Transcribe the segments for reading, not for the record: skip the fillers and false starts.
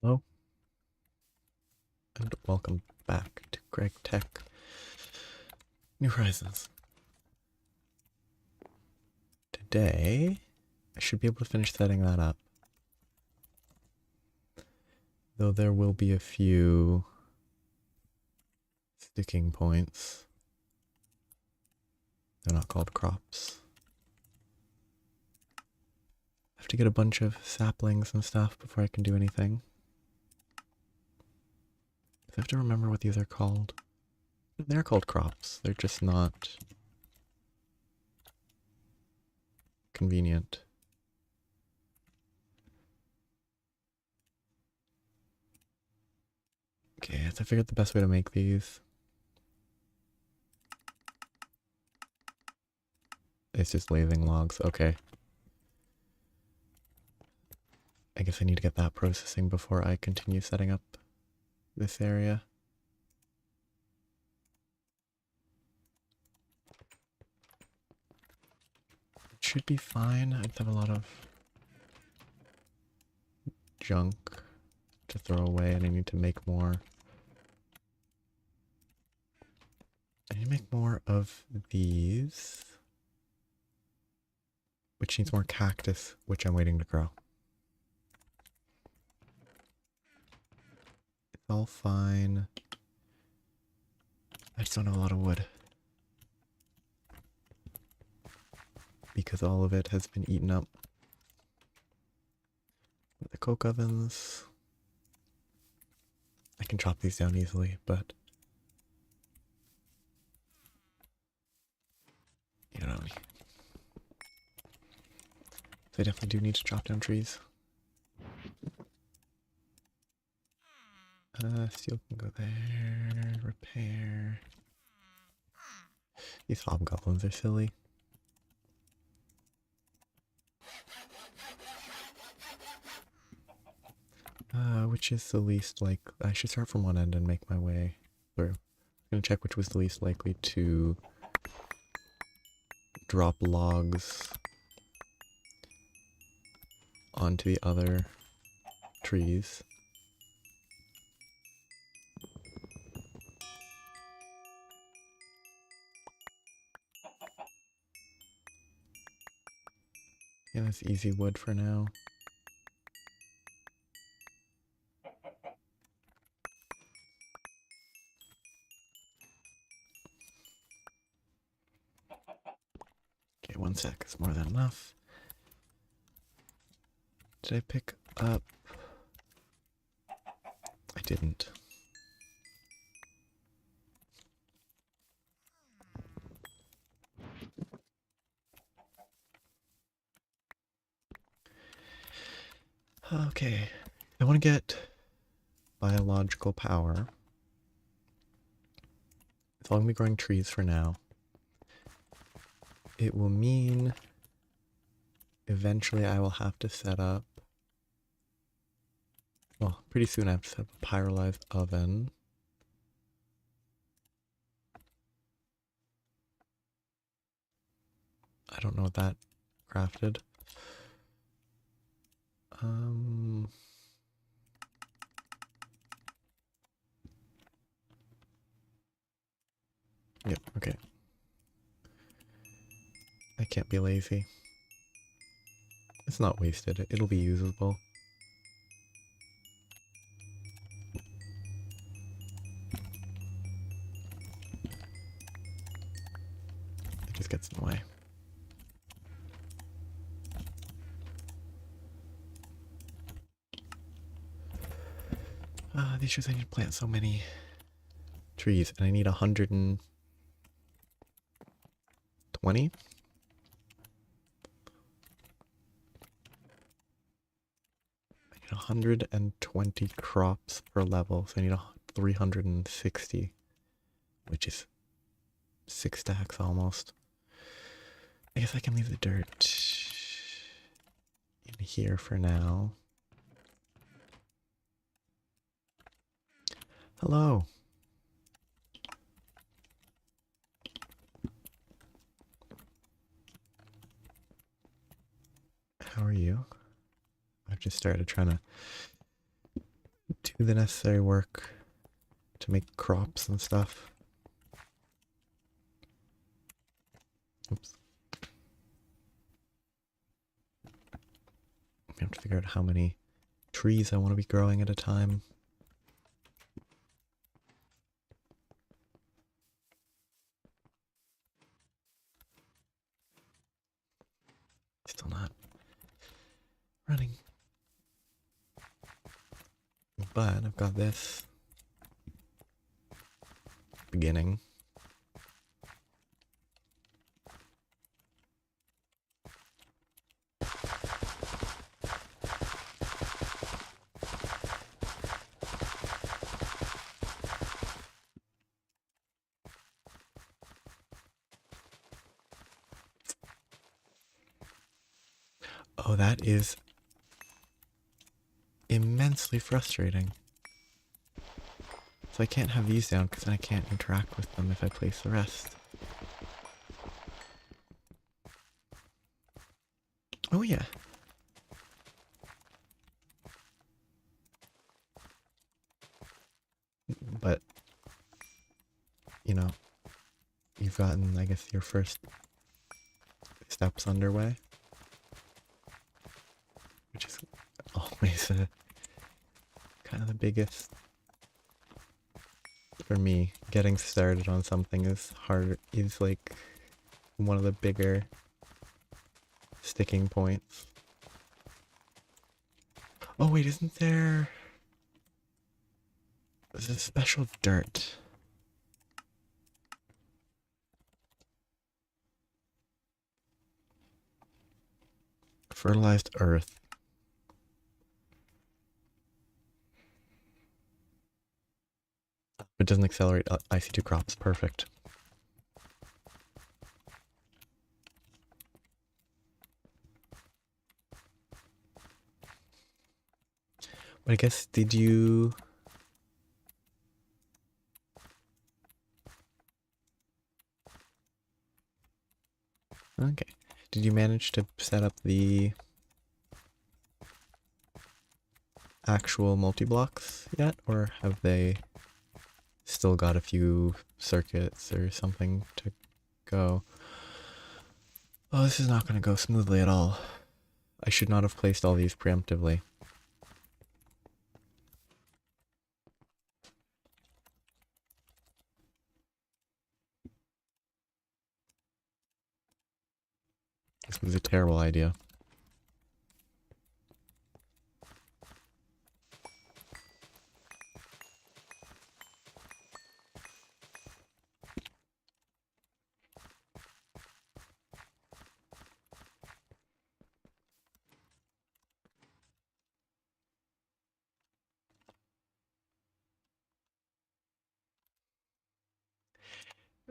Hello, and welcome back to Greg Tech New Horizons. Today, I should be able to finish setting that up. Though there will be a few sticking points. They're not called crops. I have to get a bunch of saplings and stuff before I can do anything. I have to remember what these are called. They're called crops. They're just not convenient. Okay, so I figured the best way to make these is just lathing logs. Okay. I guess I need to get that processing before I continue setting up this area. It should be fine. I just have a lot of junk to throw away and I need to make more. I need to make more of these, which needs more cactus, which I'm waiting to grow. It's all fine. I just don't have a lot of wood. Because all of it has been eaten up with the coke ovens. I can chop these down easily, but you know me. So I definitely do need to chop down trees. Steel can go there. Repair. These hobgoblins are silly. Which is the least like? I should start from one end and make my way through. I'm gonna check which was the least likely to drop logs onto the other trees. Yeah, that's easy wood for now. Okay, 1 sec, it's more than enough. Did I pick up? I didn't. Okay, I want to get biological power. It's all going to be growing trees for now. It will mean eventually I will have to set up, well, pretty soon I have to set up a Pyrolise oven. I don't know what that crafted. Yep, okay. I can't be lazy. It's not wasted, it'll be usable. It just gets in the way. The issue is I need to plant so many trees, and I need 120? I need 120 crops per level, so I need 360, which is 6 stacks almost. I guess I can leave the dirt in here for now. Hello. How are you? I've just started trying to do the necessary work to make crops and stuff. Oops. I have to figure out how many trees I want to be growing at a time. Still not running. But I've got this beginning. Oh, that is immensely frustrating. So I can't have these down because then I can't interact with them if I place the rest. Oh yeah. But, you know, you've gotten, I guess, your first steps underway. Which is always kind of the biggest. For me, getting started on something is like one of the bigger sticking points. Oh wait, isn't there... There's a special dirt. Fertilized earth. It doesn't accelerate IC2 crops. Perfect. But I guess, did you... Okay. Did you manage to set up the actual multi-blocks yet? Or have they still got a few circuits or something to go? Oh, this is not going to go smoothly at all. I should not have placed all these preemptively. This was a terrible idea.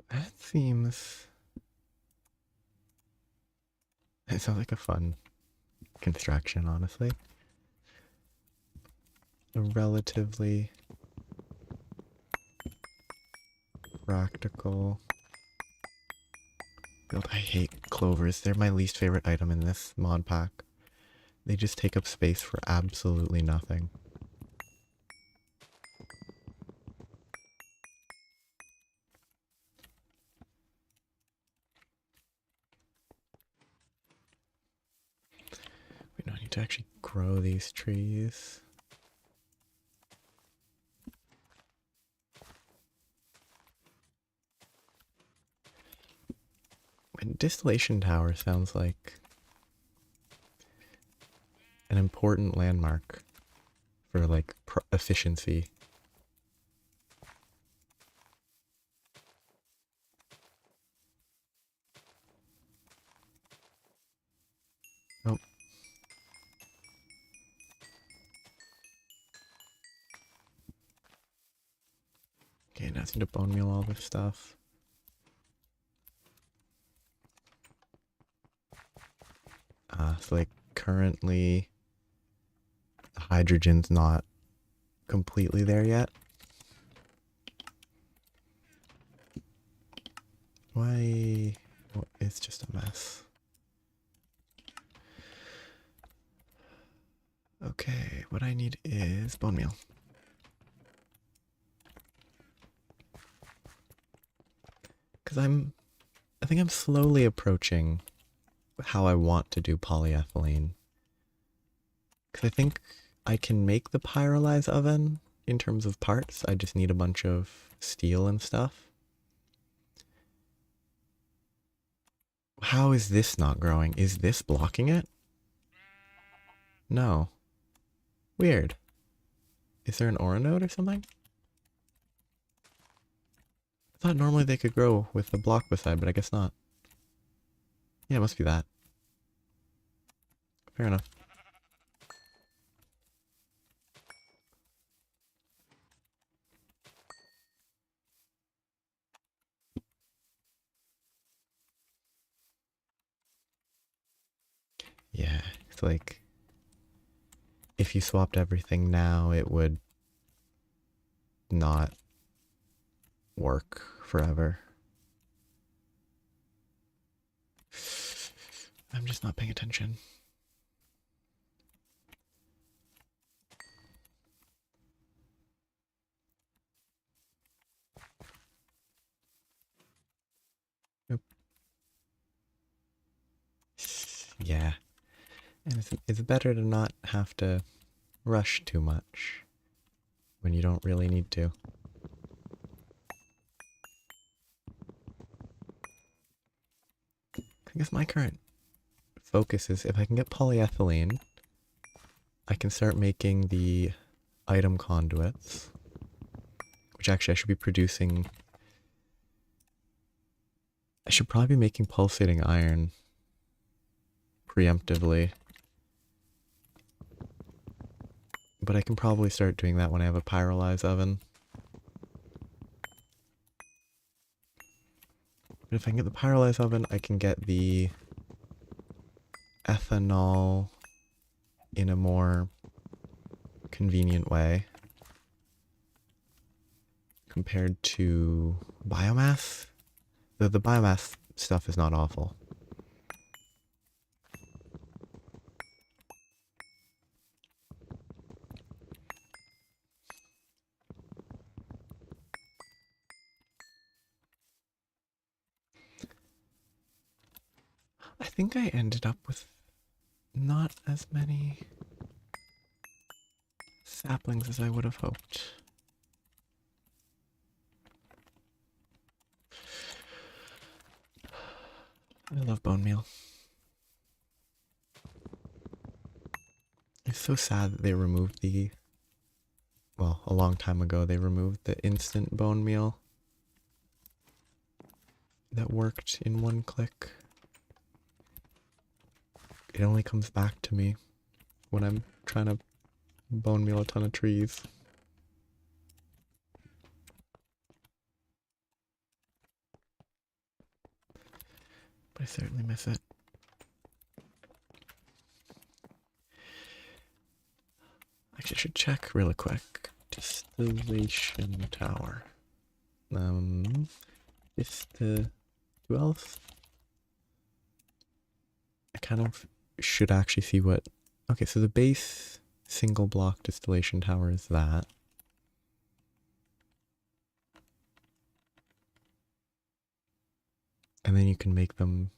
That seems... It sounds like a fun construction, honestly. A relatively practical build. I hate clovers. They're my least favorite item in this mod pack. They just take up space for absolutely nothing. We don't need to actually grow these trees. A distillation tower sounds like an important landmark for like efficiency. Oh. Okay, now I need to bone meal all this stuff. So like currently the hydrogen's not completely there yet. Why? Oh, it's just a mess. Okay, what I need is bone meal. Because I think I'm slowly approaching how I want to do polyethylene. Because I think I can make the Pyrolise oven in terms of parts. I just need a bunch of steel and stuff. How is this not growing? Is this blocking it? No. Weird. Is there an ore node or something? I thought normally they could grow with the block beside, but I guess not. Yeah, it must be that. Fair enough. Yeah, it's like if you swapped everything now, it would not work forever. I'm just not paying attention. Nope. Yeah. And it's better to not have to rush too much when you don't really need to. I guess my current focus is if I can get polyethylene, I can start making the item conduits, which actually I should be producing. I should probably be making pulsating iron preemptively. But I can probably start doing that when I have a Pyrolise oven. But if I can get the Pyrolise oven, I can get the ethanol in a more convenient way compared to biomass. The biomass stuff is not awful. I think I ended up with not as many saplings as I would have hoped. I love bone meal. It's so sad that they removed well, a long time ago, they removed the instant bone meal that worked in one click. It only comes back to me when I'm trying to bone meal a ton of trees. But I certainly miss it. Actually, I should check really quick. Distillation tower. Who else? I kind of should actually see what. Okay, so the base single block distillation tower is that. And then you can make them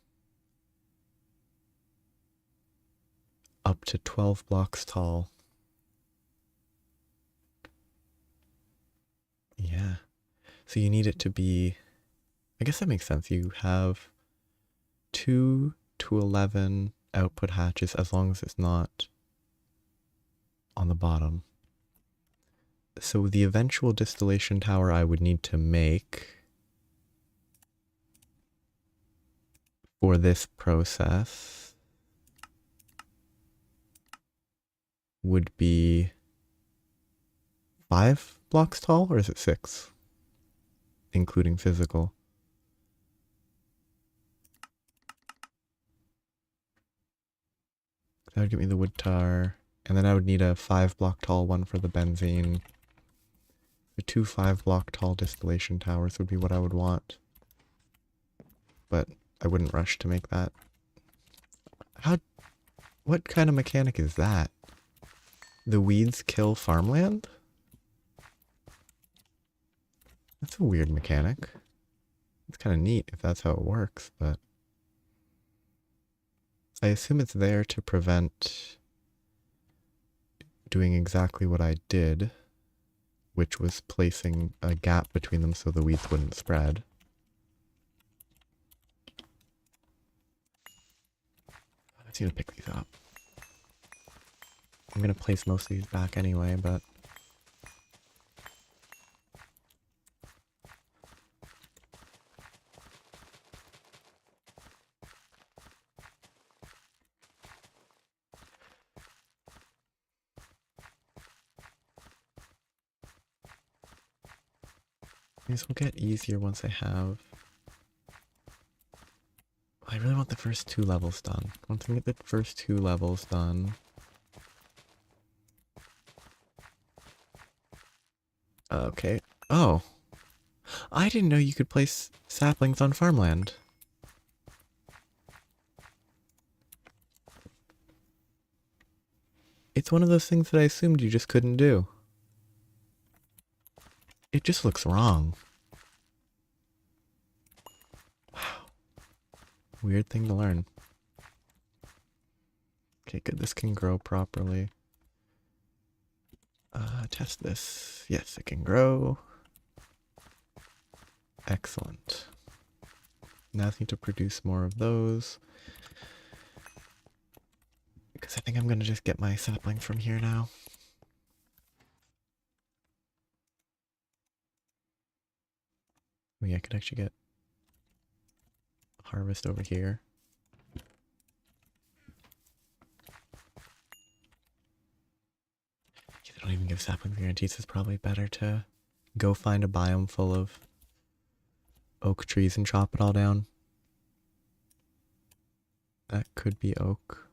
up to 12 blocks tall. Yeah. So you need it to be, I guess that makes sense. You have 2 to 11 output hatches as long as it's not on the bottom. So the eventual distillation tower I would need to make for this process would be 5 blocks tall, or is it 6? Including physical. That would give me the wood tar. And then I would need a 5 block tall one for the benzene. The 2 5 block tall distillation towers would be what I would want. But I wouldn't rush to make that. What kind of mechanic is that? The weeds kill farmland? That's a weird mechanic. It's kind of neat if that's how it works, but I assume it's there to prevent doing exactly what I did, which was placing a gap between them so the weeds wouldn't spread. Let's need to pick these up. I'm gonna place most of these back anyway, but these will get easier once I have... I really want the first 2 levels done. Once I get the first 2 levels done... Okay. Oh! I didn't know you could place saplings on farmland. It's one of those things that I assumed you just couldn't do. It just looks wrong. Wow. Weird thing to learn. Okay, good. This can grow properly. Test this. Yes, it can grow. Excellent. Now I need to produce more of those. Because I think I'm going to just get my sapling from here now. Oh yeah, I could actually get harvest over here. They don't even give sapling guarantees. It's probably better to go find a biome full of oak trees and chop it all down. That could be oak.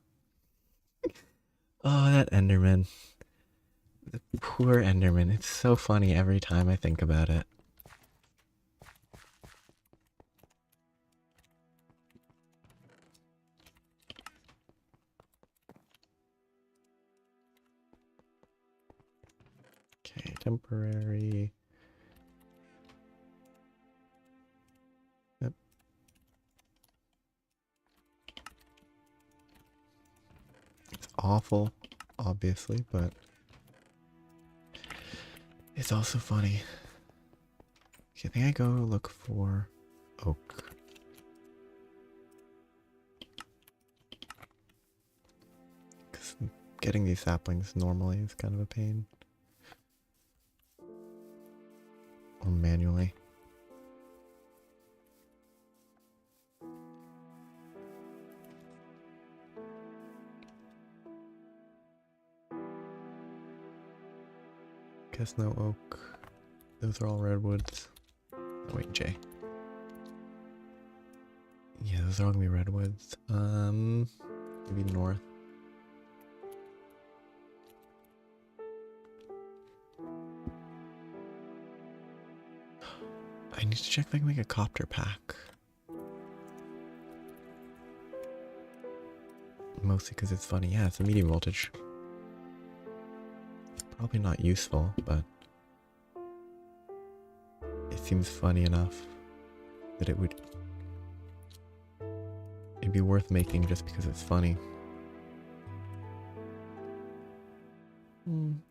Oh, that Enderman. The poor Enderman. It's so funny every time I think about it. Okay, temporary. Yep. It's awful, obviously, but it's also funny. Okay, I think I go look for oak. Because getting these saplings normally is kind of a pain. Or manually. Guess no oak. Those are all redwoods. Oh wait, Jay. Yeah, those are all gonna be redwoods. Maybe north. I need to check if I can make a copter pack. Mostly because it's funny. Yeah, it's a medium voltage. Probably not useful, but it seems funny enough that it'd be worth making just because it's funny.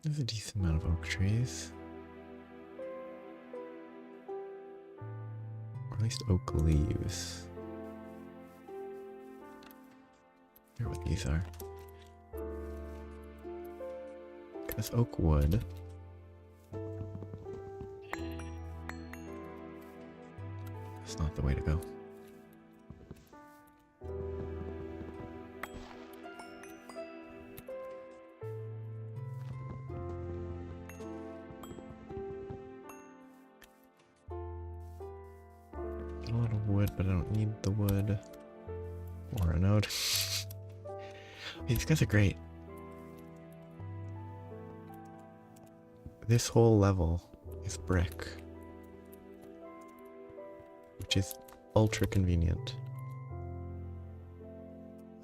There's a decent amount of oak trees. Or at least oak leaves. I wonder what these are. Because oak wood. That's not the way to go. Got a lot of wood, but I don't need the wood. Or a node. Hey, these guys are great. This whole level is brick, which is ultra convenient.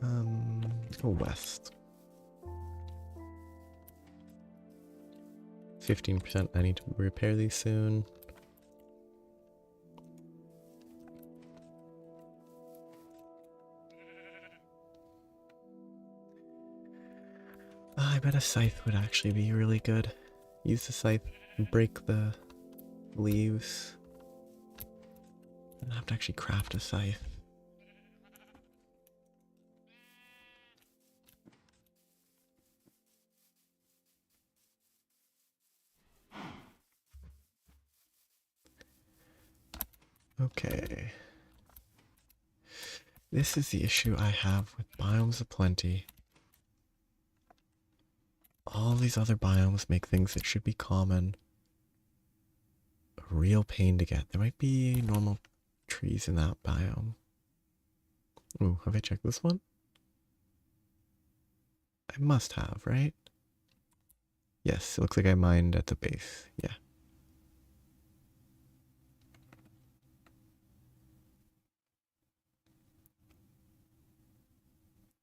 Let's go west. 15%. I need to repair these soon. I bet a scythe would actually be really good. Use the scythe, break the leaves. I don't have to actually craft a scythe. Okay. This is the issue I have with biomes of plenty. All these other biomes make things that should be common a real pain to get. There might be normal trees in that biome. Ooh, have I checked this one? I must have, right? Yes, it looks like I mined at the base. Yeah.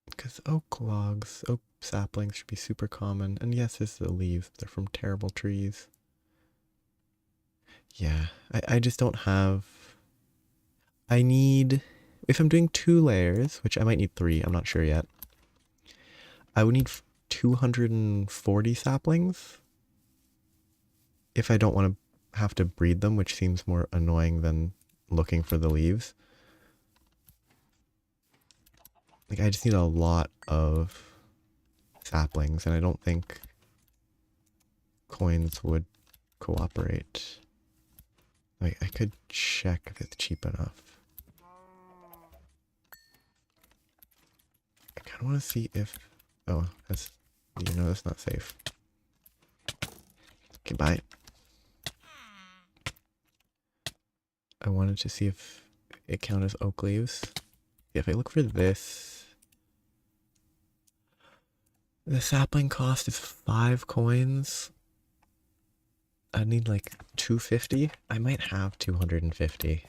Because oak logs, oak saplings should be super common. And yes, this is the leaves. They're from terrible trees. Yeah, I just don't have... I need... If I'm doing 2 layers, which I might need 3, I'm not sure yet. I would need 240 saplings. If I don't want to have to breed them, which seems more annoying than looking for the leaves. Like, I just need a lot of saplings, and I don't think coins would cooperate. Like, I could check if it's cheap enough. I kind of want to see if... Oh, that's... You know that's not safe. Okay, bye. I wanted to see if it counted as oak leaves. If I look for this... The sapling cost is 5 coins. I need like 250. I might have 250.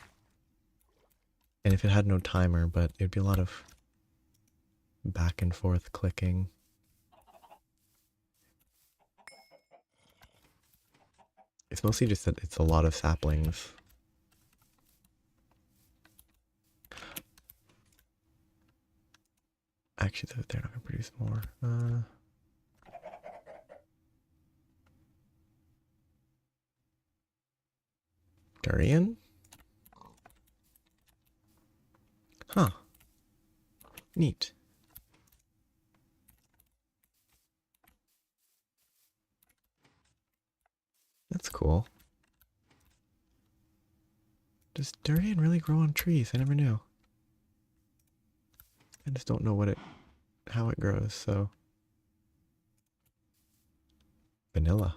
And if it had no timer, but it'd be a lot of back and forth clicking. It's mostly just that it's a lot of saplings. Actually, they're not gonna produce more. Durian? Huh. Neat. That's cool. Does durian really grow on trees? I never knew. I just don't know how it grows, so. Vanilla.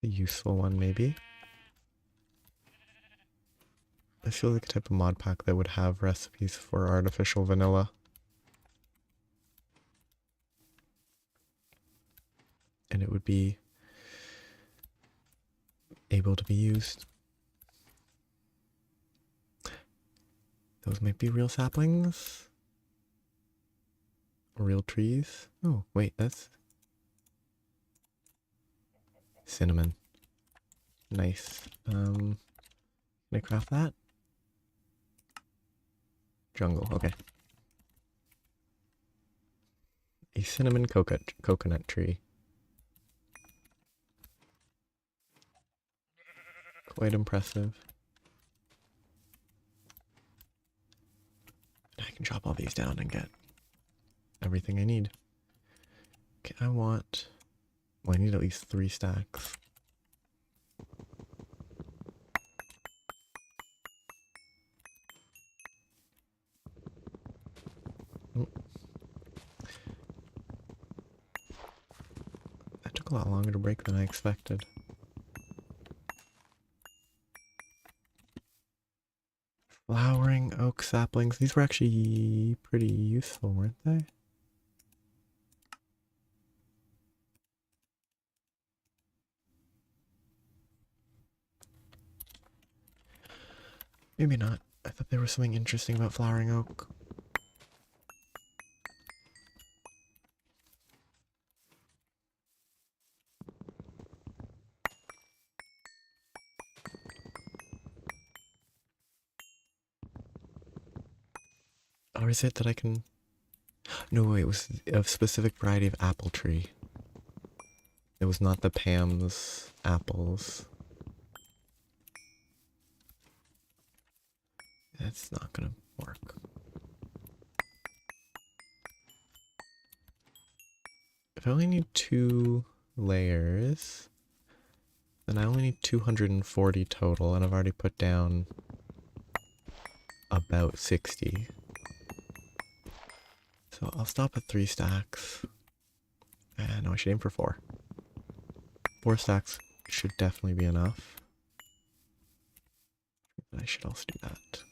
A useful one, maybe. I feel like a type of mod pack that would have recipes for artificial vanilla. And it would be able to be used. Those might be real saplings. Or real trees. Oh, wait, that's cinnamon. Nice. Can I craft that? Jungle, okay. A cinnamon coconut tree. Quite impressive. I can chop all these down and get everything I need. Okay, well, I need at least 3 stacks. Oh. That took a lot longer to break than I expected. Flowering oak saplings. These were actually pretty useful, weren't they? Maybe not. I thought there was something interesting about flowering oak. Or is it that I can... No, it was a specific variety of apple tree. It was not the Pam's apples. That's not gonna work. If I only need 2 layers, then I only need 240 total, and I've already put down about 60. So I'll stop at 3 stacks. No, I should aim for 4. 4 stacks should definitely be enough. But I should also do that.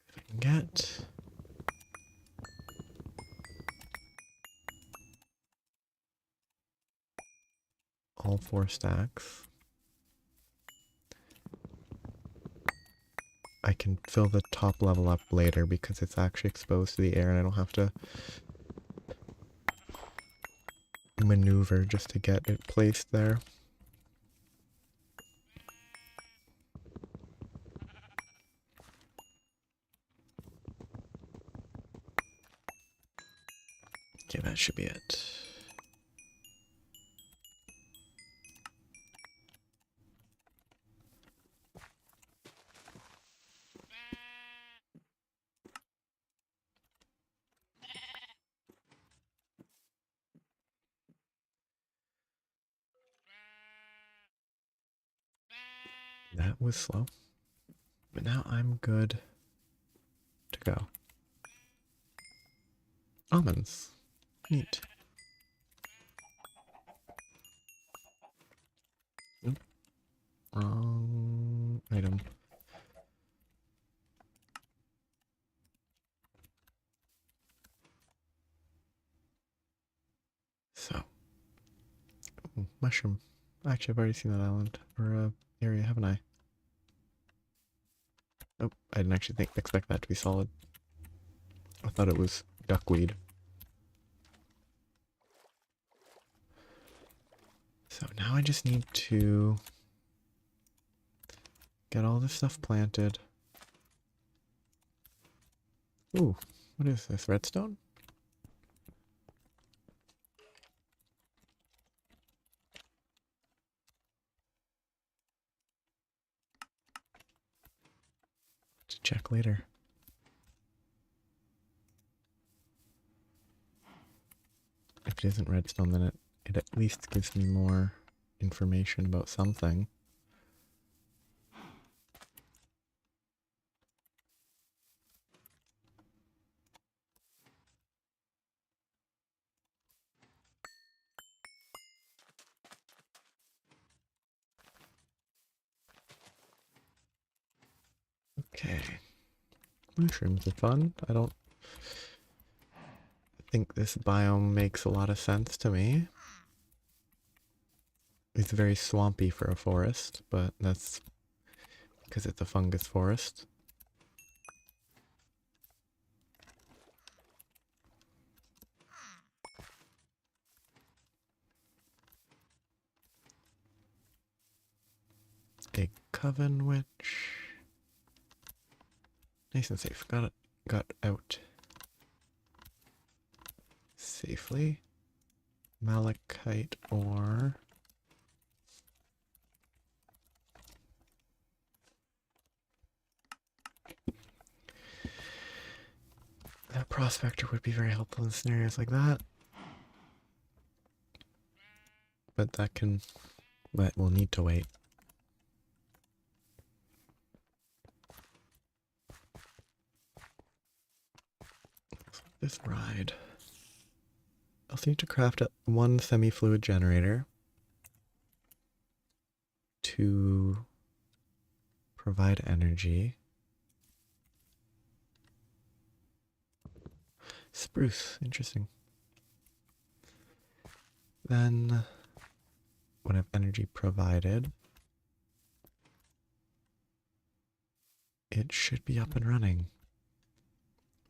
If I can get... all 4 stacks, I can fill the top level up later because it's actually exposed to the air and I don't have to maneuver just to get it placed there. Okay, that should be it. That was slow. But now I'm good to go. Almonds. Neat. Nope. Wrong item. So. Ooh, mushroom. Actually, I've already seen that island. Or area, haven't I? Nope, I didn't actually expect that to be solid. I thought it was duckweed. So now I just need to get all this stuff planted. Ooh, what is this? Redstone? To check later. If it isn't redstone, then it at least gives me more information about something. Okay. Mushrooms are fun. I don't think this biome makes a lot of sense to me. It's very swampy for a forest, but that's because it's a fungus forest. A coven witch. Nice and safe. Got out safely. Malachite ore. That prospector would be very helpful in scenarios like that. But that will need to wait. This ride. I'll need to craft one semi-fluid generator to provide energy. Spruce, interesting. Then, when I have energy provided, it should be up and running.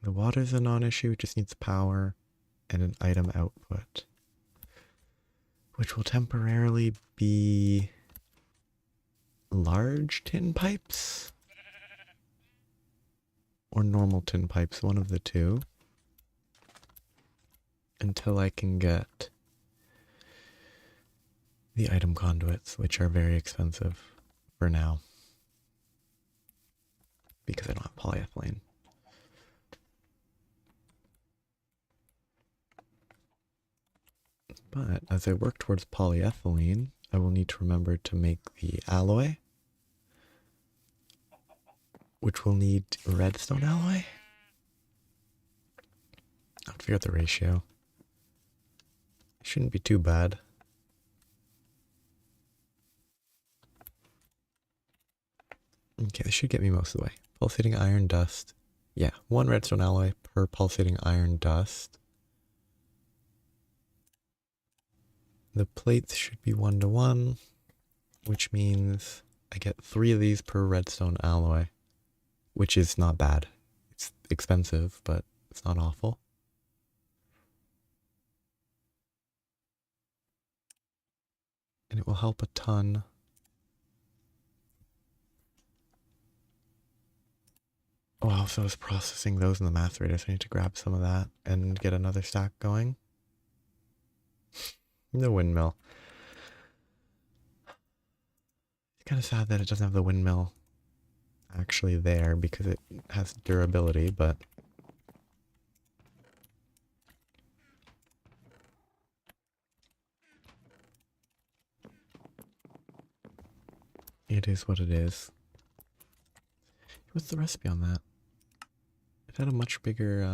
The water's a non-issue, it just needs power and an item output. which will temporarily be large tin pipes or normal tin pipes, one of the two, until I can get the item conduits, which are very expensive for now because I don't have polyethylene. But as I work towards polyethylene, I will need to remember to make the alloy, which will need redstone alloy. I have to figure out the ratio. It shouldn't be too bad. Okay, this should get me most of the way. Pulsating iron dust. Yeah, 1 redstone alloy per pulsating iron dust. The plates should be 1-to-1, which means I get 3 of these per redstone alloy, which is not bad. It's expensive, but it's not awful. And it will help a ton. Oh, I also was processing those in the macerator, so I need to grab some of that and get another stack going. The windmill. It's kind of sad that it doesn't have the windmill actually there because it has durability, but it is what it is. What's the recipe on that? It had a much bigger,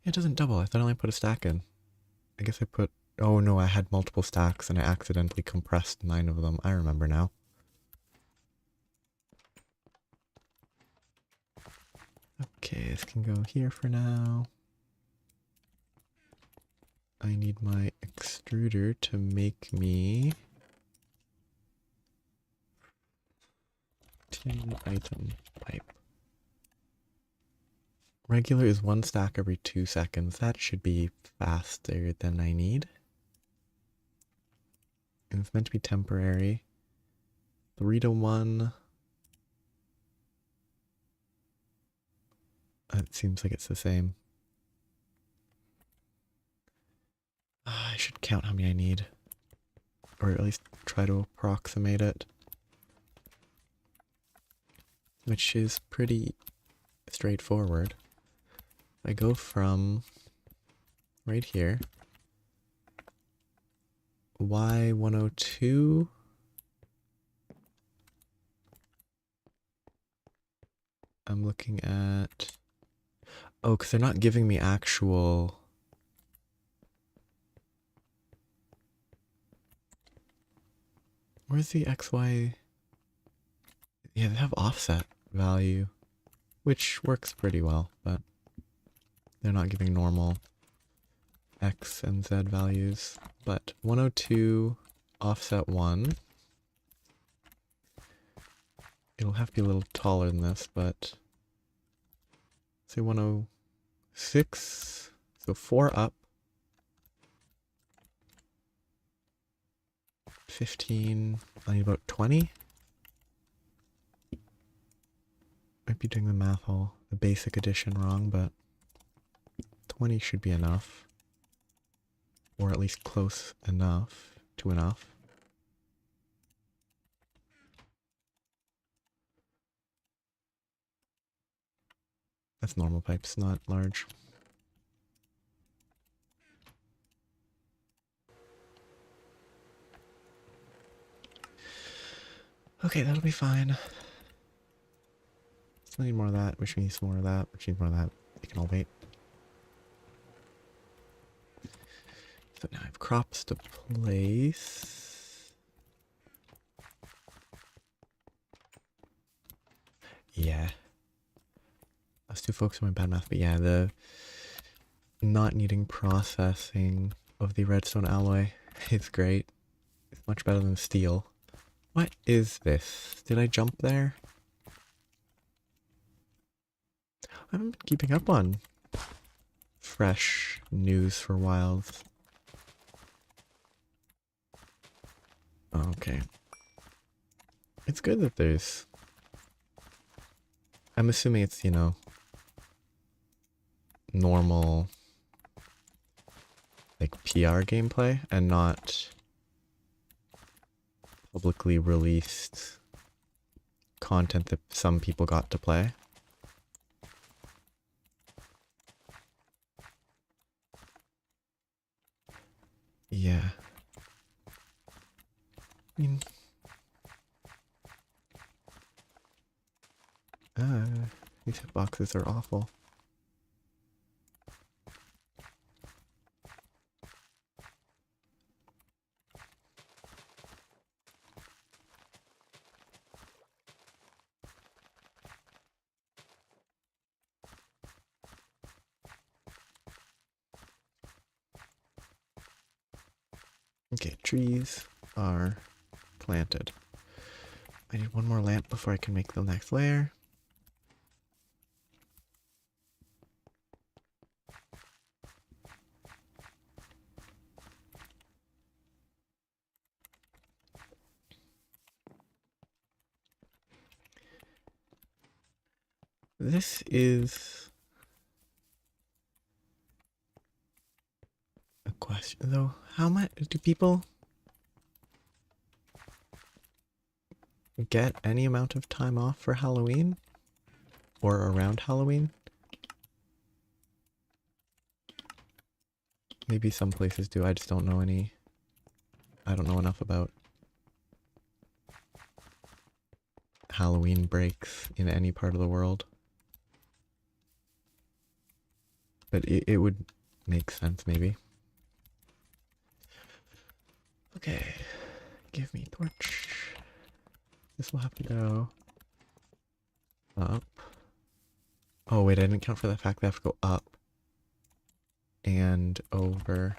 it doesn't double. I thought I only put a stack in. I guess I put, oh no, I had multiple stacks and I accidentally compressed 9 of them. I remember now. Okay, this can go here for now. I need my extruder to make me 10 item pipe. Regular is 1 stack every 2 seconds. That should be faster than I need. And it's meant to be temporary. 3-to-1. It seems like it's the same. I should count how many I need. Or at least try to approximate it. Which is pretty straightforward. I go from right here, Y102, I'm looking at, oh, because they're not giving me actual, where's the XY, yeah, they have offset value, which works pretty well, but they're not giving normal X and Z values. But 102 offset 1. It'll have to be a little taller than this, but say 106. So 4 up. 15. I need about 20. Might be doing the math all, the basic addition wrong, but 20 should be enough, or at least close enough to enough. That's normal pipes, not large. Okay, that'll be fine. Still need more of that, which needs more of that, which needs more of that. They can all wait. So now I have crops to place. Yeah. I was too focused on my bad math, but yeah, the not needing processing of the redstone alloy is great. It's much better than steel. What is this? Did I jump there? I haven't been keeping up on fresh news for Wilds. Okay. It's good that there's... I'm assuming it's, you know, normal, like, PR gameplay and not publicly released content that some people got to play. Yeah. I mean... these hitboxes are awful. Okay, trees are planted. I need one more lamp before I can make the next layer. This is a question, though. How much do people get any amount of time off for Halloween? Or around Halloween? Maybe some places do. I just don't know any. I don't know enough about Halloween breaks in any part of the world. But it would make sense, maybe. Okay. Give me torch. This will have to go up. Oh, wait, I didn't count for the fact that I have to go up and over.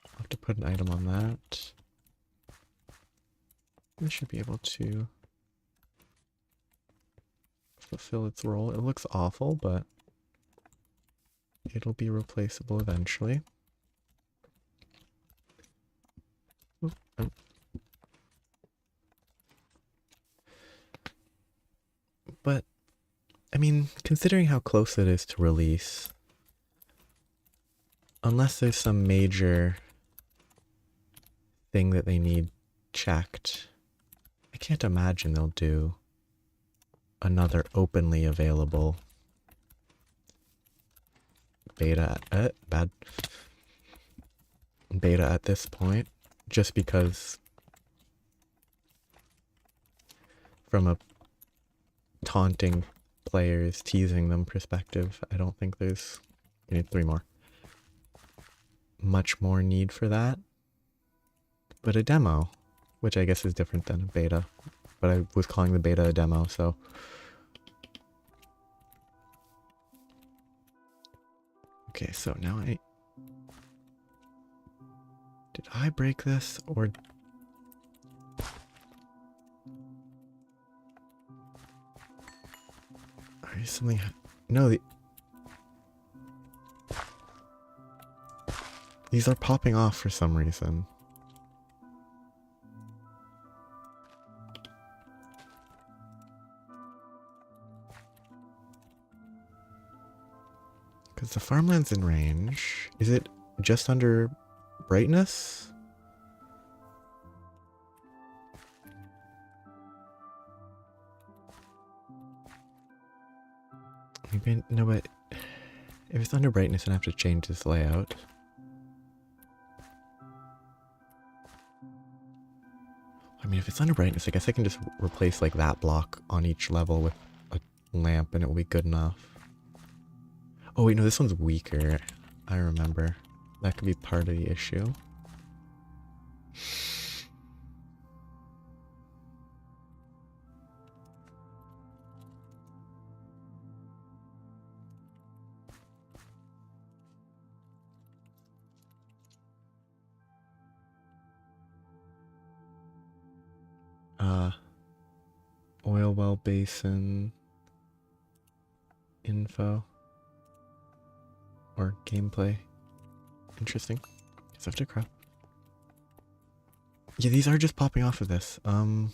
I'll have to put an item on that. This should be able to fulfill its role. It looks awful, but it'll be replaceable eventually. Oh, oh. But, I mean, considering how close it is to release, unless there's some major thing that they need checked, I can't imagine they'll do another openly available beta beta at this point, just because from a taunting players, teasing them perspective, I don't think there's, you need 3 more, much more need for that. But a demo, which I guess is different than a beta, but I was calling the beta a demo, so okay, so now did I break this, or is something, no, these are popping off for some reason. Because the farmland's in range. Is it just under brightness? Maybe, no, but if it's under brightness, I have to change this layout. I mean, if it's under brightness, I guess I can just replace like that block on each level with a lamp and it will be good enough. Oh wait, no, this one's weaker. I remember. That could be part of the issue. Oil well basin info or gameplay. Interesting. It's after crap. Yeah, these are just popping off of this. I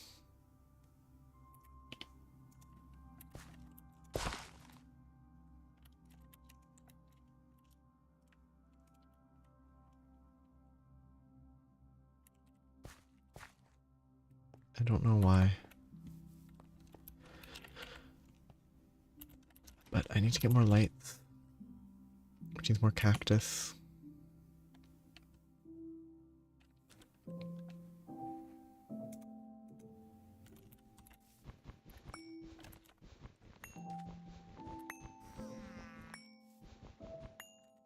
don't know why. But I need to get more lights. Which needs more cactus.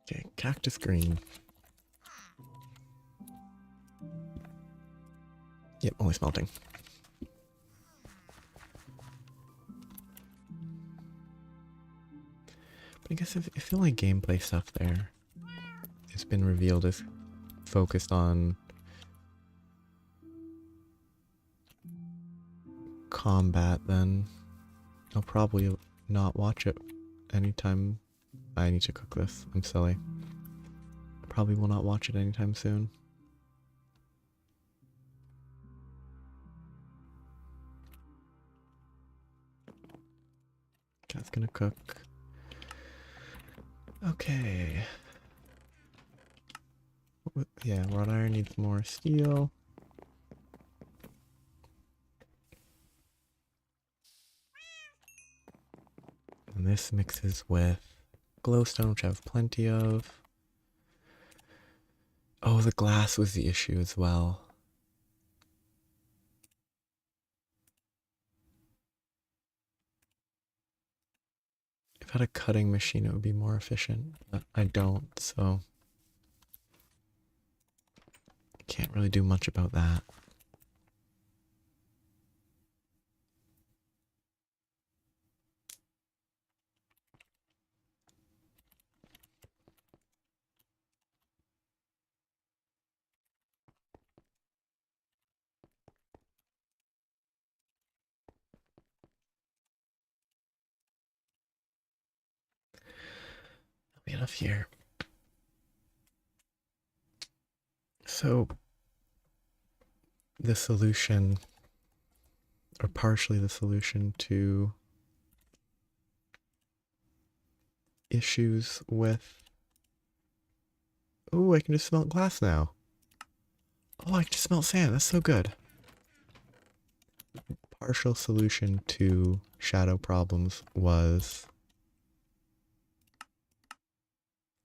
Okay, cactus green. Yep, only smelting. But I guess if the only gameplay stuff there has been revealed is focused on combat, then I'll probably not watch it anytime. I need to cook this. I'm silly. I probably will not watch it anytime soon. Cat's gonna cook. Okay. Yeah, wrought iron needs more steel. And this mixes with glowstone, which I have plenty of. Oh, the glass was the issue as well. If I had a cutting machine, it would be more efficient, but I don't, so can't really do much about that. That'll be enough here. So the solution, or partially the solution to issues with... Oh, I can just smelt glass now. Oh, I can just smelt sand. That's so good. Partial solution to shadow problems was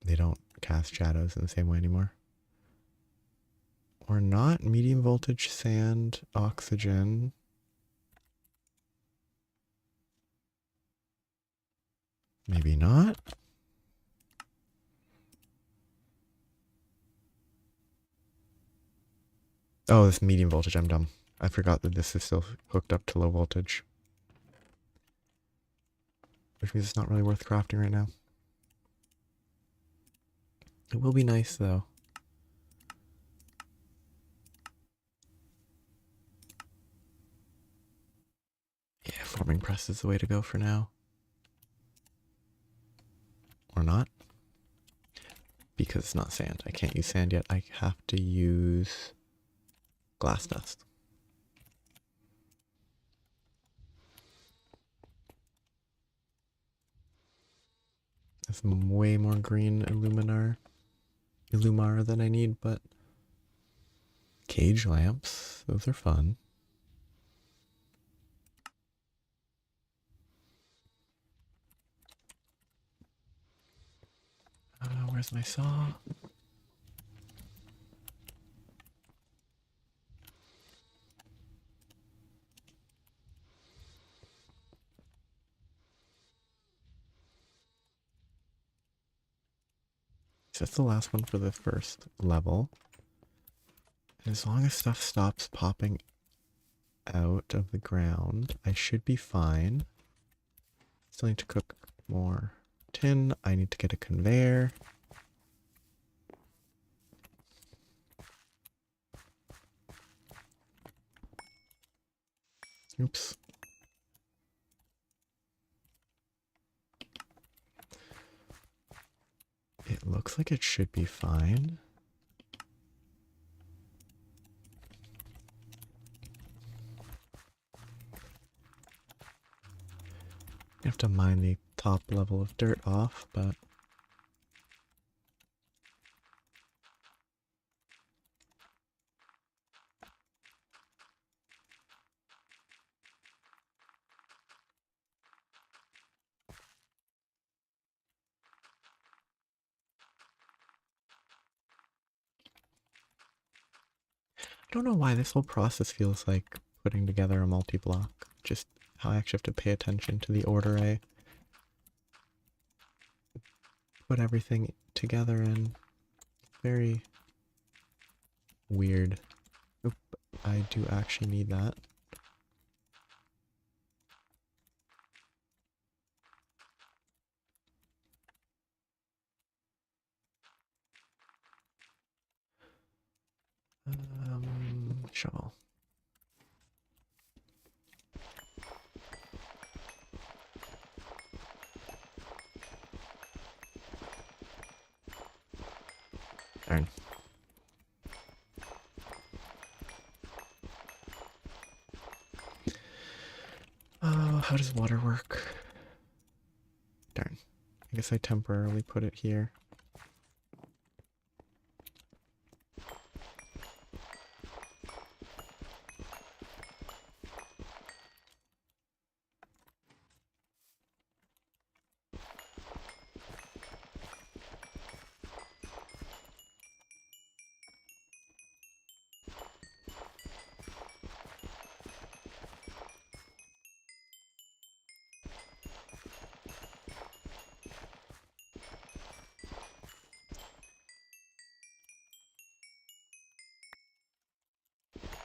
they don't cast shadows in the same way anymore. Or not. Medium voltage sand, oxygen. Maybe not. Oh, this medium voltage, I'm dumb. I forgot that this is still hooked up to low voltage. Which means it's not really worth crafting right now. It will be nice though. Yeah, forming press is the way to go for now. Or not. Because it's not sand. I can't use sand yet. I have to use glass dust. That's way more green Illumar than I need, but cage lamps, those are fun. Where's my saw? So that's the last one for the first level. And as long as stuff stops popping out of the ground, I should be fine. Still need to cook more tin. I need to get a conveyor. Oops. looks like it should be fine. You have to mine the top level of dirt off, but I don't know why this whole process feels like putting together a multi-block. Just how I actually have to pay attention to the order I put everything together in. Very weird. Oop, I do actually need that. Shovel. Darn. Oh, how does water work? Darn. I guess I temporarily put it here.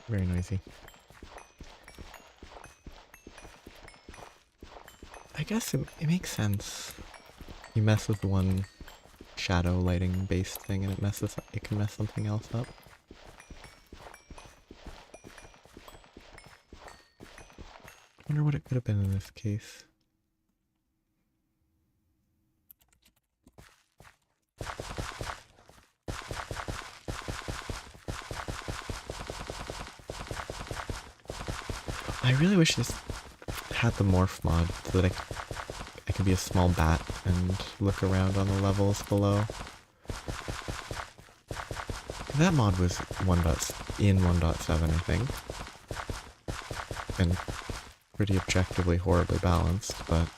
Very noisy. I guess it makes sense. You mess with one shadow lighting based thing and it can mess something else up. I wonder what it could have been in this case. I really wish this had the morph mod so that I could be a small bat and look around on the levels below. That mod was in 1.7, I think. And pretty objectively horribly balanced, but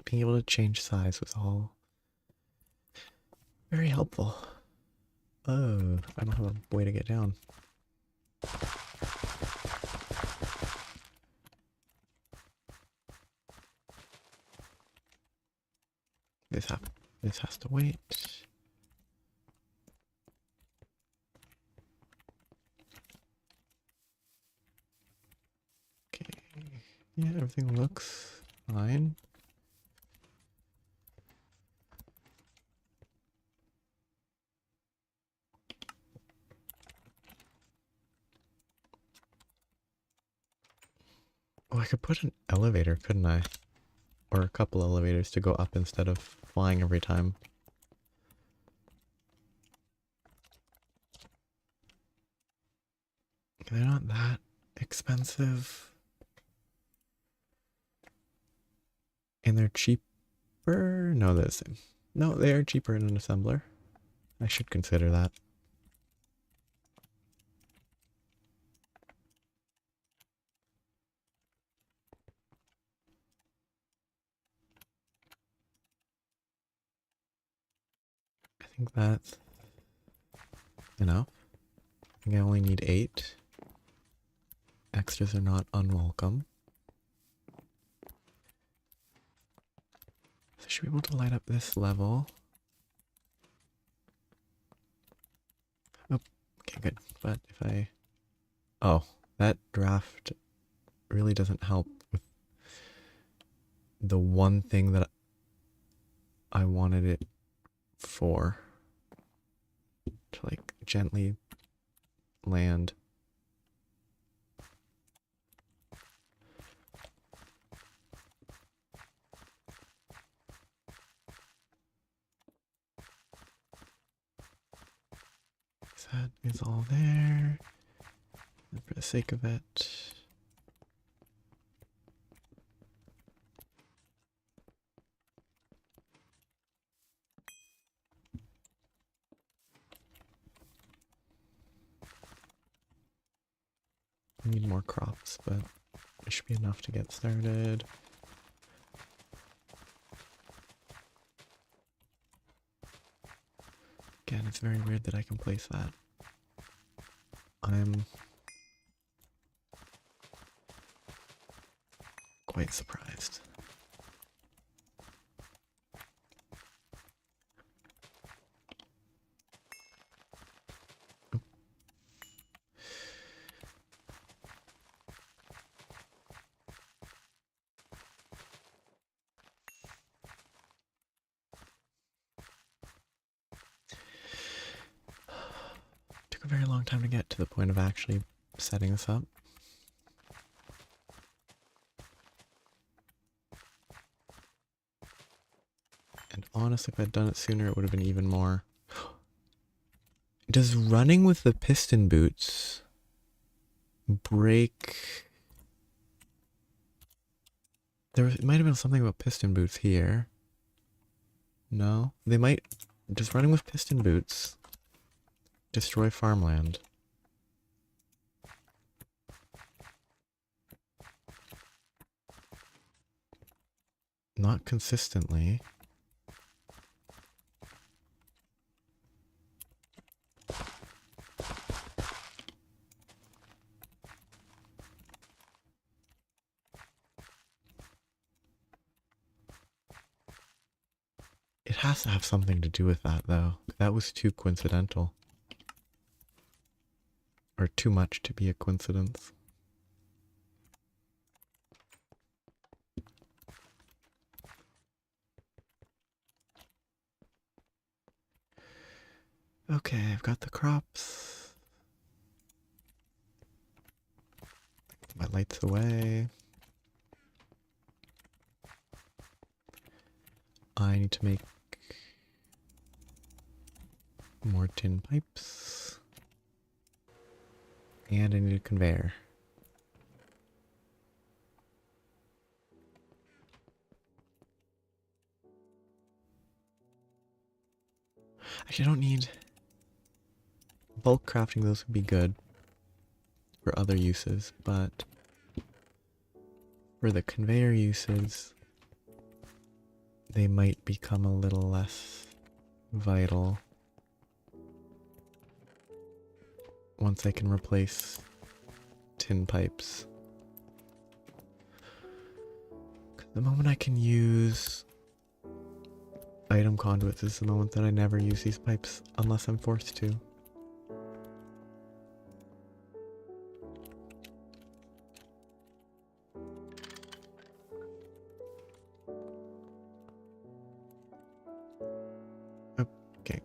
being able to change size was all very helpful. Oh, I don't have a way to get down. This has to wait. Okay. Yeah, everything looks fine. Oh, I could put an elevator, couldn't I? Or a couple elevators to go up instead of flying every time. They're not that expensive. And they're cheaper? No, they're the same. No, they are cheaper in an assembler. I should consider that. I think that's enough. I think I only need 8. Extras are not unwelcome. So I should be able to light up this level. Oh, okay, good. But if I... Oh, that draft really doesn't help with the one thing that I wanted it for. To like gently land. That is all there. And for the sake of it. I need more crops, but it should be enough to get started. Again, it's very weird that I can place that. I'm quite surprised. Took a very long time to get to the point of actually setting this up. And honestly, if I'd done it sooner, it would have been even more. Does running with the piston boots break? It might have been something about piston boots here. No? They might... Does running with piston boots destroy farmland? Not consistently. It has to have something to do with that, though. That was too coincidental. Or too much to be a coincidence. Okay, I've got the crops. My lights away. I need to make more tin pipes. And I need a conveyor. Actually, I don't need... Bulk crafting those would be good for other uses, but for the conveyor uses, they might become a little less vital once I can replace tin pipes. 'Cause the moment I can use item conduits is the moment that I never use these pipes unless I'm forced to. Okay.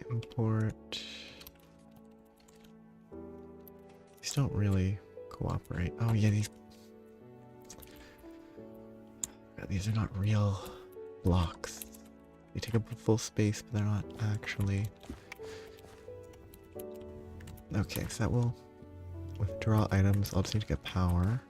Import. These don't really cooperate. Oh yeah, these are not real blocks. They take up full space, but they're not actually. Okay, so that will withdraw items. I'll just need to get power.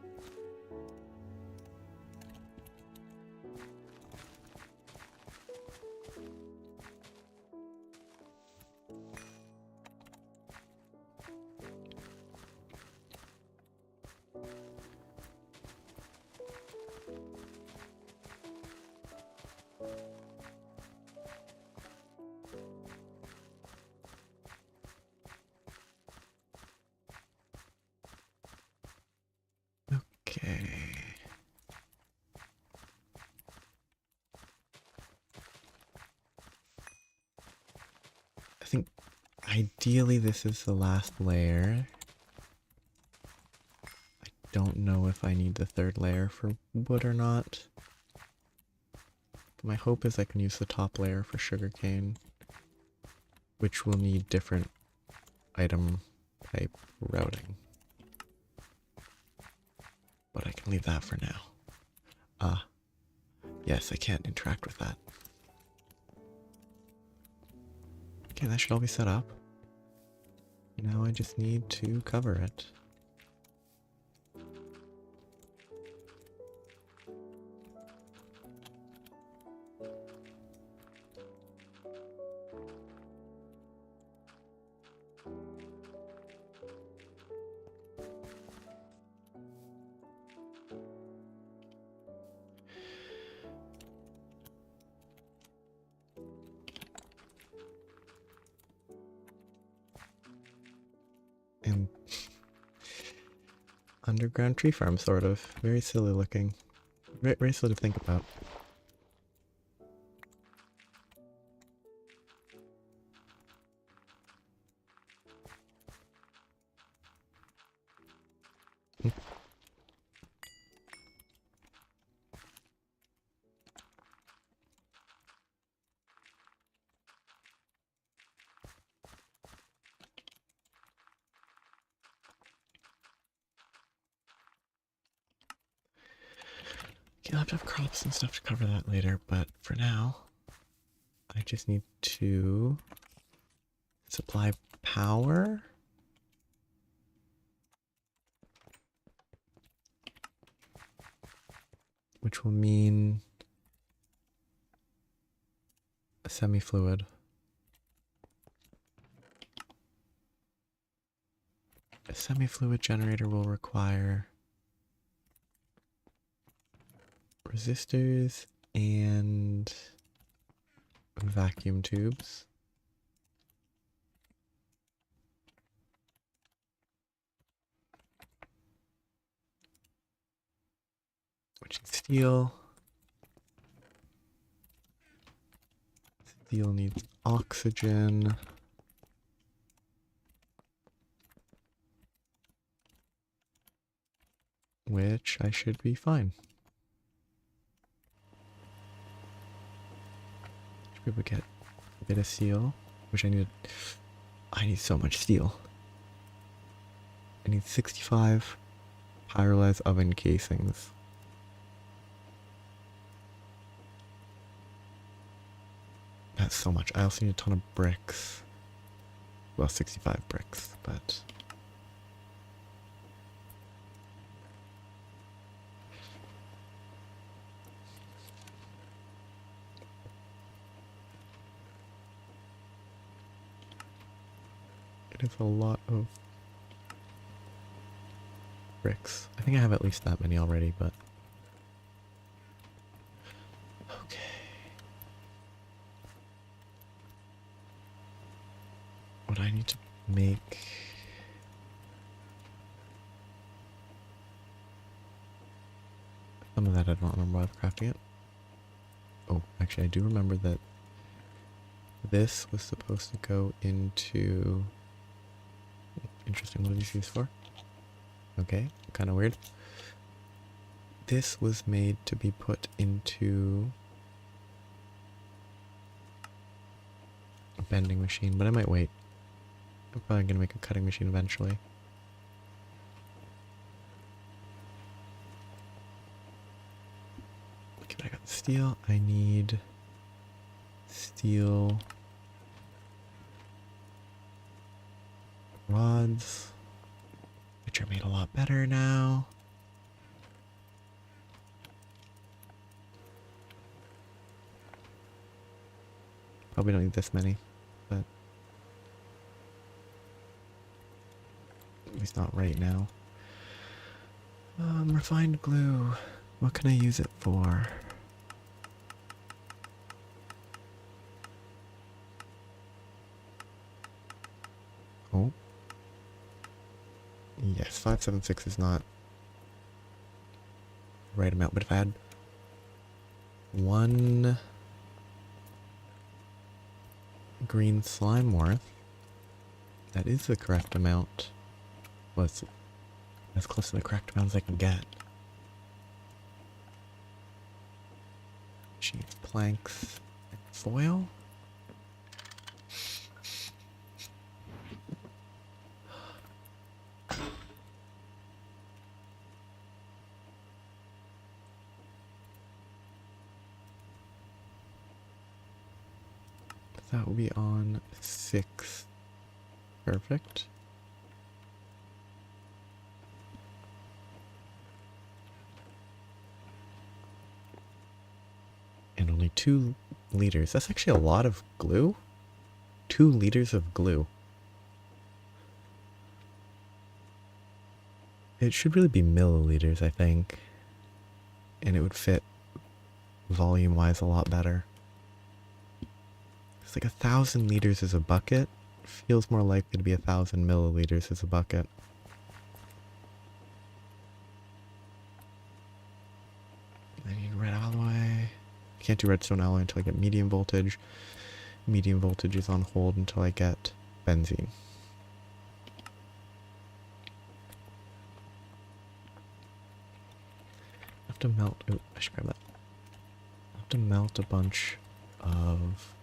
Okay. Ideally, this is the last layer. I don't know if I need the third layer for wood or not. But my hope is I can use the top layer for sugarcane, which will need different item type routing. But I can leave that for now. Yes, I can't interact with that. Okay, that should all be set up. Now I just need to cover it. And underground tree farm, sort of. Very silly looking. Very silly to think about. Okay, I'll have to have crops and stuff to cover that later, but for now, I just need to supply power. Which will mean a semi-fluid. A semi-fluid generator will require resistors and vacuum tubes. Which is steel. Steel needs oxygen. Which I should be fine. Should be able to get a bit of steel, which I need so much steel. I need 65 Pyrolise oven casings. That's so much. I also need a ton of bricks. Well, 65 bricks, but... it is a lot of bricks. I think I have at least that many already, but... okay. What I need to make... some of that I don't remember while crafting it. Oh, actually I do remember that this was supposed to go into... interesting, what are these used for? Okay, kind of weird. This was made to be put into a bending machine, but I might wait. I'm probably going to make a cutting machine eventually. Okay, but I got steel. I need steel rods, which are made a lot better now. Probably don't need this many, but at least not right now. Refined glue. What can I use it for? Oh. Yes, 576 is not the right amount, but if I had one green slime worth, That is the correct amount. Well, it's as close to the correct amount as I can get. She needs planks and foil. That will be on 6. Perfect. And only 2 liters. That's actually a lot of glue. 2 liters of glue. It should really be milliliters, I think. And it would fit volume-wise a lot better. It's like 1,000 liters is a bucket. Feels more likely to be 1,000 milliliters as a bucket. I need red alloy. Can't do redstone alloy until I get medium voltage. Medium voltage is on hold until I get benzene. I have to melt. Oh, I should grab that. I have to melt a bunch of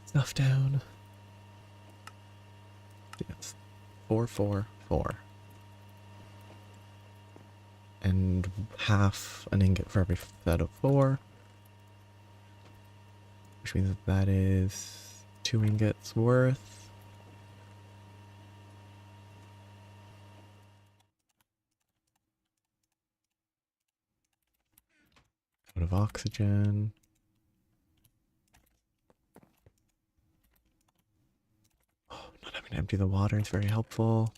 stuff down. Yes. 4, 4, 4. And half an ingot for every set of 4. Which means that is 2 ingots worth. Out of oxygen. Oh, not having to empty the water is very helpful.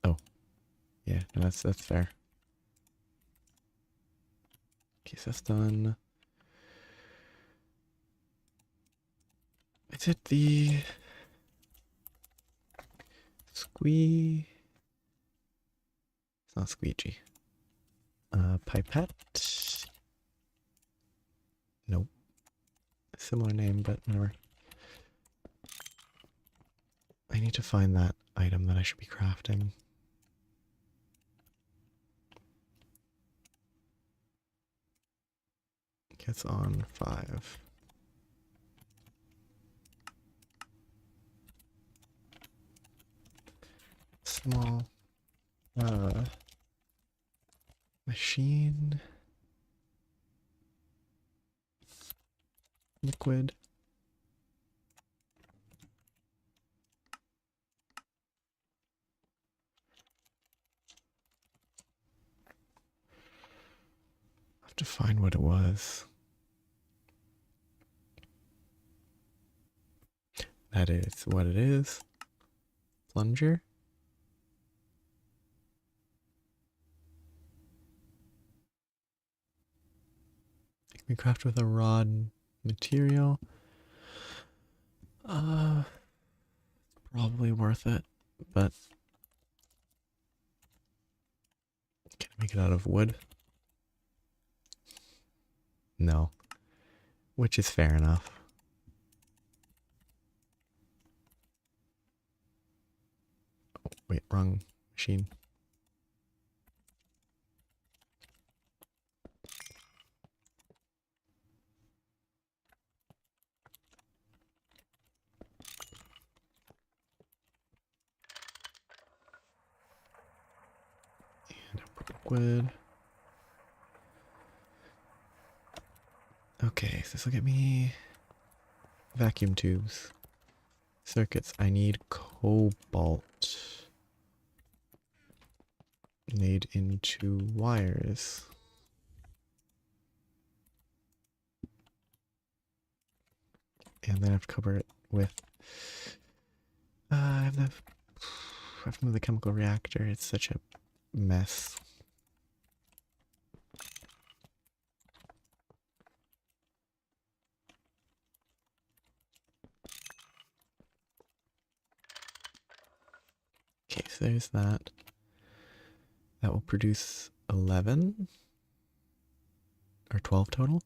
Oh. Yeah, no, that's fair. Okay, so that's done. Is it the squee? It's not squeegee. Pipette? Nope. Similar name, but whatever. I need to find that item that I should be crafting. Gets on 5. Small. Machine. Liquid. I have to find what it was. That is what it is. Plunger. It can be crafted with a raw material. Probably worth it, but can I make it out of wood? No. Which is fair enough. Oh, wait, wrong machine. And a liquid. Okay, so this will get me vacuum tubes. Circuits. I need cobalt made into wires. And then I have to cover it with I have to move the chemical reactor. It's such a mess. Okay, so there's that. That will produce 11. or 12 total?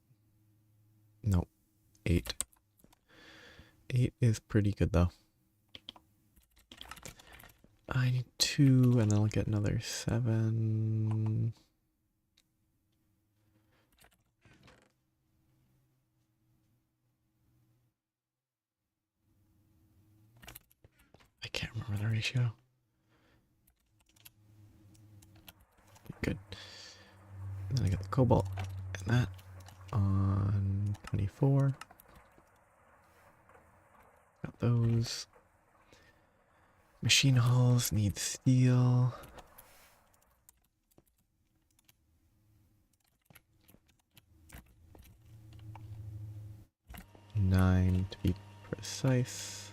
No, 8. 8 is pretty good though. I need 2 and then I'll get another 7. I can't remember the ratio. Good. And then I get the cobalt and that on 24. Got those. Machine hulls need steel. 9 to be precise.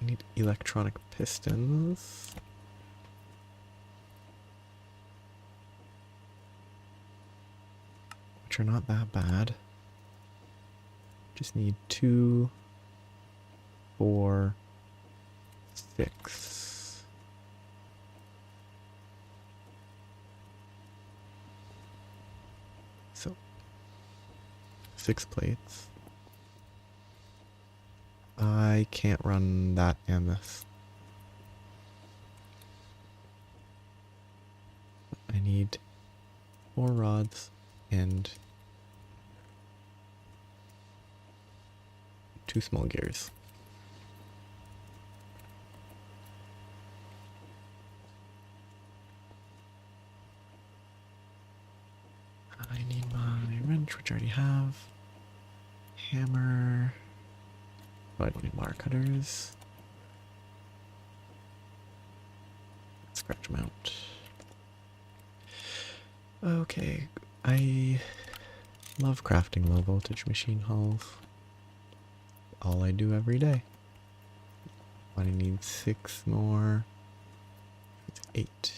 I need electronic pistons. Which are not that bad. Just need 2, 4, 6. So 6 plates. I can't run that and this. I need 4 rods and 2 small gears. I need my wrench, which I already have. Hammer. Oh, I don't need wire cutters. Scratch them out. Okay, I love crafting low voltage machine hulls. All I do every day. I need 6 more. It's 8.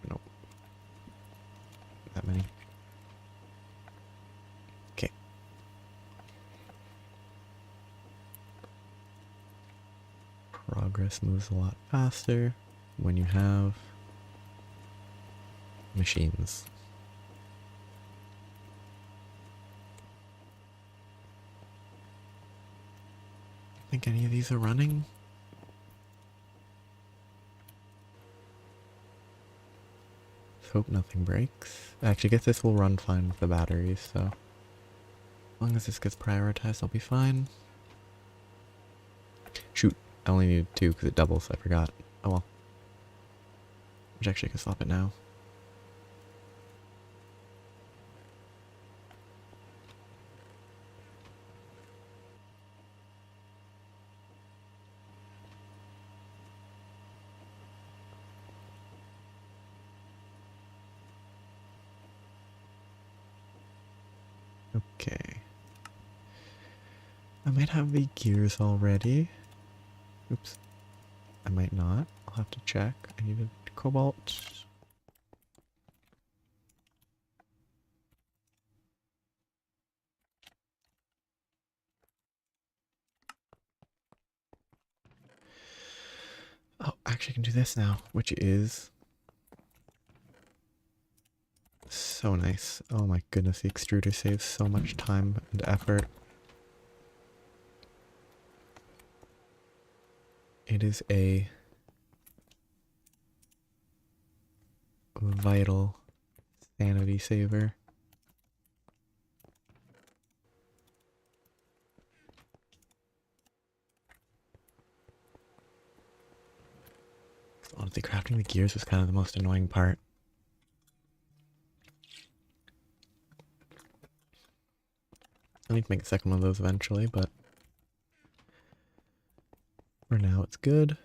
Nope. That many. Okay. Progress moves a lot faster when you have machines. Think any of these are running? Let's hope nothing breaks. Actually, I guess this will run fine with the batteries, so as long as this gets prioritized, I'll be fine. Shoot, I only needed 2 because it doubles, I forgot. Oh well. Which actually I can swap it now. Okay. I might have the gears already. Oops. I might not. I'll have to check. I needed cobalt. Oh, actually I can do this now, which is so nice. Oh my goodness, the extruder saves so much time and effort. It is a vital sanity saver. Honestly, crafting the gears was kind of the most annoying part. I need to make a second one of those eventually, but for now it's good.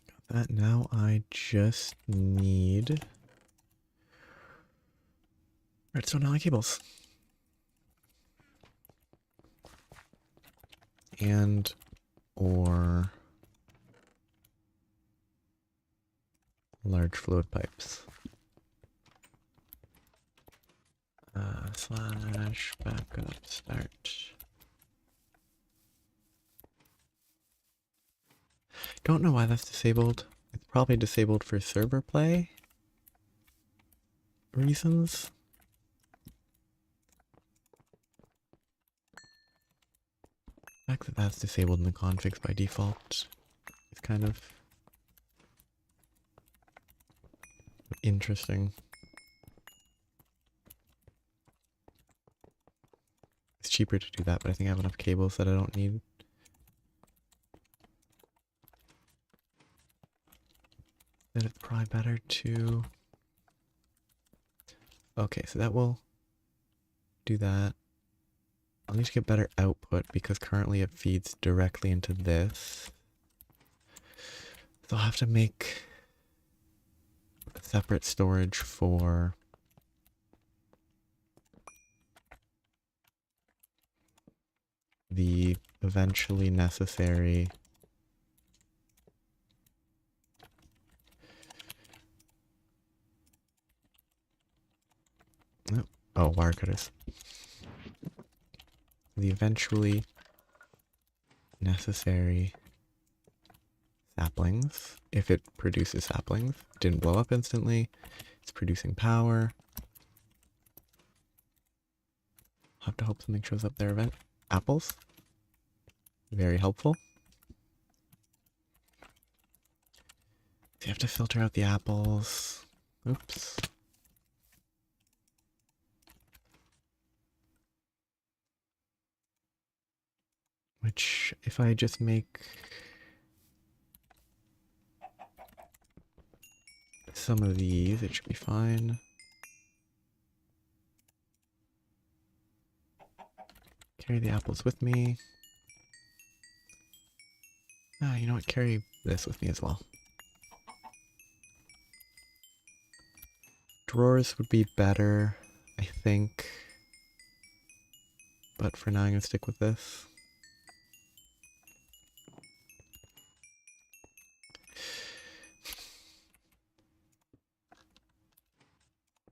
Got that. Now I just need redstone alley cables. And or large fluid pipes. Slash backup start. Don't know why that's disabled. It's probably disabled for server play reasons. The fact that that's disabled in the configs by default is kind of interesting. It's cheaper to do that, but I think I have enough cables that I don't need. Then it's probably better to... Okay, so that will do that. I'll need to get better output because currently it feeds directly into this. So I'll have to make a separate storage for the eventually necessary oh, wire cutters. The eventually necessary saplings, if it produces saplings. Didn't blow up instantly. It's producing power. I'll have to hope something shows up there. Apples. Very helpful. So you have to filter out the apples. Oops. Which, if I just make some of these, it should be fine. Carry the apples with me. Ah, you know what? Carry this with me as well. Drawers would be better, I think. But for now, I'm going to stick with this.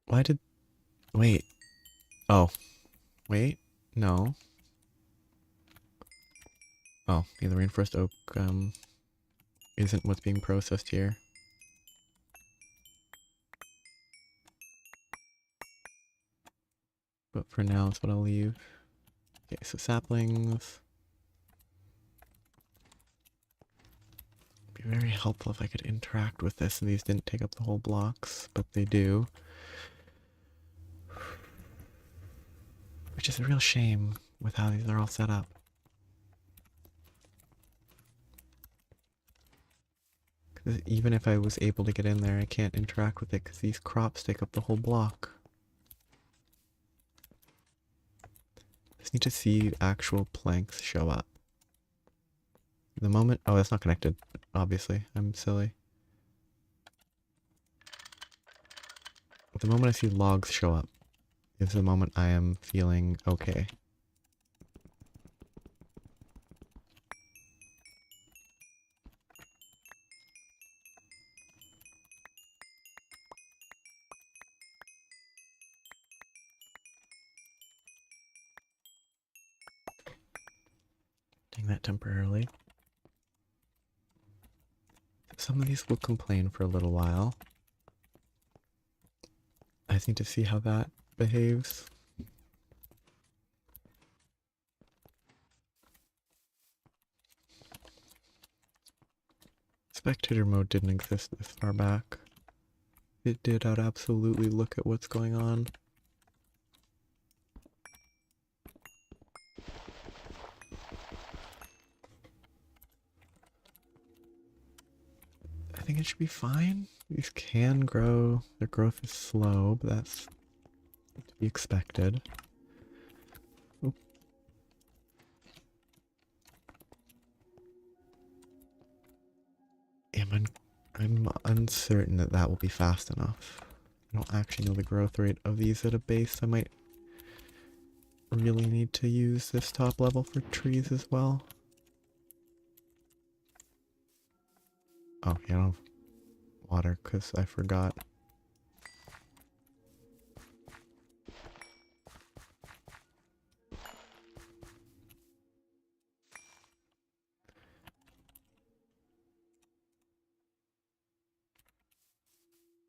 Why did... Wait. Oh. Wait. No. Oh, yeah, the reinforced oak isn't what's being processed here. But for now, that's what I'll leave. Okay, so saplings. It'd be very helpful if I could interact with this and these didn't take up the whole blocks, but they do. Which is a real shame with how these are all set up. Because even if I was able to get in there, I can't interact with it because these crops take up the whole block. I just need to see actual planks show up. The moment... Oh, that's not connected, obviously. I'm silly. The moment I see logs show up is the moment I am feeling okay. Doing that temporarily. Some of these will complain for a little while. I just need to see how that behaves. Spectator mode didn't exist this far back. It did. I'd absolutely look at what's going on. I think it should be fine. These can grow. Their growth is slow, but that's to be expected. Oop. I'm uncertain that that will be fast enough. I don't actually know the growth rate of these at a base. I might really need to use this top level for trees as well. Oh, yeah, I don't have water because I forgot.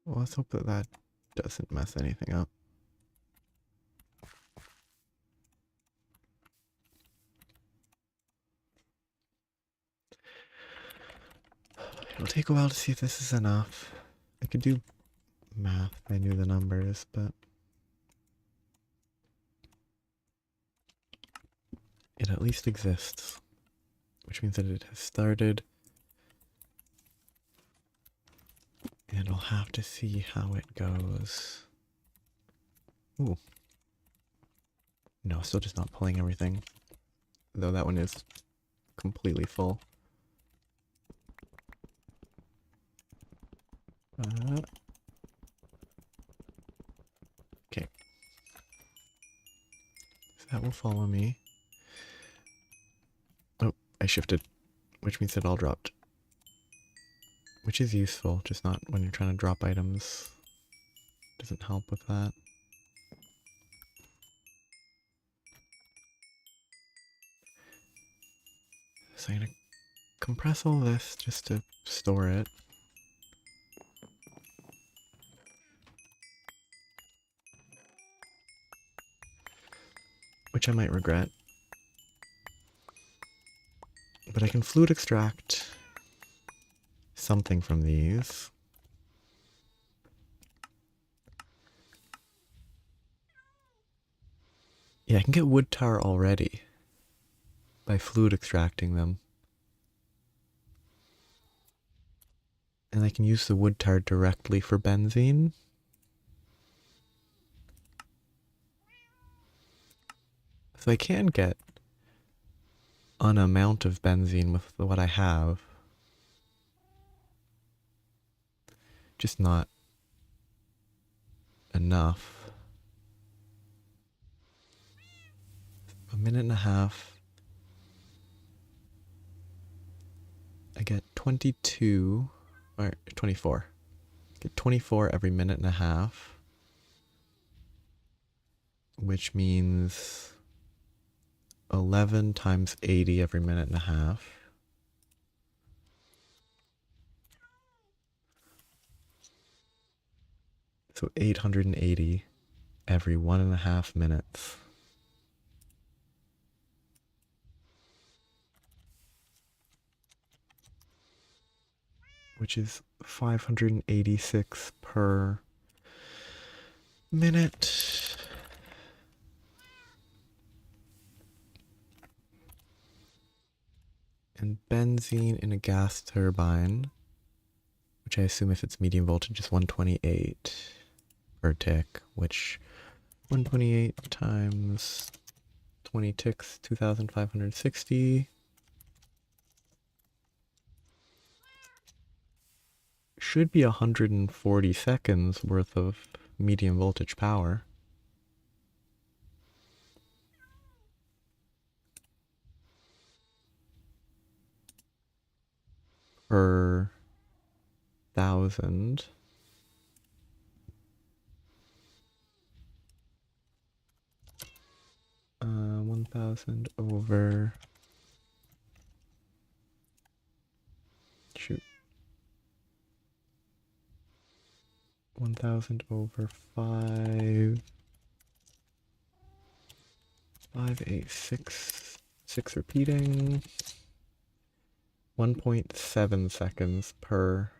Well, let's hope that that doesn't mess anything up. It'll take a while to see if this is enough. I could do math if I knew the numbers, but it at least exists, which means that it has started. And I'll have to see how it goes. Ooh. No, still just not pulling everything. Though that one is completely full. Okay. So that will follow me. Oh, I shifted, which means it all dropped. Which is useful, just not when you're trying to drop items. Doesn't help with that. So I'm gonna compress all this just to store it. Which I might regret. But I can fluid extract something from these. Yeah, I can get wood tar already by fluid extracting them. And I can use the wood tar directly for benzene. So I can get an amount of benzene with what I have. Just not enough. A minute and a half. I get 22, or 24. I get 24 every minute and a half. Which means 11 times 80 every minute and a half. So 880 every 1.5 minutes. Which is 586 per minute. And benzene in a gas turbine, which I assume if it's medium voltage is 128 per tick, which 128 times 20 ticks, 2,560. Should be 140 seconds worth of medium voltage power. Per 1,000. 1,000 over... Shoot. 1,000 over 5... 586... 6 repeating... 1.7 seconds per...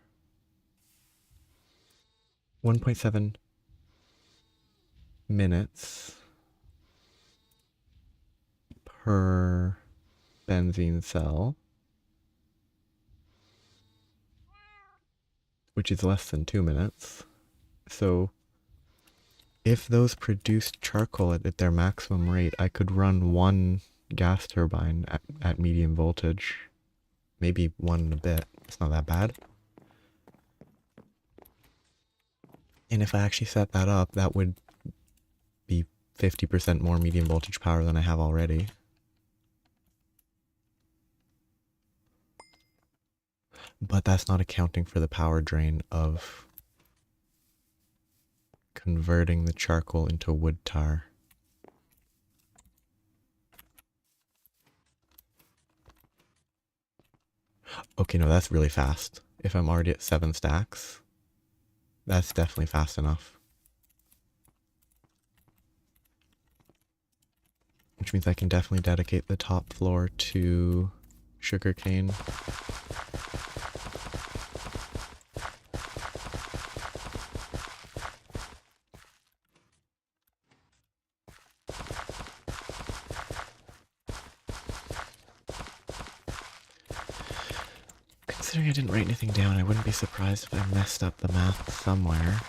1.7 minutes per benzene cell, which is less than 2 minutes. So if those produced charcoal at their maximum rate, I could run one gas turbine at medium voltage. Maybe one and a bit. It's not that bad. And if I actually set that up, that would be 50% more medium voltage power than I have already. But that's not accounting for the power drain of converting the charcoal into wood tar. Okay, no, that's really fast. If I'm already at 7 stacks. That's definitely fast enough. Which means I can definitely dedicate the top floor to sugarcane. Considering I didn't write anything down, I wouldn't be surprised if I messed up the math somewhere.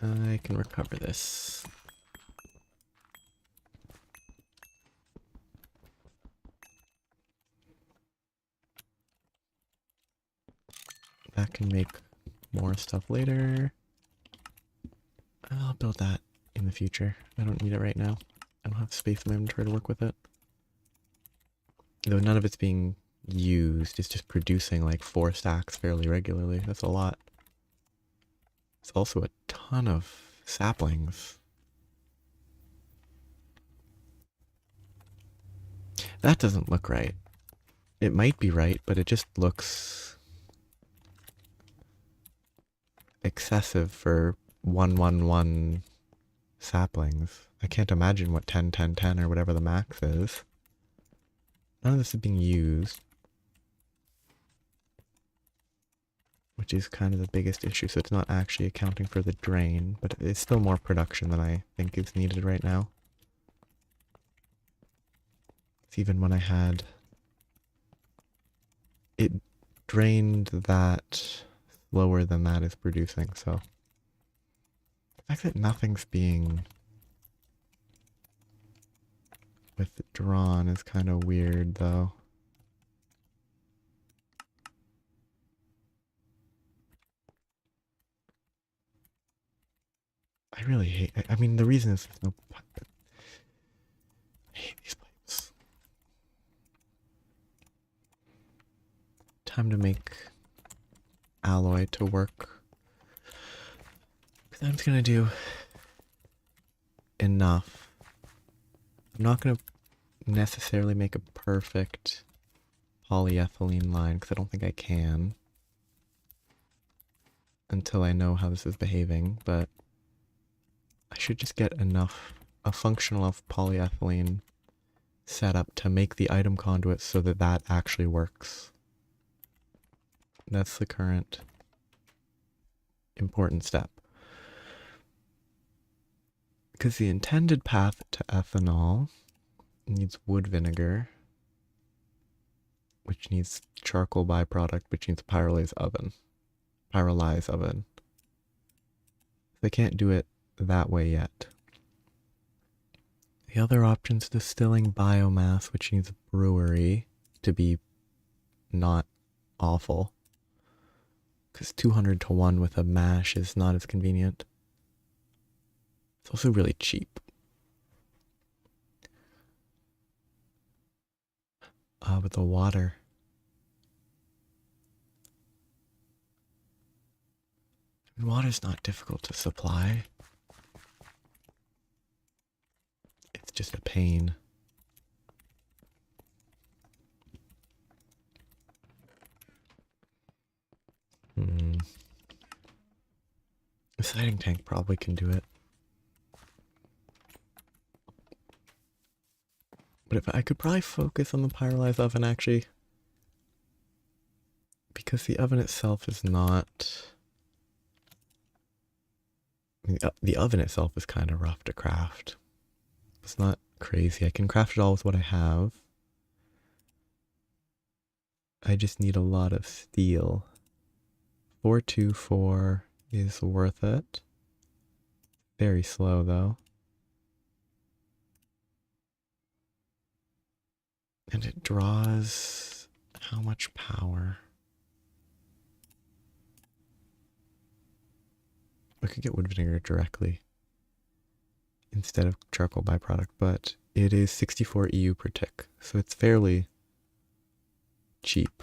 I can recover this. That can make more stuff later. I'll build that in the future. I don't need it right now. I don't have space in my inventory to work with it. Though none of it's being used, it's just producing like 4 stacks fairly regularly. That's a lot. It's also a ton of saplings. That doesn't look right. It might be right, but it just looks excessive for 111 saplings. I can't imagine what 10, 10, 10 or whatever the max is. None of this is being used, which is kind of the biggest issue. So it's not actually accounting for the drain, but it's still more production than I think is needed right now. It's even when I had it drained that slower than that is producing, so the fact that nothing's being withdrawn is kind of weird, though. I really hate, I mean, the reason is there's no pipe, but I hate these pipes. Time to make alloy to work. I'm just gonna do enough. I'm not gonna necessarily make a perfect polyethylene line because I don't think I can until I know how this is behaving, but I should just get enough, a functional enough polyethylene set up to make the item conduit so that that actually works. That's the current important step. Because the intended path to ethanol needs wood vinegar, which needs charcoal byproduct, which needs a Pyrolise oven. They can't do it that way yet. The other option is distilling biomass, which needs a brewery to be not awful. Because 200 to 1 with a mash is not as convenient. It's also really cheap. But the water. Water's not difficult to supply. It's just a pain. The siding tank probably can do it. But if I could probably focus on the Pyrolise oven actually. Because the oven itself is not... I mean, the oven itself is kind of rough to craft. It's not crazy. I can craft it all with what I have. I just need a lot of steel. 424 is worth it. Very slow though. And it draws how much power? We could get wood vinegar directly instead of charcoal byproduct, but it is 64 EU per tick, so it's fairly cheap.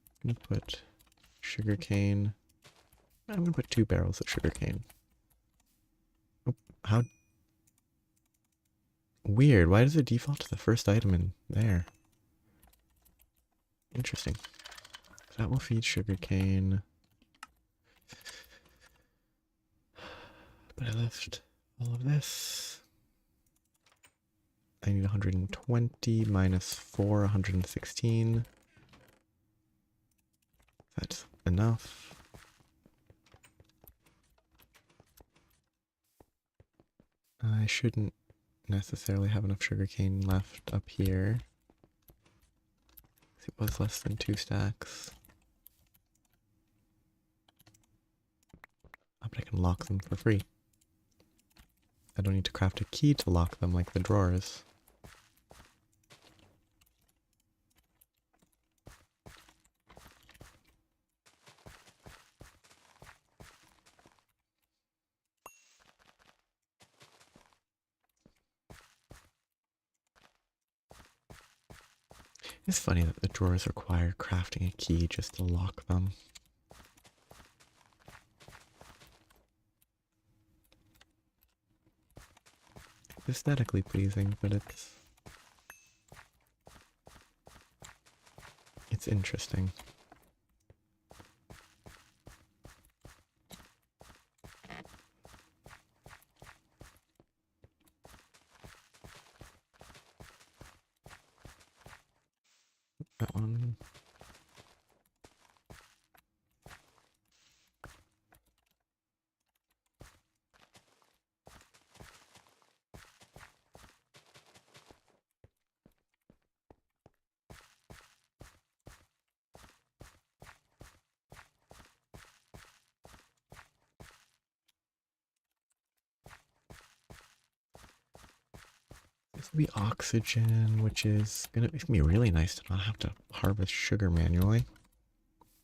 I'm gonna put sugarcane. I'm gonna put 2 barrels of sugarcane. Oh, how weird. Why does it default to the first item in there? Interesting. That will feed sugarcane. But I left all of this. I need 120 minus 4, 116. That's enough. I shouldn't necessarily have enough sugarcane left up here. It was less than 2 stacks. Oh, but I can lock them for free. I don't need to craft a key to lock them like the drawers. It's funny that the drawers require crafting a key just to lock them. It's aesthetically pleasing, but it's interesting. That one. This will be oxygen, which is gonna be really nice to not have to harvest sugar manually.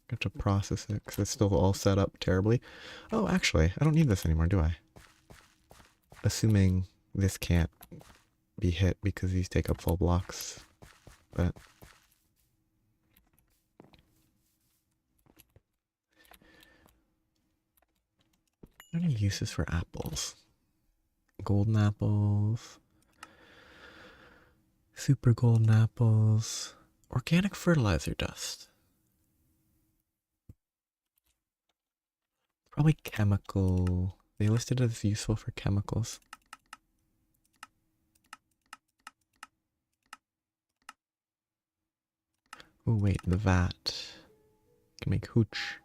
Have to process it because it's still all set up terribly. Oh, actually, I don't need this anymore, do I? Assuming this can't be hit because these take up full blocks, but what are any uses for apples? Golden apples, super golden apples, organic fertilizer dust. Probably chemical. They listed it as useful for chemicals. Oh wait, the vat can make hooch.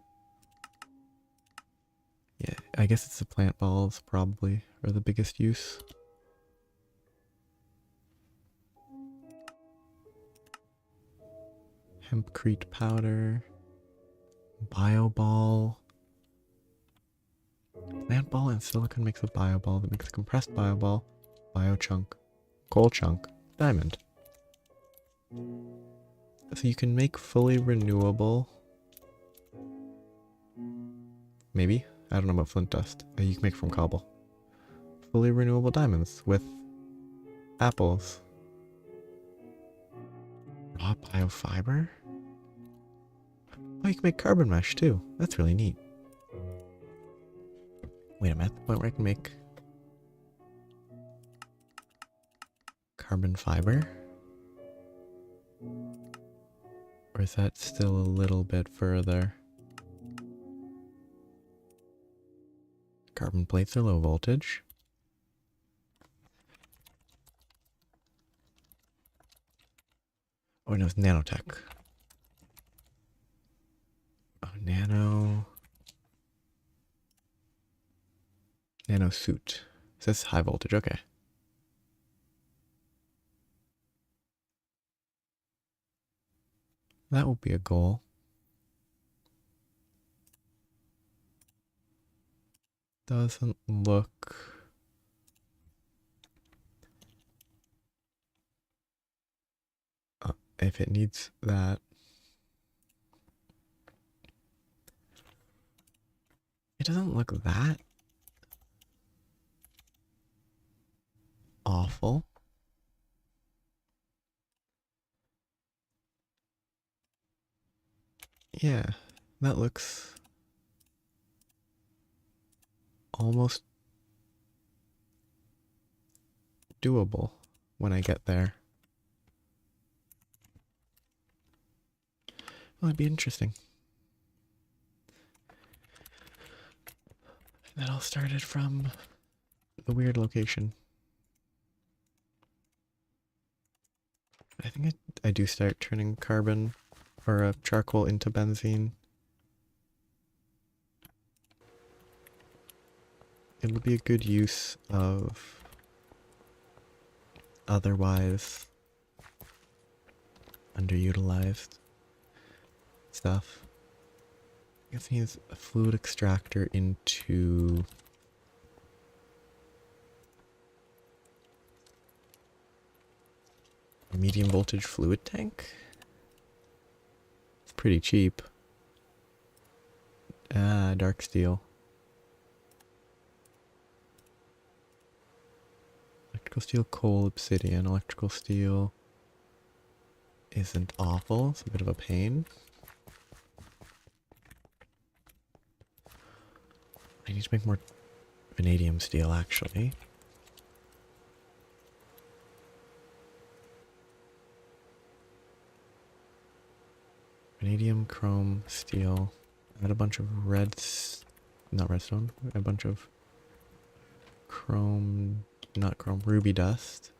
Yeah, I guess it's the plant balls probably are the biggest use. Hempcrete powder, bio ball. Plant ball and silicon makes a bio ball that makes a compressed bio ball, bio chunk, coal chunk, diamond. So you can make fully renewable. Maybe? I don't know about flint dust. You can make from cobble. Fully renewable diamonds with apples. Raw biofiber? Oh, you can make carbon mesh too. That's really neat. Wait, I'm at the point where I can make carbon fiber? Or is that still a little bit further? Carbon plates are low voltage. Oh no, it's nanotech. Oh, nano suit. It says high voltage, okay. That will be a goal. Doesn't look... if it needs that. It doesn't look that awful. Yeah, that looks almost doable when I get there. Well, it'd be interesting. That all started from the weird location. I think I do start turning carbon or charcoal into benzene. It would be a good use of otherwise underutilized stuff. I guess I use a fluid extractor into a medium voltage fluid tank. It's pretty cheap. Ah, dark steel. Electrical steel, coal, obsidian. Electrical steel isn't awful. It's a bit of a pain. I need to make more vanadium steel, actually. Vanadium, chrome, steel. Add a bunch of not redstone, a bunch of chrome, not chrome, ruby dust.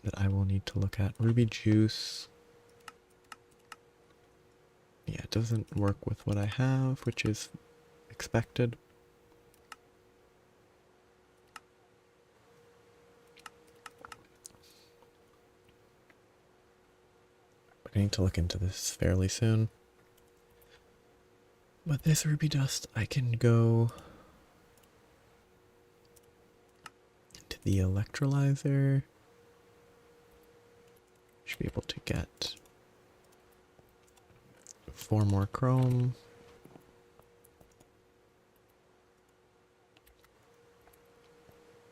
That I will need to look at. Ruby juice. Yeah, it doesn't work with what I have, which is expected. But I need to look into this fairly soon. But this ruby dust, I can go into the electrolyzer. Should be able to get 4 more chrome.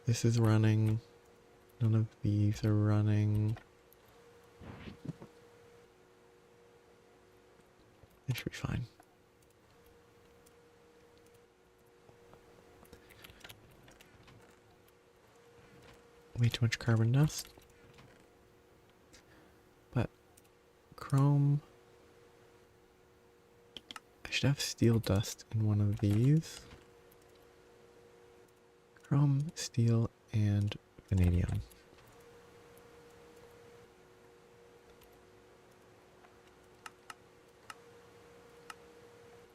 This is running. None of these are running. It should be fine. Way too much carbon dust. But chrome. I should have steel dust in one of these. Chrome, steel, and vanadium.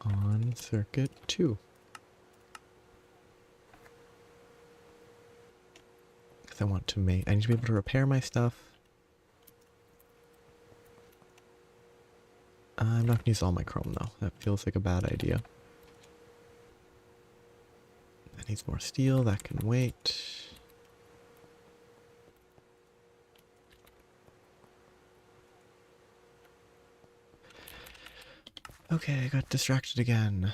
On circuit 2. Because I want to make... I need to be able to repair my stuff. I'm not going to use all my chrome though. That feels like a bad idea. That needs more steel. That can wait. Okay, I got distracted again.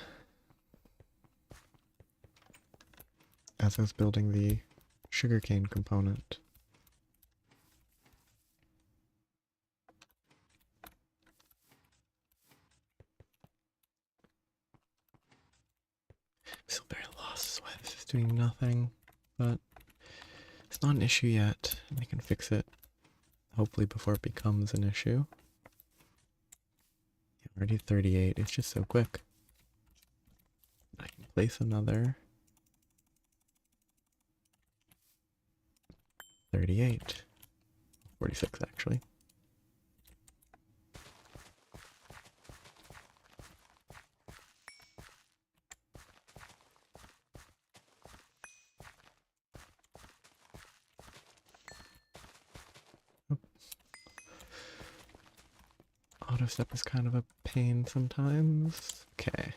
As I was building the sugarcane component. Still very lost, why this is doing nothing, but it's not an issue yet, and I can fix it, hopefully before it becomes an issue. Yeah, already 38, it's just so quick. I can place another 38, 46 actually. Auto step is kind of a pain sometimes. Okay.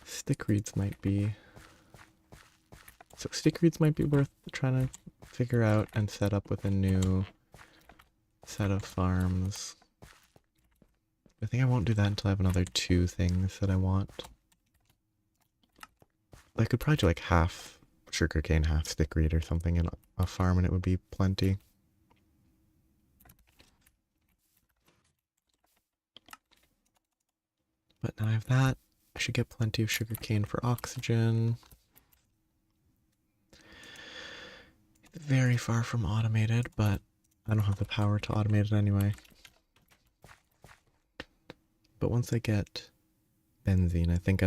Stick reeds might be... So stick reeds might be worth trying to figure out and set up with a new set of farms. I think I won't do that until I have another 2 things that I want. I could probably do like half sugarcane half stickweed or something in a farm and it would be plenty. But now I have that. I should get plenty of sugarcane for oxygen. It's very far from automated, but I don't have the power to automate it anyway. But once I get benzene, I think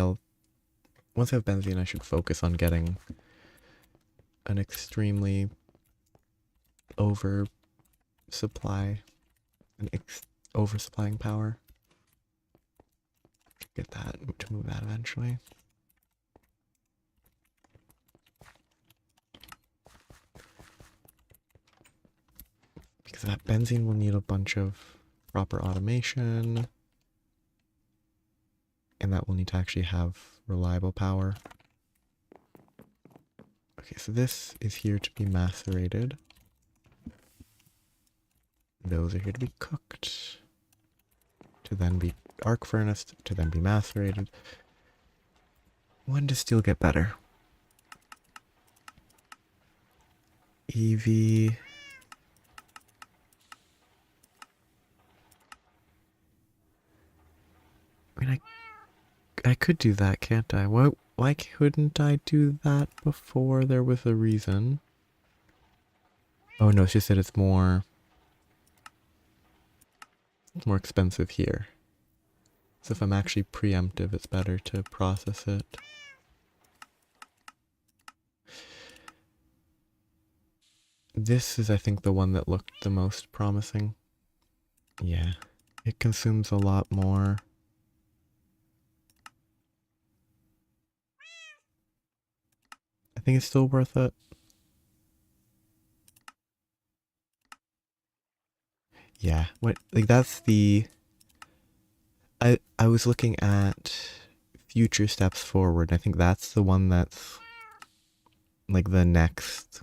once I have benzene, I should focus on getting an extremely oversupplying power. Get that, to move that eventually. Because that benzene will need a bunch of proper automation. And that will need to actually have reliable power. Okay, so this is here to be macerated. Those are here to be cooked. To then be arc furnace, to then be macerated. When does steel get better? EV. I mean, I could do that, can't I? Why couldn't I do that before there was a reason? Oh no, she said it's more expensive here. So if I'm actually preemptive, it's better to process it. This is, I think, the one that looked the most promising. Yeah, it consumes a lot more. I think it's still worth it. Yeah, that's the... I was looking at future steps forward. I think that's the one that's like the next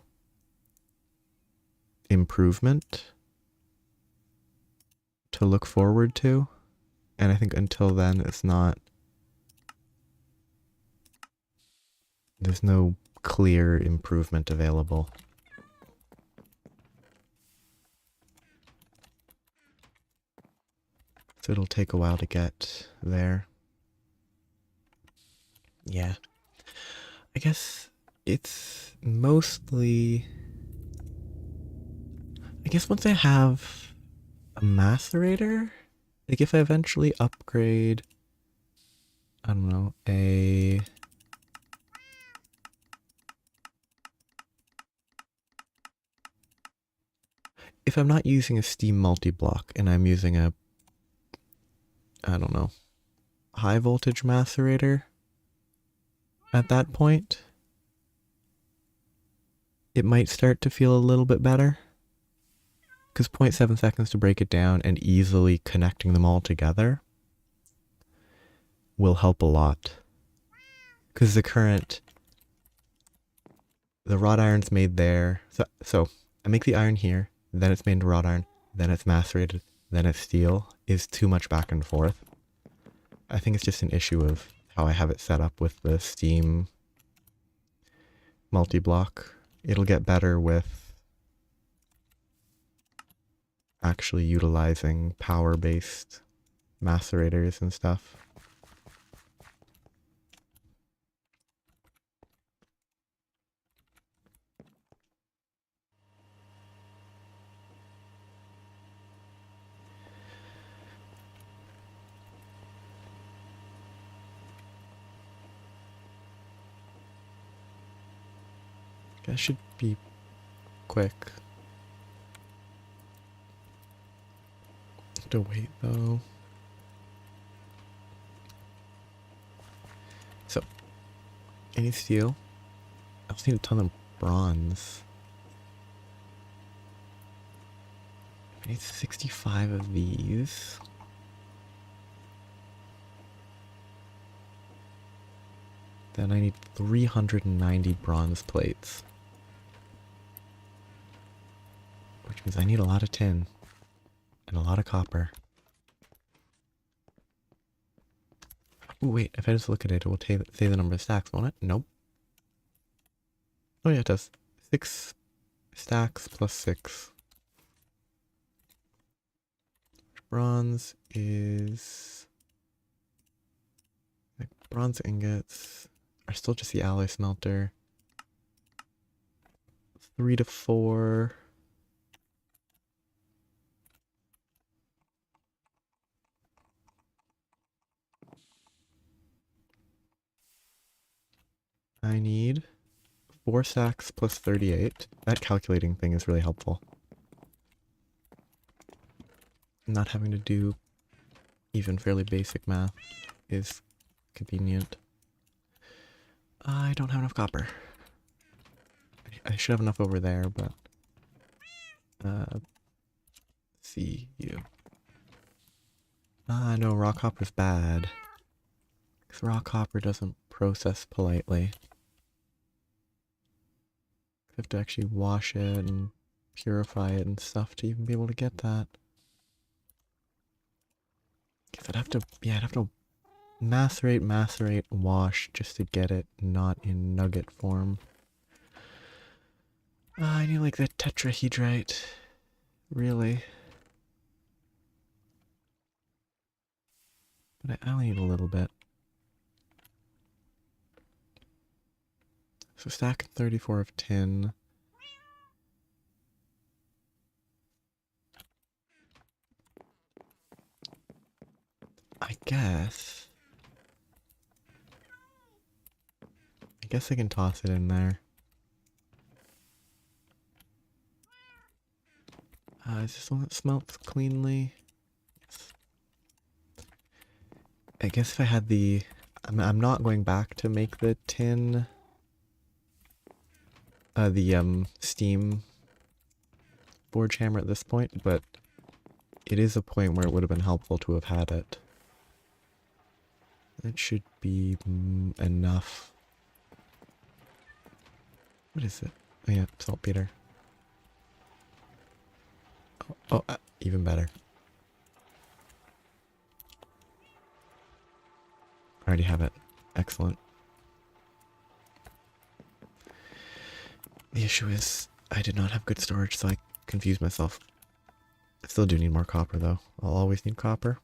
improvement to look forward to. And I think until then it's not... There's no clear improvement available. So it'll take a while to get there. Yeah. I guess it's mostly... I guess once I have a macerator, like if I eventually upgrade, I don't know, if I'm not using a steam multi-block and I'm using a, I don't know, high voltage macerator at that point, it might start to feel a little bit better. Because 0.7 seconds to break it down and easily connecting them all together will help a lot. Because the wrought iron's made there. So I make the iron here, then it's made into wrought iron, then it's macerated, then it's steel, is too much back and forth. I think it's just an issue of how I have it set up with the steam multi-block. It'll get better with actually utilizing power-based macerators and stuff. That should be quick. Have to wait though. So, I need steel. I also need a ton of bronze. I need 65 of these. Then I need 390 bronze plates. Which means I need a lot of tin. And a lot of copper. Ooh, wait, if I just look at it, it will say the number of stacks, won't it? Nope. Oh yeah, it does. 6 stacks plus 6. Bronze is... like, bronze ingots are still just the alloy smelter. 3 to 4. I need 4 stacks plus 38. That calculating thing is really helpful. Not having to do even fairly basic math is convenient. I don't have enough copper. I should have enough over there, but... see you. No, rock hopper's bad. Because rock hopper doesn't process politely. You have to actually wash it and purify it and stuff to even be able to get that. Because I'd have to macerate, wash just to get it not in nugget form. I need like the tetrahedrite. Really. But I only need a little bit. So stack 34 of tin. I guess I can toss it in there. Is this one that smelts cleanly? Yes. I guess if I had the... I'm not going back to make the tin... the steam forge hammer at this point, but it is a point where it would have been helpful to have had it. It should be enough. What is it? Oh yeah, saltpeter. Even better. I already have it. Excellent. The issue is I did not have good storage, so I confused myself. I still do need more copper, though. I'll always need copper.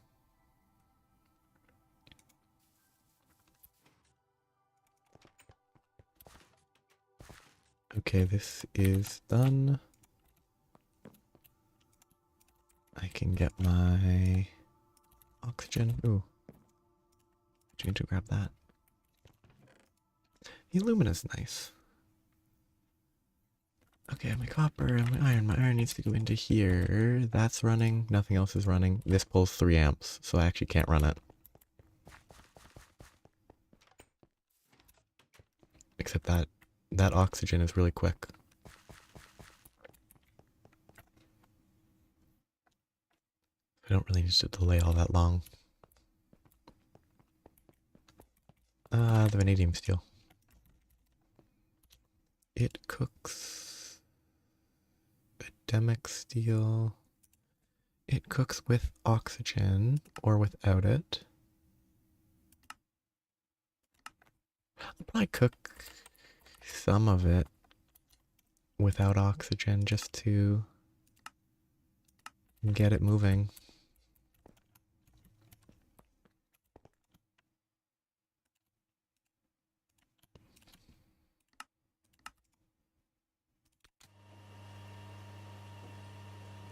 Okay, this is done. I can get my oxygen. Ooh. I need to grab that. The alumina's nice. Okay, I have my copper and my iron. My iron needs to go into here. That's running. Nothing else is running. This pulls 3 amps, so I actually can't run it. Except that oxygen is really quick. I don't really need to delay all that long. The vanadium steel. It cooks... Ademic steel... It cooks with oxygen, or without it. I'll probably cook some of it without oxygen just to get it moving.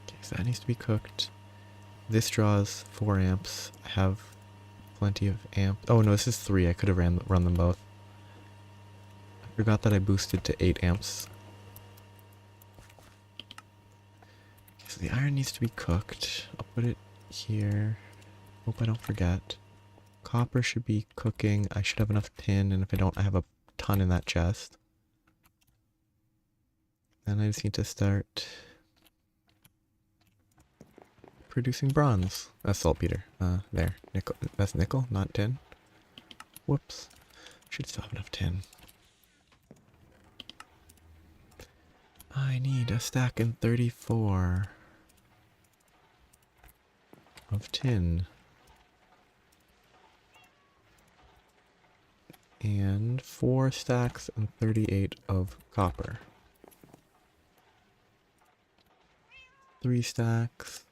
Okay, so that needs to be cooked. This draws 4 amps. I have plenty of amps. Oh no, this is 3. I could have run them both. I forgot that I boosted to 8 amps. Okay, so the iron needs to be cooked. I'll put it here. Hope I don't forget. Copper should be cooking. I should have enough tin, and if I don't, I have a ton in that chest. Then I just need to start producing bronze. That's saltpeter. There. Nickel. That's nickel, not tin. Whoops. Should still have enough tin. I need a stack and 34 of tin. And 4 stacks and 38 of copper. 3 stacks.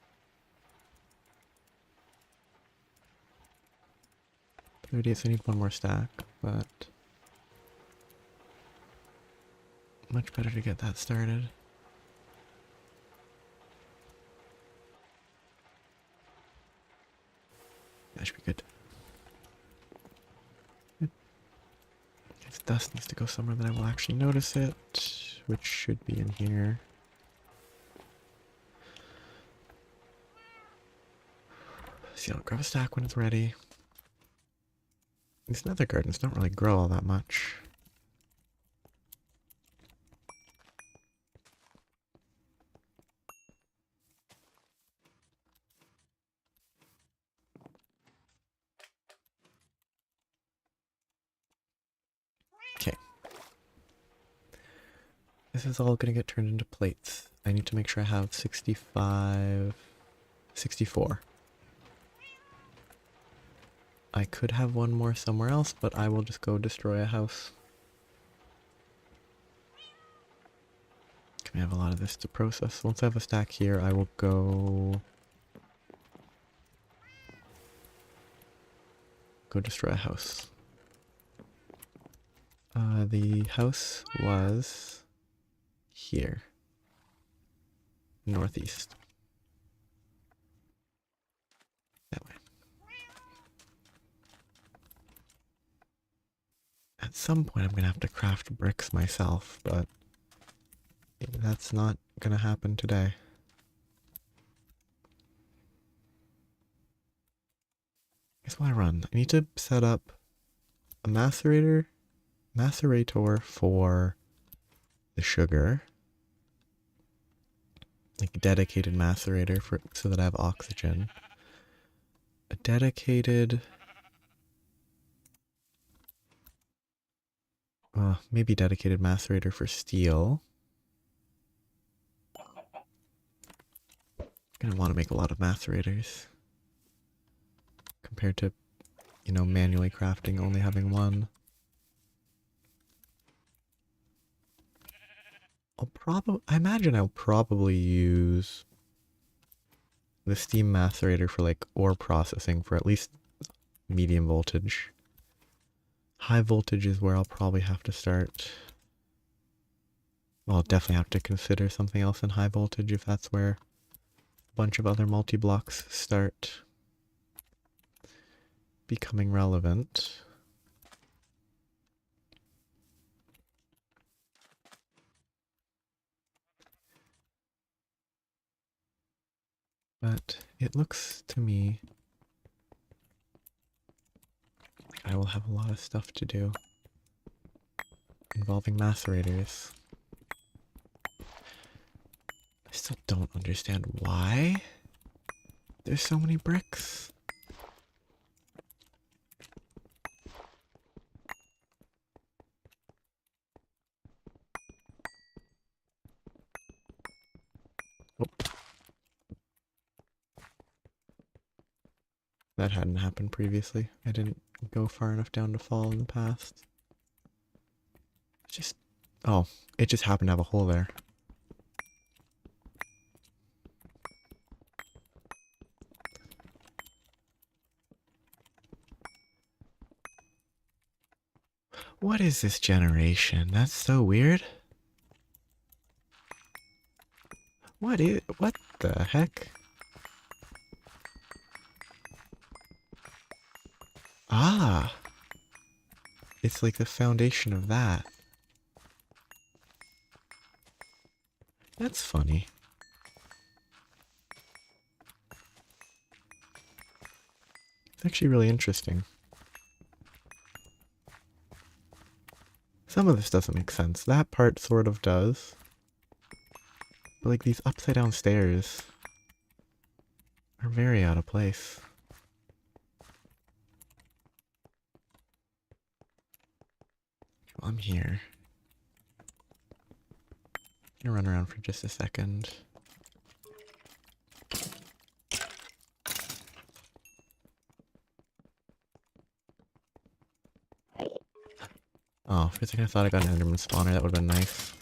38, so I need 1 more stack, but much better to get that started. That should be good. This dust needs to go somewhere that I will actually notice it, which should be in here. So I'll grab a stack when it's ready. These nether gardens don't really grow all that much. Okay. This is all going to get turned into plates. I need to make sure I have 65, 64. I could have 1 more somewhere else, but I will just go destroy a house. I have a lot of this to process. Once I have a stack here, I will go destroy a house. The house was here. Northeast. That way. At some point I'm gonna have to craft bricks myself, but that's not gonna happen today. Guess what I run? I need to set up a macerator for the sugar. Like a dedicated macerator for so that I have oxygen. A dedicated maybe dedicated macerator for steel. I'm gonna want to make a lot of macerators compared to, you know, manually crafting, only having 1. I imagine I'll probably use the steam macerator for like ore processing for at least medium voltage. High voltage is where I'll probably have to start. Well, I'll definitely have to consider something else in high voltage if that's where a bunch of other multi-blocks start becoming relevant. But it looks to me like I will have a lot of stuff to do involving macerators. I still don't understand why there's so many bricks. Oh. That hadn't happened previously. I didn't go far enough down to fall in the past. Oh, it just happened to have a hole there. What is this generation? That's so weird. What the heck? Ah! It's like the foundation of that. That's funny. It's actually really interesting. Some of this doesn't make sense. That part sort of does. But like these upside down stairs are very out of place. Well, I'm here. I'm gonna run around for just a second. Oh, for a second I thought I got an Enderman spawner. That would have been nice.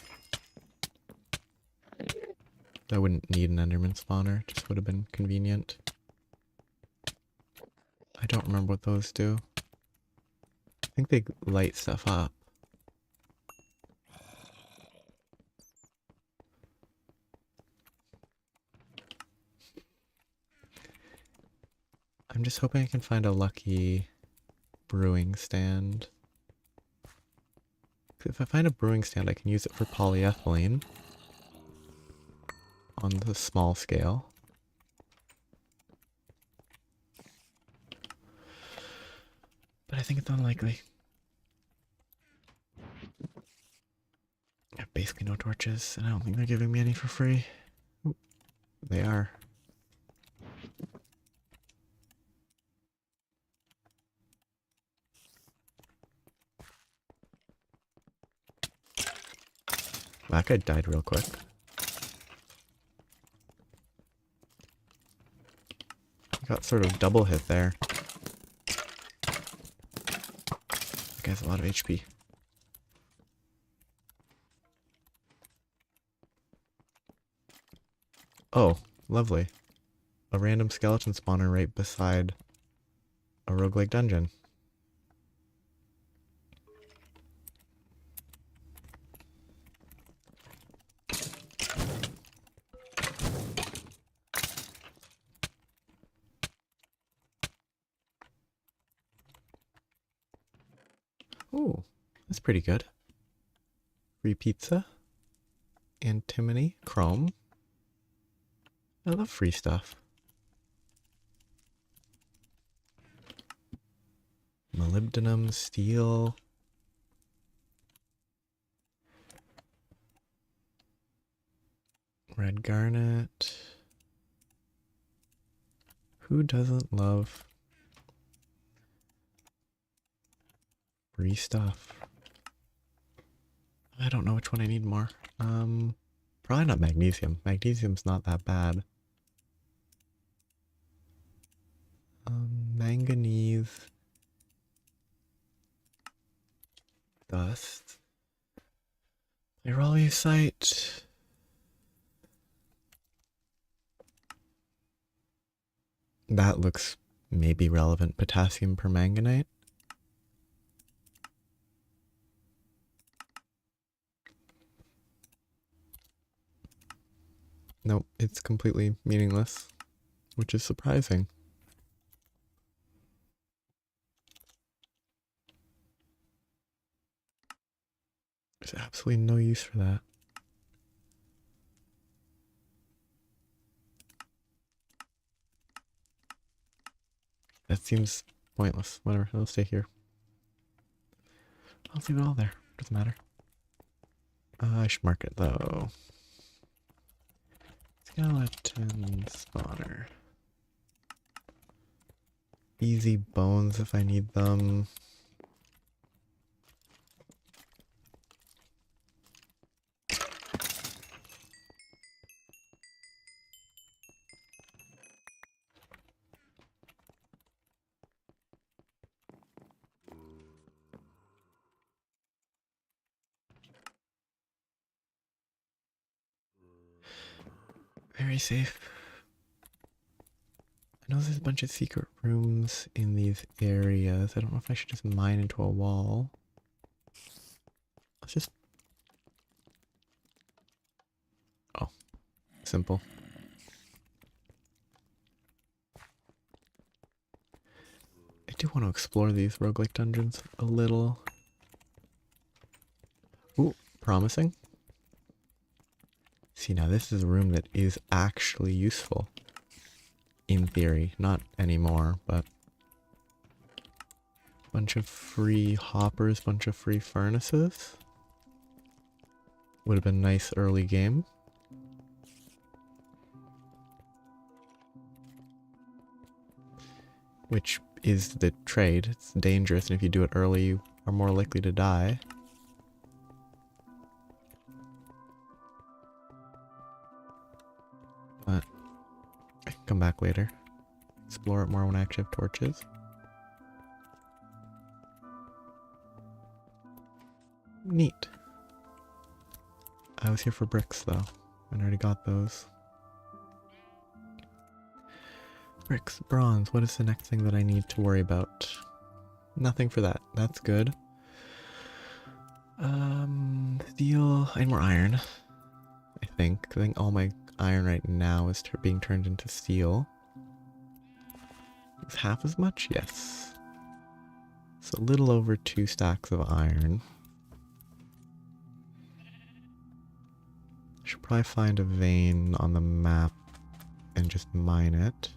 I wouldn't need an Enderman spawner. Just would have been convenient. I don't remember what those do. I think they light stuff up. I'm just hoping I can find a lucky brewing stand. If I find a brewing stand, I can use it for polyethylene on the small scale. But I think it's unlikely. I have basically no torches, and I don't think they're giving me any for free. Ooh, they are. That guy died real quick. Got sort of double hit there. That guy's a lot of HP. Oh, lovely. A random skeleton spawner right beside a roguelike dungeon. Ooh, that's pretty good. Free pizza. Antimony. Chrome. I love free stuff. Molybdenum, steel. Red garnet. Who doesn't love free stuff? I don't know which one I need more. Probably not magnesium. Magnesium's not that bad. Manganese. Dust. Pyrolise. That looks maybe relevant. Potassium permanganate. Nope, it's completely meaningless, which is surprising. There's absolutely no use for that. That seems pointless. Whatever, I'll stay here. I'll leave it all there. Doesn't matter. I should mark it though. Skeleton spawner. Easy bones if I need them. Very safe. I know there's a bunch of secret rooms in these areas. I don't know if I should just mine into a wall. Let's just... Oh. Simple. I do want to explore these roguelike dungeons a little. Ooh, promising. See, now this is a room that is actually useful. In theory, not anymore, but bunch of free hoppers, bunch of free furnaces. Would have been a nice early game. Which is the trade. It's dangerous, and if you do it early, you are more likely to die. But I can come back later. Explore it more when I actually have torches. Neat. I was here for bricks though. I already got those. Bricks, bronze. What is the next thing that I need to worry about? Nothing for that. That's good. Steel. I need more iron. I think all my iron right now is being turned into steel. Is half as much? Yes. So a little over 2 stacks of iron. I should probably find a vein on the map and just mine it.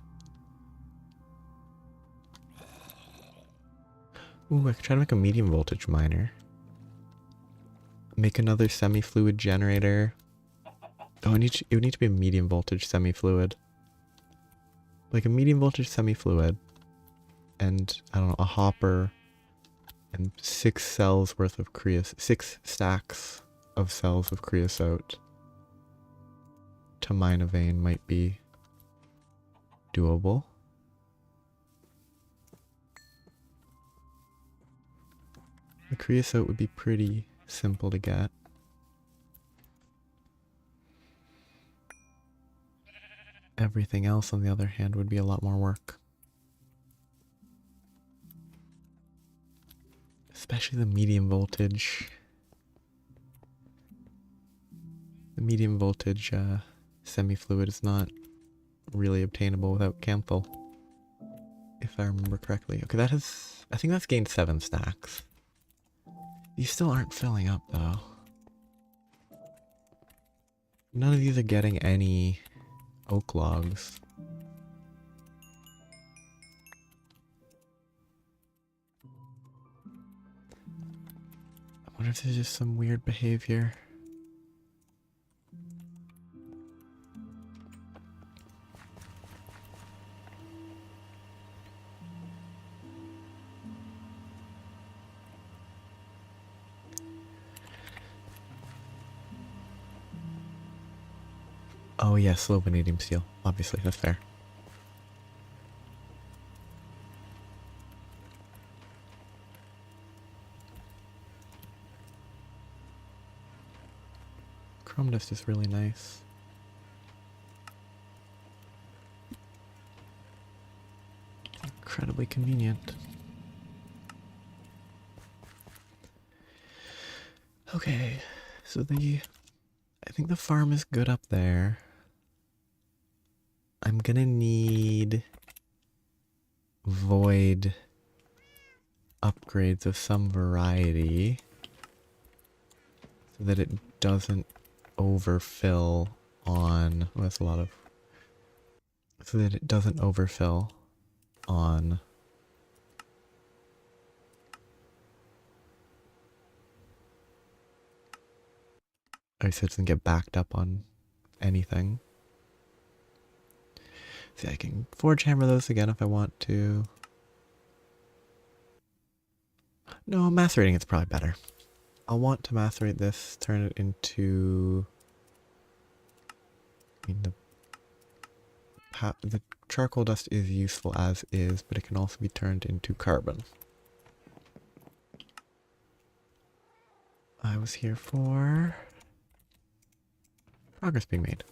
Ooh, I could try to make a medium voltage miner. Make another semi-fluid generator. Oh, it would need to be a medium voltage semi-fluid. Like a medium voltage semi-fluid. And, I don't know, a hopper. And 6 cells worth of 6 stacks of cells of creosote. To mine a vein might be doable. The creosote would be pretty simple to get. Everything else, on the other hand, would be a lot more work. Especially the medium voltage. The medium voltage semi-fluid is not really obtainable without Camphil. If I remember correctly. Okay, that has... I think that's gained 7 stacks. These still aren't filling up, though. None of these are getting any oak logs. I wonder if there's just some weird behavior. Oh yes, low vanadium steel. Obviously, that's fair. Chrome dust is really nice. Incredibly convenient. Okay, so I think the farm is good up there. I'm gonna need void upgrades of some variety so that it doesn't overfill on... Oh, that's a lot of... So that it doesn't overfill on... Oh, so it doesn't get backed up on anything. See, I can forge hammer those again if I want to. No, macerating it's probably better. I'll want to macerate this, turn it into... I mean, the charcoal dust is useful as is, but it can also be turned into carbon. I was here for... Progress being made.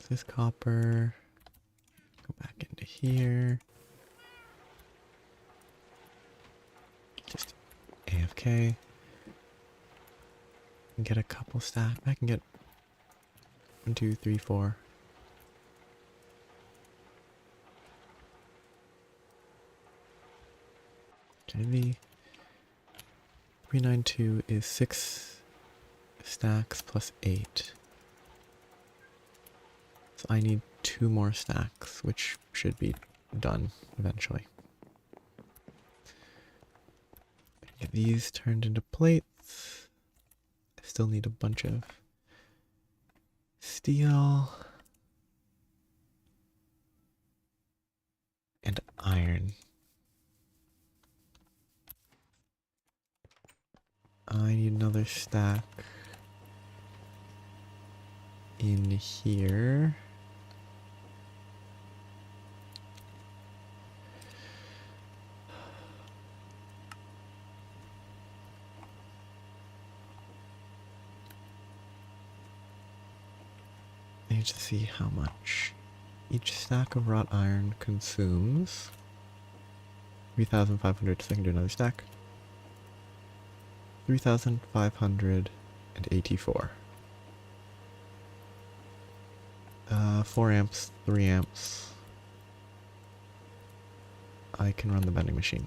This copper, go back into here, just AFK, and get a couple stack. I can get 1, 2, 3, 4. Okay, the 392 is 6 stacks plus 8. So I need 2 more stacks, which should be done eventually. Get these turned into plates. I still need a bunch of steel and iron. I need another stack in here. need to see how much each stack of wrought iron consumes. 3,500, so I can do another stack. 3,584. 4 amps, 3 amps. I can run the vending machine.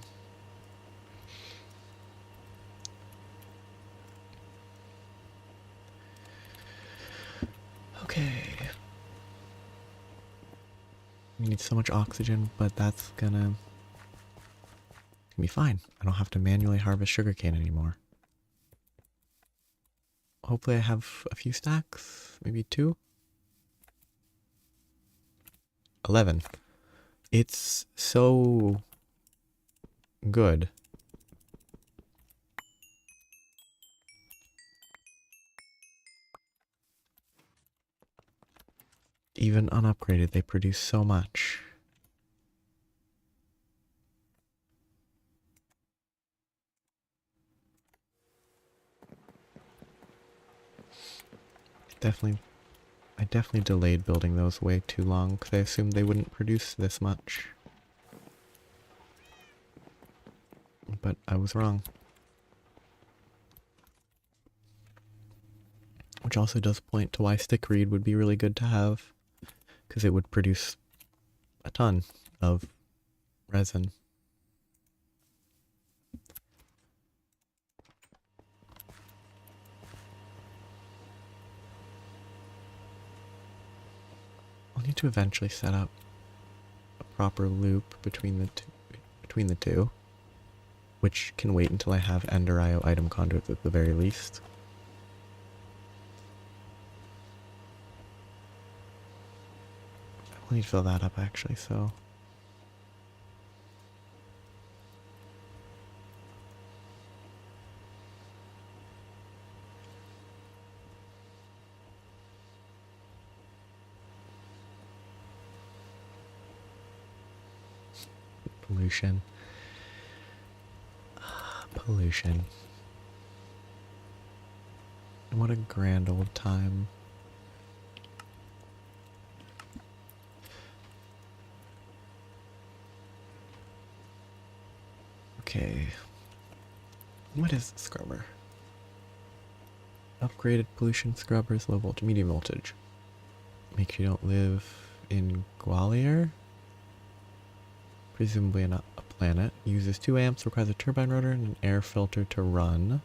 Okay. We need so much oxygen, but that's gonna be fine. I don't have to manually harvest sugarcane anymore. Hopefully I have a few stacks, maybe 2. 11. It's so good. Even unupgraded, they produce so much. I definitely delayed building those way too long because I assumed they wouldn't produce this much. But I was wrong. Which also does point to why stickweed would be really good to have, because it would produce a ton of resin. I'll need to eventually set up a proper loop between the two, which can wait until I have Ender IO item conduits at the very least. I'll need to fill that up actually, so pollution. Pollution. What a grand old time. Okay. What is the scrubber? Upgraded pollution scrubbers, low voltage, medium voltage. Make sure you don't live in Gwalior. Presumably not a planet. Uses 2 amps, requires a turbine rotor and an air filter to run.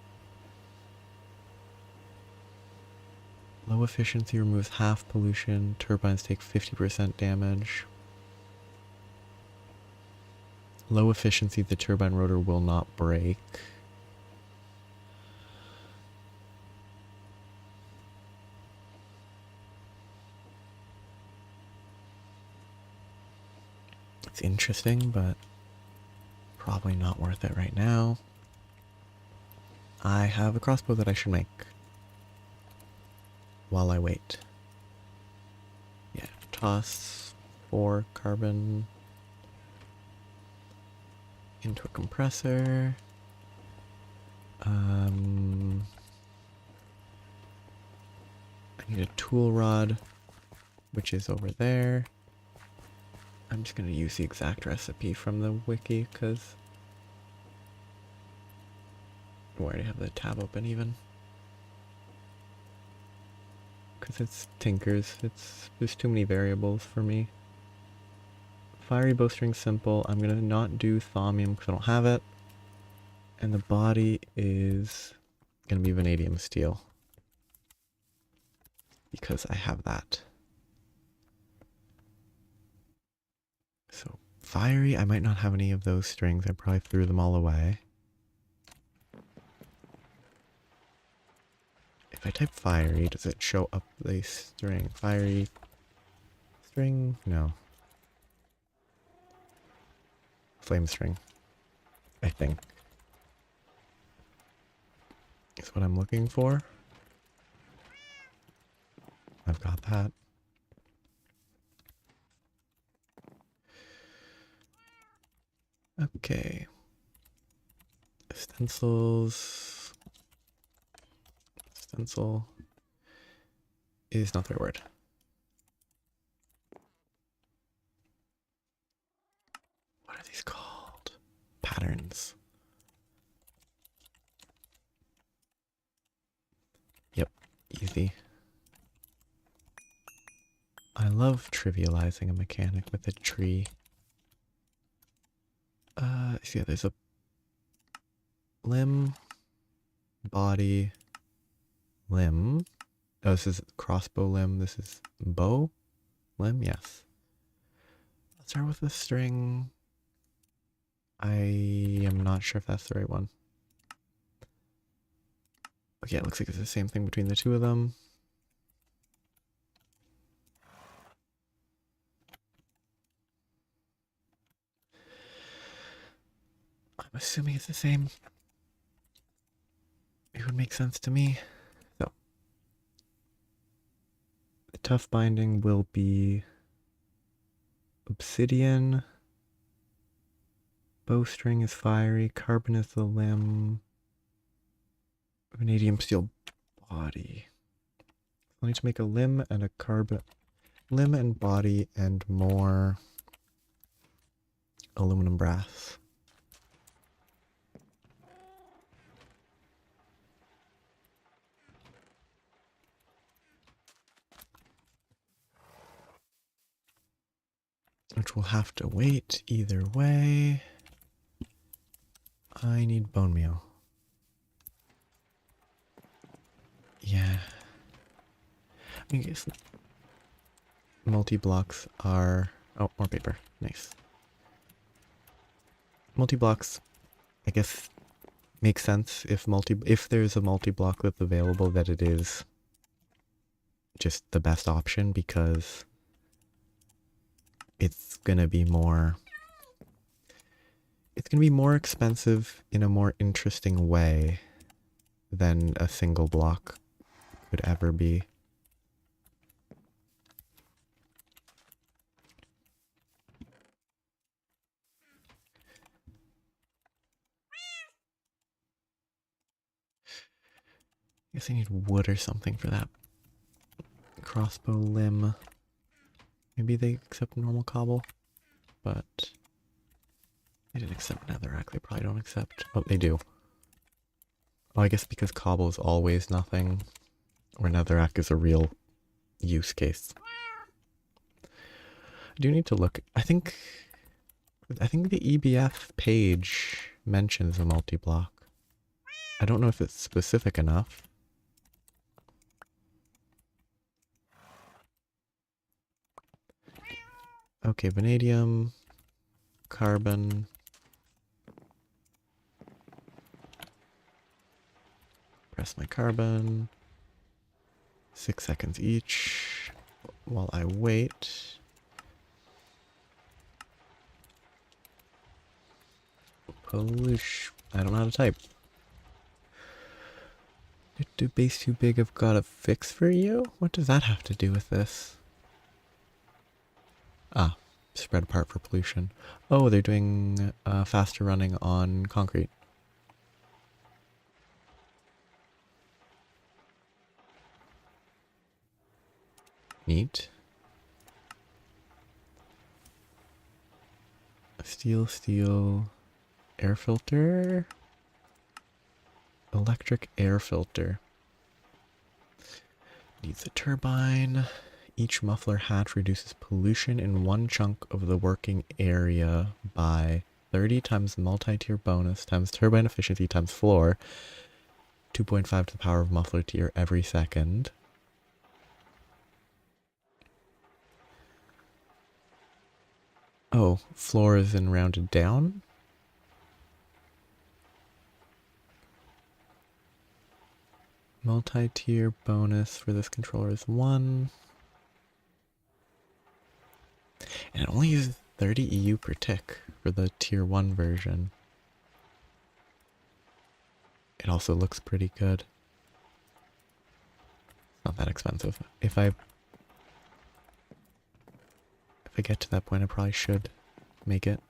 Low efficiency removes half pollution. Turbines take 50% damage. Low efficiency, the turbine rotor will not break. It's interesting, but probably not worth it right now. I have a crossbow that I should make while I wait. Yeah, toss 4 carbon into a compressor. I need a tool rod, which is over there. I'm just going to use the exact recipe from the wiki because I already have the tab open even. Because it's Tinker's, there's too many variables for me. Fiery bowstring simple, I'm going to not do thaumium because I don't have it. And the body is going to be vanadium steel. Because I have that. So, fiery, I might not have any of those strings. I probably threw them all away. If I type fiery, does it show up the string? Fiery string? No. Flame string, I think, is what I'm looking for. I've got that. Okay. Stencils. Stencil is not the right word. What are these called? Patterns. Yep, easy. I love trivializing a mechanic with a tree. Yeah, there's a limb, body, limb. Oh, this is crossbow limb. This is bow limb, yes. Let's start with the string. I am not sure if that's the right one. Okay, it looks like it's the same thing between the two of them. I'm assuming it's the same. It would make sense to me. So, the tough binding will be obsidian. Bowstring is fiery. Carbon is the limb. Vanadium steel body. I need to make a limb and a carbon. Limb and body and more aluminum brass. Which will have to wait either way. I need bone meal. Yeah. I guess multi-blocks are... Oh, more paper. Nice. Multi-blocks, I guess, makes sense if there's a multi-block that's available, that it is just the best option, because it's gonna be more expensive in a more interesting way than a single block could ever be. I guess I need wood or something for that crossbow limb. Maybe they accept normal cobble, but they didn't accept netherrack. They probably don't accept... Oh, they do. Oh, I guess because cobble is always nothing, or netherrack is a real use case. I do need to look. I think the EBF page mentions a multi-block. I don't know if it's specific enough. Okay, vanadium, carbon. Press my carbon. 6 seconds each while I wait. Pollution. I don't know how to type. Do base too big, I've got a fix for you? What does that have to do with this? Ah, spread apart for pollution. Oh, they're doing faster running on concrete. Neat. Steel, air filter. Electric air filter. Needs a turbine. Each muffler hatch reduces pollution in one chunk of the working area by 30 times multi-tier bonus times turbine efficiency times floor. 2.5 to the power of muffler tier every second. Oh, floor is in rounded down? Multi-tier bonus for this controller is 1. And it only uses 30 EU per tick for the tier 1 version. It also looks pretty good. Not that expensive. If I get to that point, I probably should make it.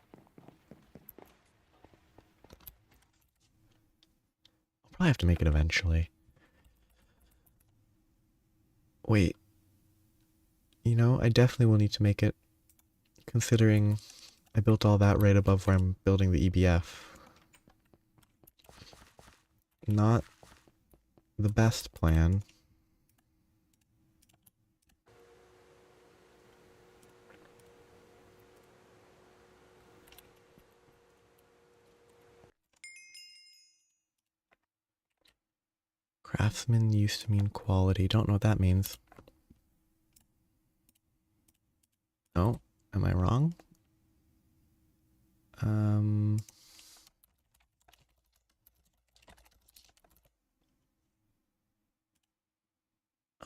I'll probably have to make it eventually. Wait. You know, I definitely will need to make it, considering I built all that right above where I'm building the EBF. Not the best plan. Craftsman used to mean quality. Don't know what that means. Oh, am I wrong?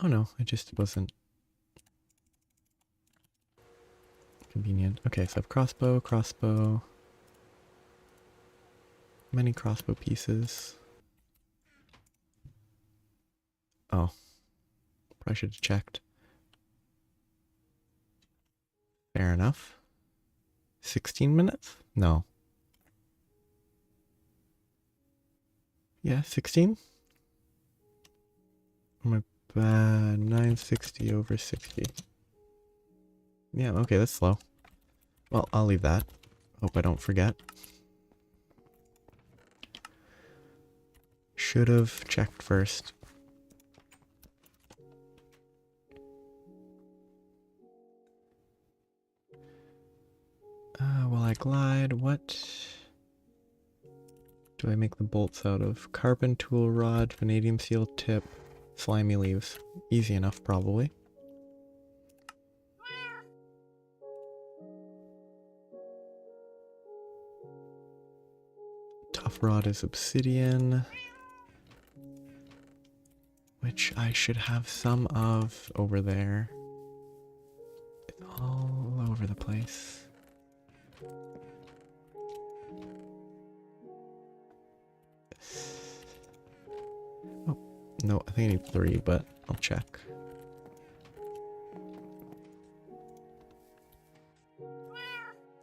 Oh no, it just wasn't convenient. Okay, so I have crossbow. Many crossbow pieces. Oh, probably should have checked. Fair enough. 16 minutes? No. Yeah, 16? Oh my bad. 960 over 60. Yeah, okay, that's slow. Well, I'll leave that. Hope I don't forget. Should have checked first. While I glide, what do I make the bolts out of? Carbon tool rod, vanadium steel tip, slimy leaves. Easy enough, probably. Tough rod is obsidian, which I should have some of over there. It's all over the place. Oh, no, I think I need 3, but I'll check.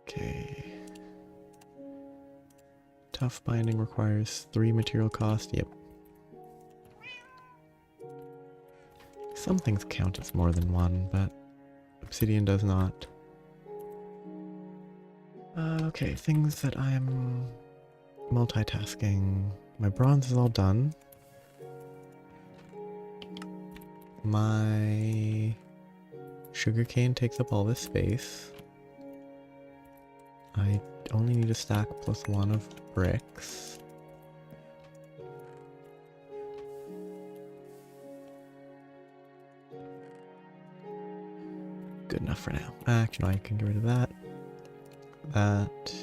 Okay. Tough binding requires 3 material cost. Yep. Some things count as more than 1, but obsidian does not. Okay, things that I'm multitasking. My bronze is all done. My sugarcane takes up all this space. I only need a stack plus 1 of bricks. Good enough for now. Actually, no, I can get rid of that. That.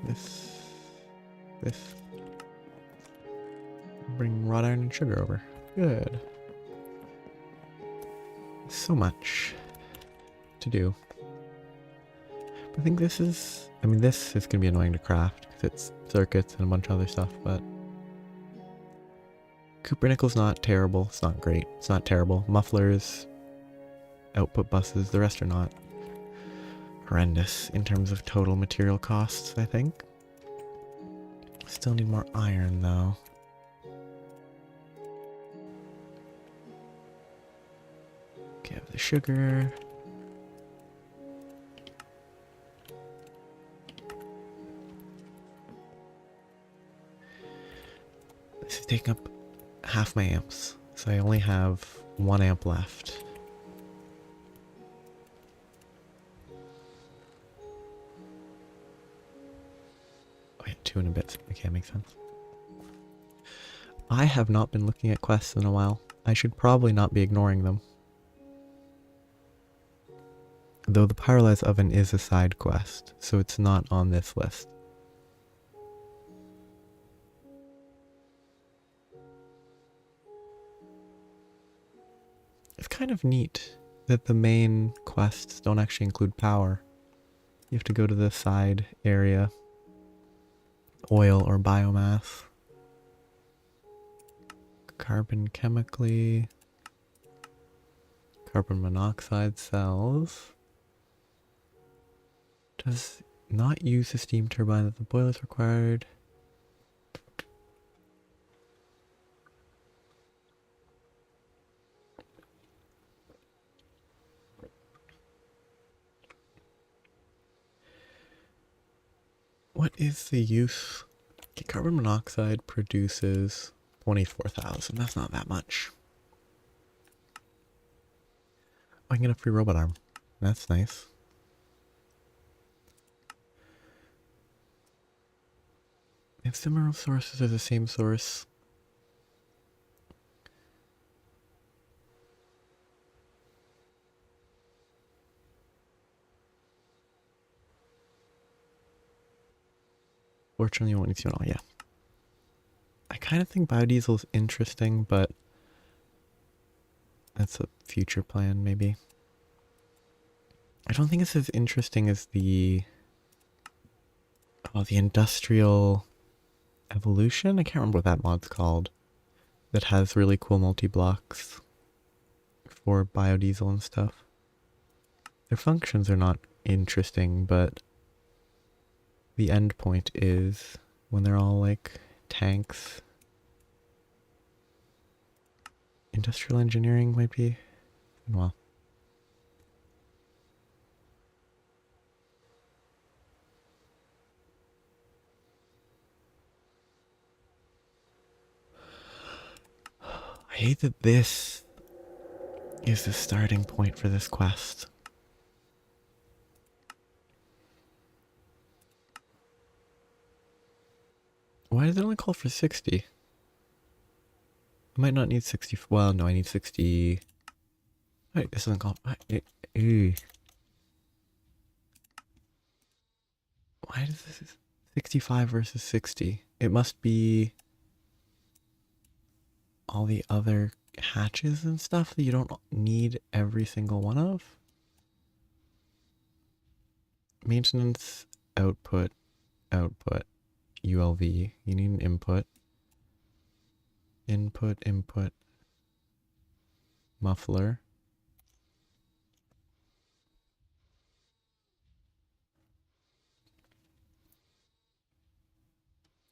This. Bring wrought iron and sugar over. Good. So much to do. I think this is... I mean, this is going to be annoying to craft because it's circuits and a bunch of other stuff, but... Cupronickel's not terrible. It's not great. It's not terrible. Mufflers, output buses, the rest are not horrendous in terms of total material costs, I think. Still need more iron, though. Okay, I have the sugar. This is taking up half my amps, so I only have 1 amp left. Oh yeah, 2 and a bit. Okay, makes sense. I have not been looking at quests in a while. I should probably not be ignoring them. Though the Pyrolise oven is a side quest, so it's not on this list. It's kind of neat that the main quests don't actually include power. You have to go to the side area. Oil or biomass. Carbon chemically. Carbon monoxide cells. Does not use the steam turbine that the boiler is required. What is the use? Okay, carbon monoxide produces 24,000. That's not that much. Oh, I can get a free robot arm. That's nice. If the mineral sources are the same source. Fortunately, you won't need to know. Yeah. I kind of think biodiesel is interesting, but that's a future plan, maybe. I don't think it's as interesting as the industrial evolution. I can't remember what that mod's called. That has really cool multi-blocks for biodiesel and stuff. Their functions are not interesting, but the end point is when they're all like tanks. Industrial engineering might be, well. I hate that this is the starting point for this quest. Why does it only call for 60? I might not need 60. Well, no, I need 60. Wait, this doesn't call. Why does this 65 versus 60? It must be all the other hatches and stuff that you don't need every single one of. Maintenance, output, ULV. You need an input. Input, muffler.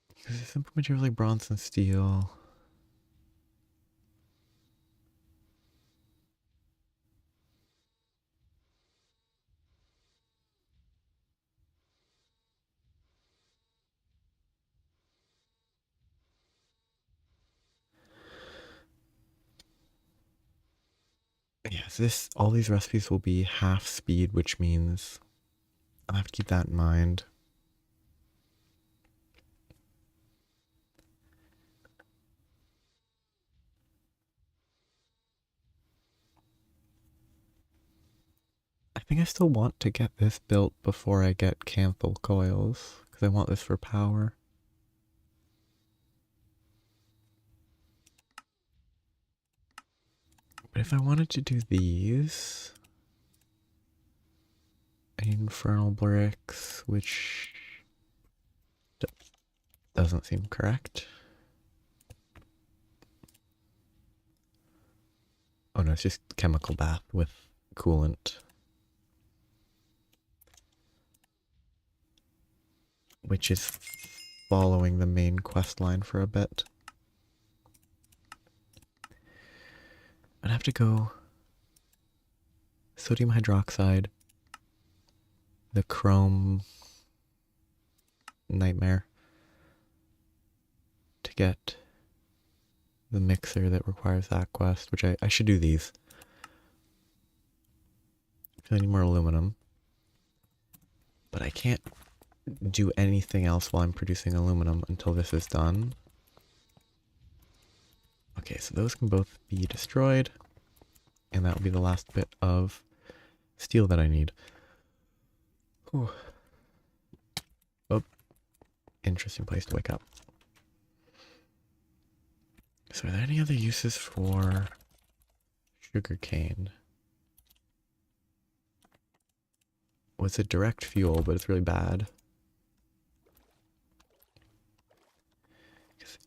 Because it's simple materials like bronze and steel. Yes, all these recipes will be half speed, which means I'll have to keep that in mind. I think I still want to get this built before I get Canthal coils, because I want this for power. But if I wanted to do these, I need infernal bricks, which doesn't seem correct. Oh no, it's just chemical bath with coolant. Which is following the main quest line for a bit. I'd have to go sodium hydroxide, the chrome nightmare, to get the mixer that requires that quest, which I should do these. I need more aluminum. But I can't do anything else while I'm producing aluminum until this is done. Okay, so those can both be destroyed. And that will be the last bit of steel that I need. Whew. Oh, interesting place to wake up. So are there any other uses for sugarcane? Well, it's a direct fuel, but it's really bad.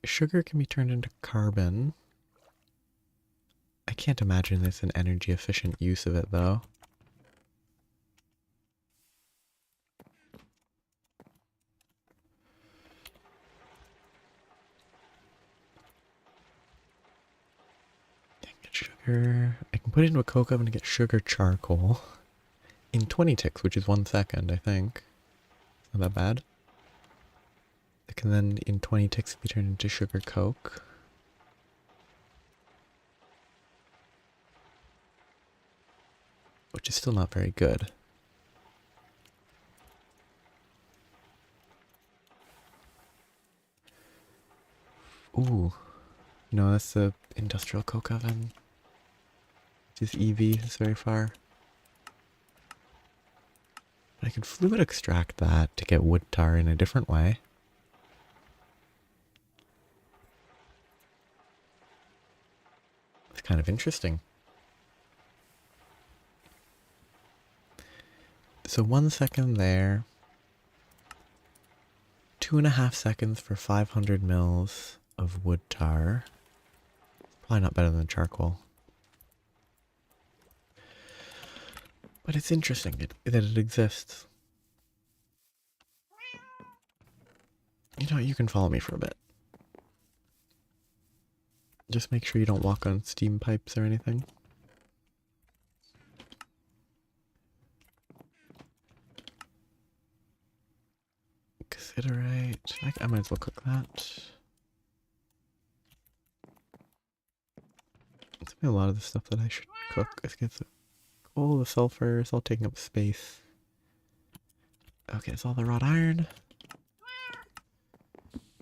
Sugar can be turned into carbon. I can't imagine there's an energy efficient use of it though. Can't get sugar. I can put it into a coke oven to get sugar charcoal. In 20 ticks, which is 1 second, I think. Not that bad. It can then in 20 ticks be turned into sugar coke. Which is still not very good. Ooh. No, that's the industrial coke oven. Just EV is very far. But I could fluid extract that to get wood tar in a different way. It's kind of interesting. So 1 second there. 2.5 seconds for 500 mils of wood tar. Probably not better than charcoal. But it's interesting that it exists. You know, you can follow me for a bit. Just make sure you don't walk on steam pipes or anything. Considerate. I might as well cook that. It's a lot of the stuff that I should cook. Let's get the coal, the sulfur, it's all taking up space. Okay, it's all the wrought iron.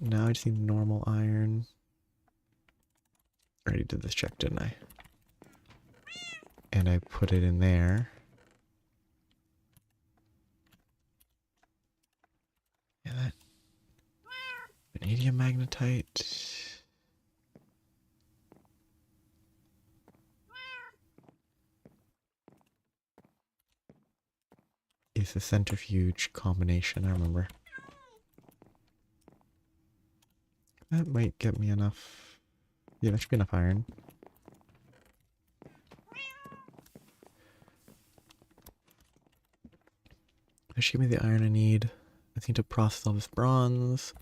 Now I just need normal iron. I already did this check, didn't I? And I put it in there. Yeah, that vanadium magnetite. Is a centrifuge combination, I remember. That might get me enough. Yeah, that should be enough iron. That should give me the iron I need. I need to process all this bronze.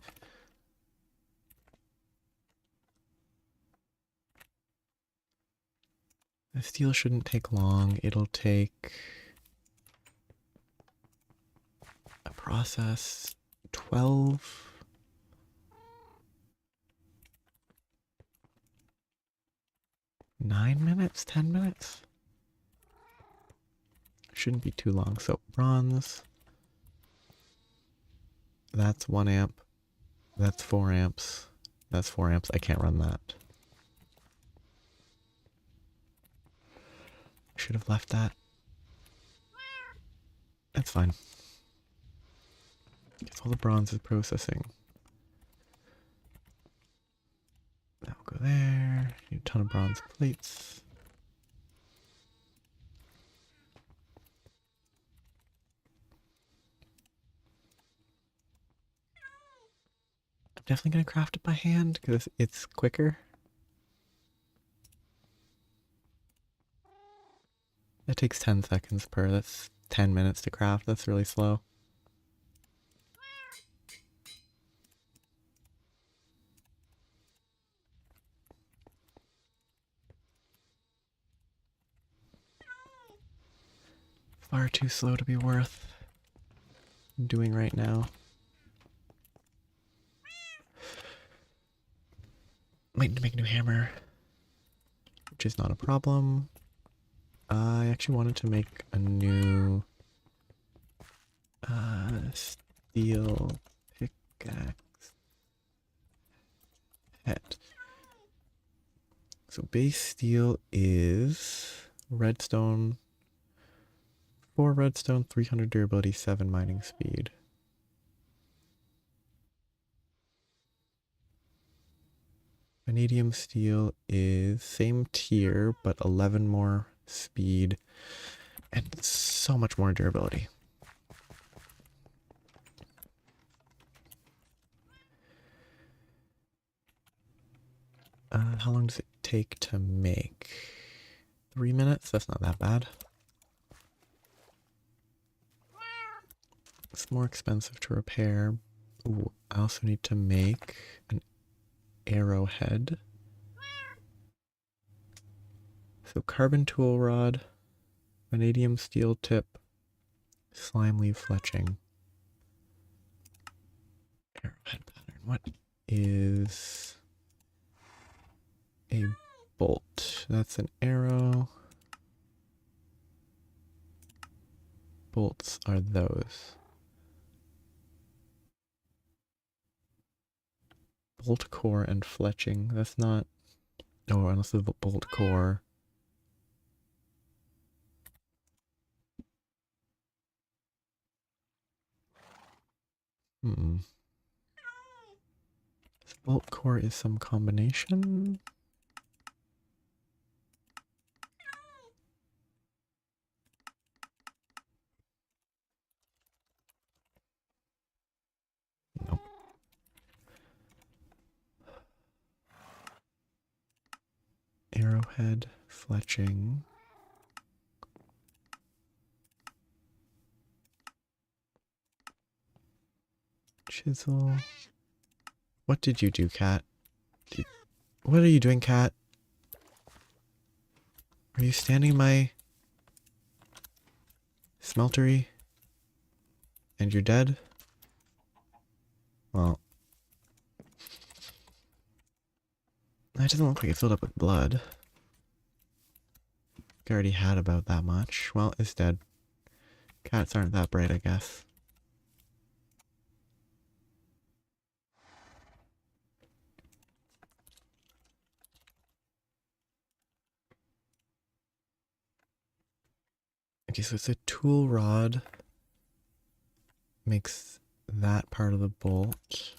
The steel shouldn't take long. It'll take a process 12. Nine minutes? 10 minutes? Shouldn't be too long. So bronze. That's 1 amp. That's 4 amps. That's 4 amps. I can't run that. Should have left that. That's fine. Guess all the bronze is processing. That will go there. Need a ton of bronze plates. I'm definitely going to craft it by hand because it's quicker. It takes 10 seconds per. That's 10 minutes to craft. That's really slow. Far too slow to be worth doing right now. Might need to make a new hammer, which is not a problem. I actually wanted to make a new steel pickaxe head. So base steel is redstone, 4 redstone, 300 durability, 7 mining speed. Vanadium steel is same tier, but 11 more speed and so much more durability. How long does it take to make? 3 minutes? That's not that bad. It's more expensive to repair. Ooh, I also need to make an arrowhead. So carbon tool rod, vanadium steel tip, slime leaf fletching, arrowhead pattern. What is a bolt? That's an arrow. Bolts are those. Bolt core and fletching. That's not. Oh, unless the bolt core. This bolt core is some combination. Nope. Arrowhead, fletching. Chisel. What did you do, cat? What are you doing, cat? Are you standing my smeltery? And you're dead? Well, that doesn't look like it filled up with blood. I already had about that much. Well, it's dead. Cats aren't that bright, I guess. Okay, so it's a tool rod. Makes that part of the bolt.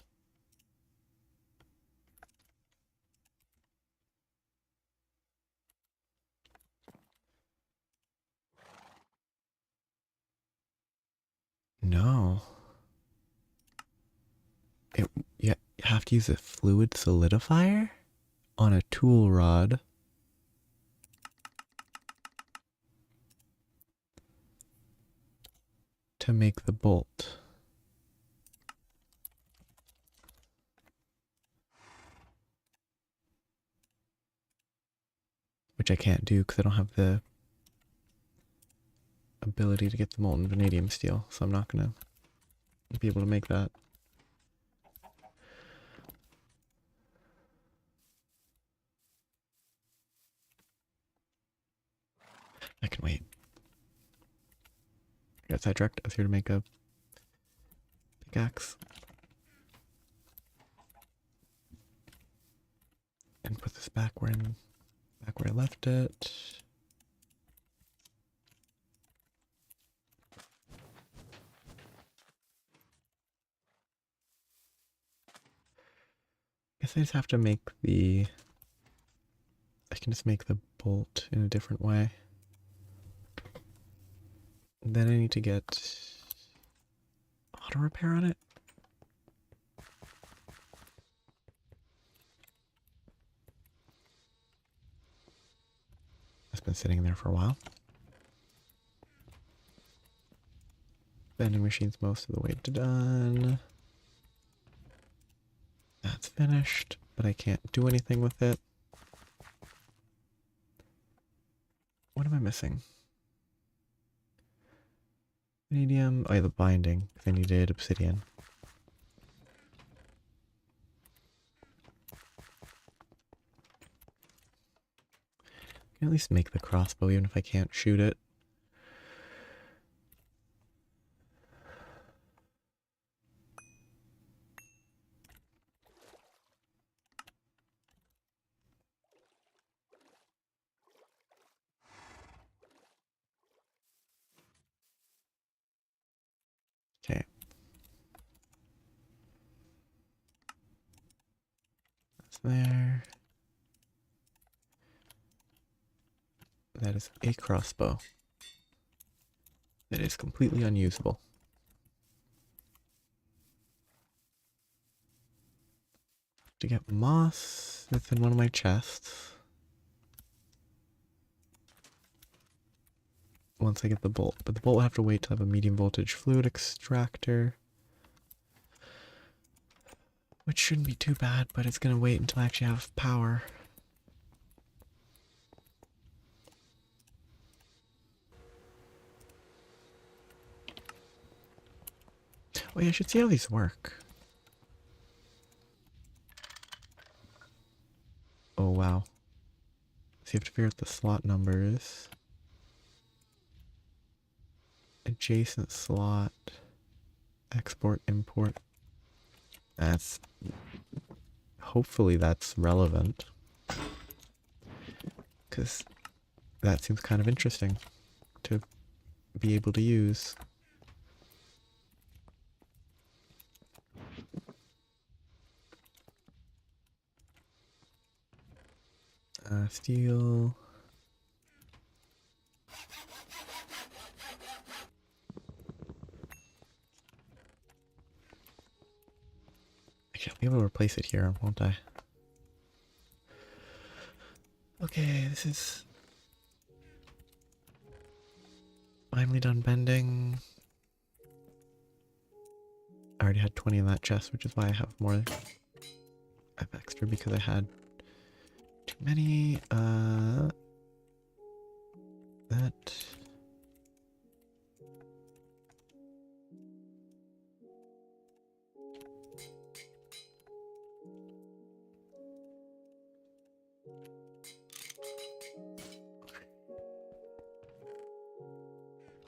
No. You have to use a fluid solidifier on a tool rod. To make the bolt. Which I can't do because I don't have the ability to get the molten vanadium steel, so I'm not gonna be able to make that. I can wait. I got sidetracked. I was here to make a pickaxe. And put this back where I left it. Guess I just have to make I can just make the bolt in a different way. Then I need to get auto repair on it. It's been sitting there for a while. Vending machine's most of the way done. That's finished, but I can't do anything with it. What am I missing? Vanadium. Oh, yeah, the binding. I needed obsidian. I can at least make the crossbow even if I can't shoot it. Okay. That's there. That is a crossbow. That is completely unusable. To get moss, that's in one of my chests. Once I get the bolt. But the bolt will have to wait to have a medium voltage fluid extractor. Which shouldn't be too bad, but it's going to wait until I actually have power. Oh yeah, I should see how these work. you have to figure out the slot numbers. Adjacent slot. Export, import. That's... Hopefully that's relevant. Because that seems kind of interesting to be able to use. Steel. Actually, I'll be able to replace it here, won't I? Okay, this is finally done bending. I already had 20 in that chest, which is why I have more. I have extra because I had too many. That.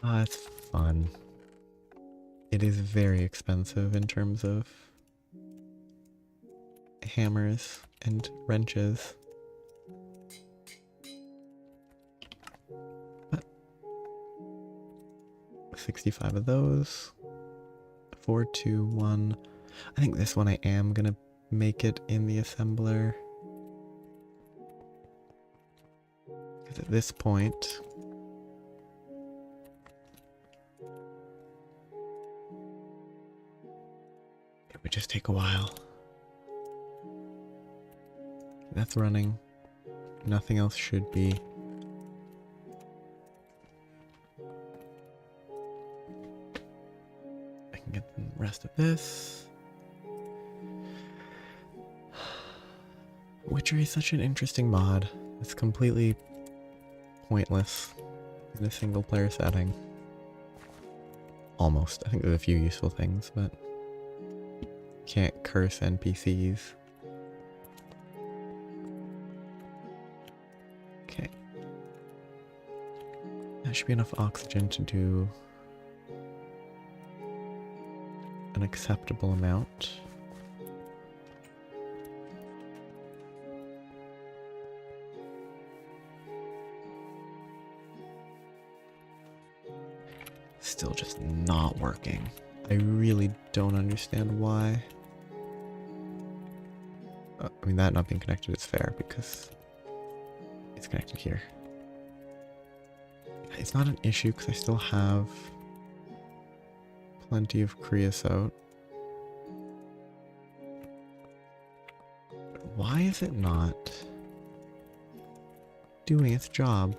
It's fun. It is very expensive in terms of hammers and wrenches. But 65 of those. 4, 2, 1. I think this one I am gonna make it in the assembler. Because at this point, it would just take a while. That's running. Nothing else should be. I can get the rest of this. Witchery is such an interesting mod. It's completely pointless in a single player setting. Almost. I think there's a few useful things, but can't curse NPCs. Okay. That should be enough oxygen to do an acceptable amount. Still just not working. I really don't understand why. I mean, that not being connected is fair because it's connected here. It's not an issue because I still have plenty of creosote. But why is it not doing its job?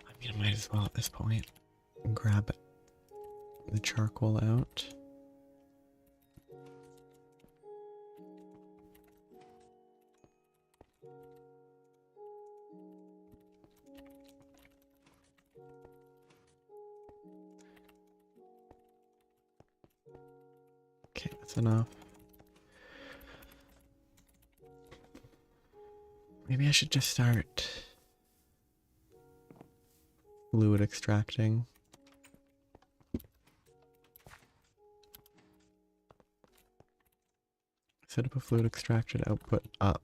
I mean, I might as well at this point grab the charcoal out. Okay, that's enough. Maybe I should just start fluid extracting. Set up a fluid extracted output up.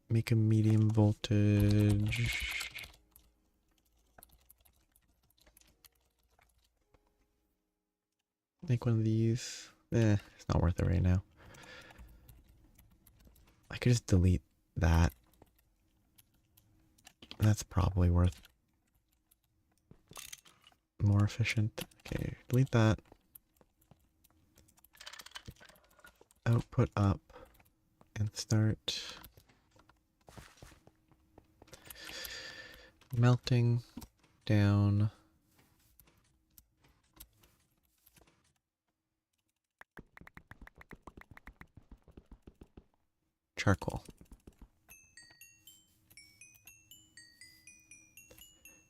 Make a medium voltage. Make one of these. It's not worth it right now. I could just delete that. That's probably worth more efficient. Okay, delete that. Output up and start melting down charcoal.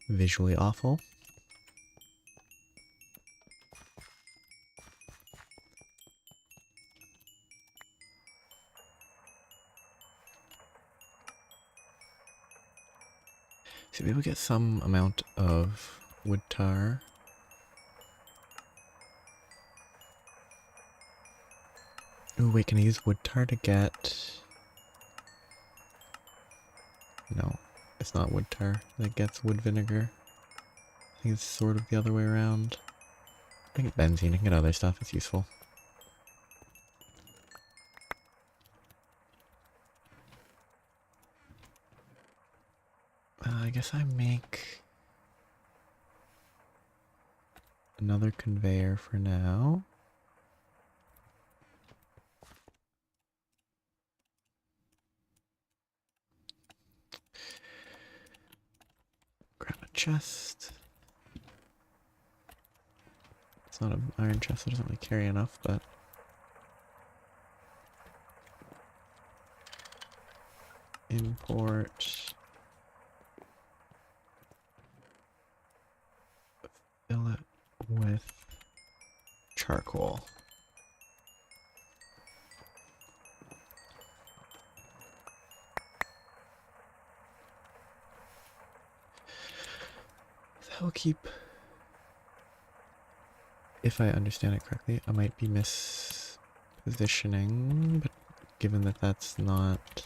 Visually awful. So maybe we'll get some amount of wood tar. Ooh, wait, can I use wood tar to get... No, it's not wood tar that gets wood vinegar. I think it's sort of the other way around. I can get benzene, I can get other stuff, it's useful. I guess I make another conveyor for now. Grab a chest. It's not an iron chest, so it doesn't really carry enough, but... Import... Fill it with charcoal. That will keep... If I understand it correctly, I might be mispositioning, but given that that's not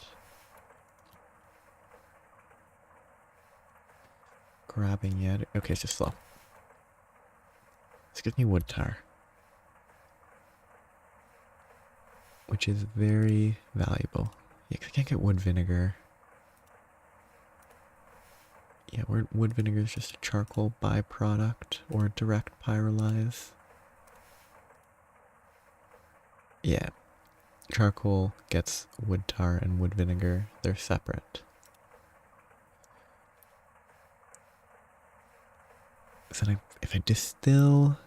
grabbing yet. Okay, it's just slow. This gives me wood tar, which is very valuable. Yeah, 'cause I can't get wood vinegar. Yeah, wood vinegar is just a charcoal byproduct or direct pyrolise. Yeah, charcoal gets wood tar and wood vinegar. They're separate. So then if I distill...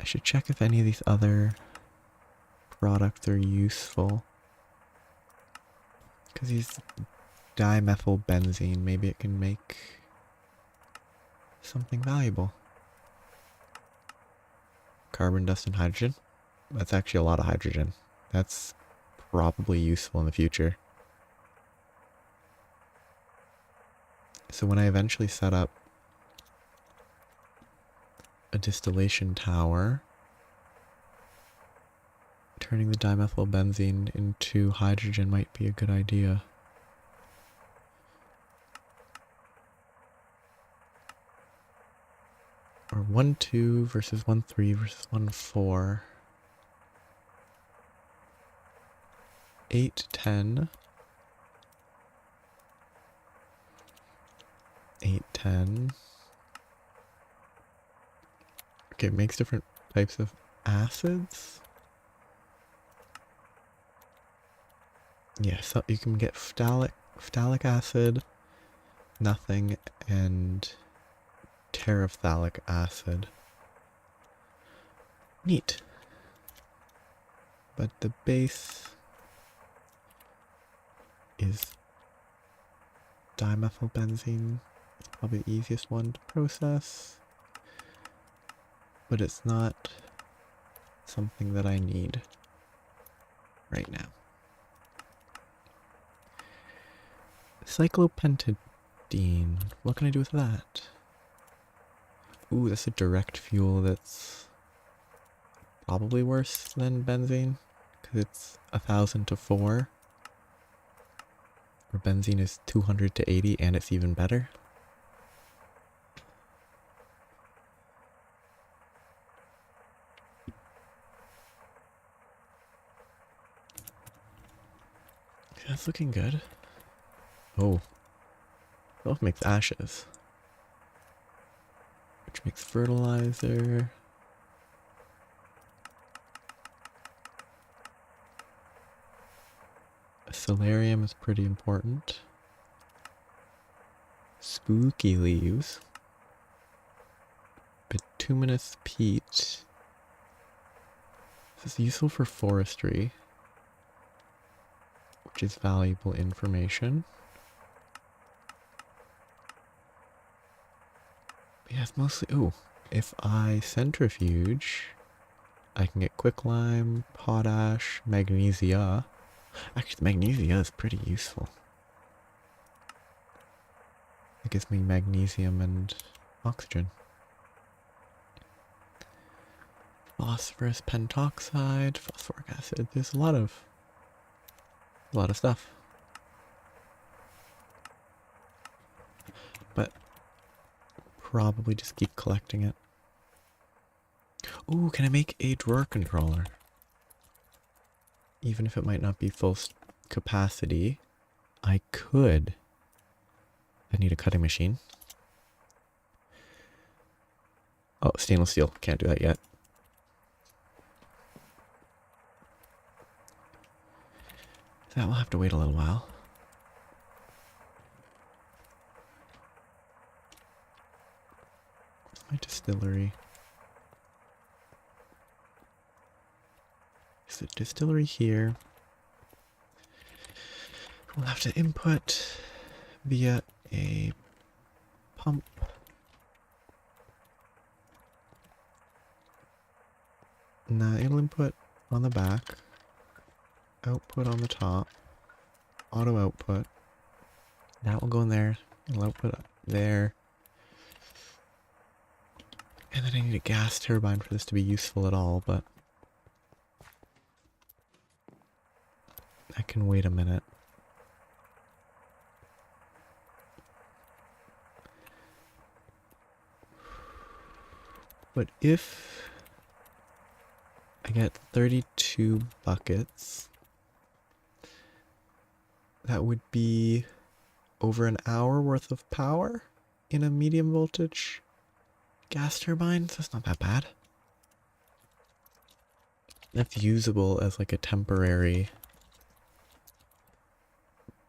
I should check if any of these other products are useful. Because these dimethylbenzene, maybe it can make something valuable. Carbon dust and hydrogen. That's actually a lot of hydrogen. That's probably useful in the future. So when I eventually set up a distillation tower, turning the dimethylbenzene into hydrogen might be a good idea. Or 1,2 versus 1,3 versus 1,4. 8,10. 8,10. Okay, it makes different types of acids. Yeah, so you can get phthalic acid, nothing, and terephthalic acid. Neat. But the base is dimethylbenzene. It's probably the easiest one to process. But it's not something that I need right now. Cyclopentadiene. What can I do with that? Ooh, that's a direct fuel that's probably worse than benzene, because it's 1,000 to 4. Where benzene is 200 to 80, and it's even better. That's looking good. Oh. That makes ashes. Which makes fertilizer. Stellarium is pretty important. Spooky leaves. Bituminous peat. This is useful for forestry, which is valuable information. But yeah, it's mostly... Ooh, if I centrifuge, I can get quicklime, potash, magnesia. Actually, the magnesia is pretty useful. It gives me magnesium and oxygen. Phosphorus pentoxide, phosphoric acid. There's a lot of stuff. But probably just keep collecting it. Ooh, can I make a drawer controller? Even if it might not be full capacity, I could. I need a cutting machine. Oh, stainless steel. Can't do that yet. That will have to wait a little while. Where's my distillery? Is the distillery here? We'll have to input via a pump. Now it'll input on the back, output on the top, auto output. That will go in there, it'll output there. And then I need a gas turbine for this to be useful at all, but I can wait a minute. But if I get 32 buckets, that would be over an hour worth of power in a medium voltage gas turbine, so it's not that bad. That's usable as like a temporary,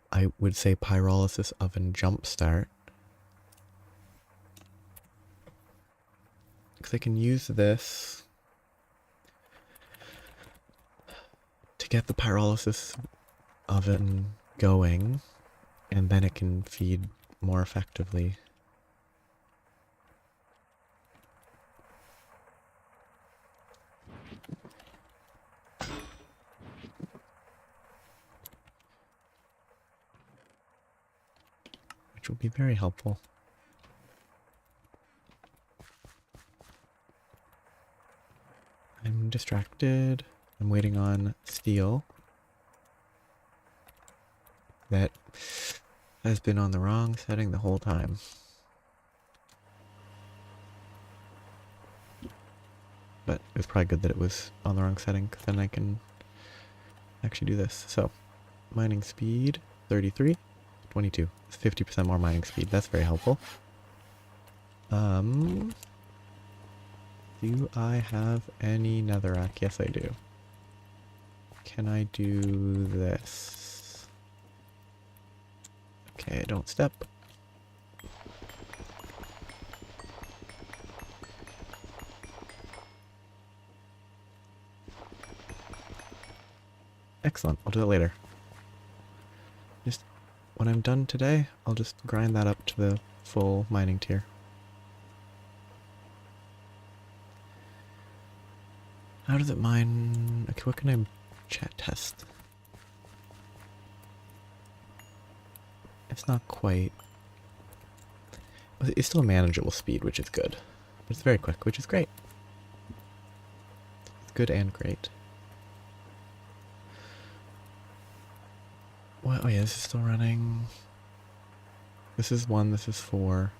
I would say, pyrolysis oven jumpstart. Because I can use this to get the pyrolysis oven going, and then it can feed more effectively. Which will be very helpful. I'm distracted. I'm waiting on steel. That has been on the wrong setting the whole time. But it was probably good that it was on the wrong setting, because then I can actually do this. So, mining speed, 33, 22. It's 50% more mining speed. That's very helpful. Do I have any netherrack? Yes, I do. Can I do this? Okay, don't step. Excellent. I'll do that later. Just when I'm done today, I'll just grind that up to the full mining tier. How does it mine? Okay, what can I test? It's not quite. It's still a manageable speed, which is good. But it's very quick, which is great. It's good and great. What? Oh yeah, this is still running. This is 1, this is 4.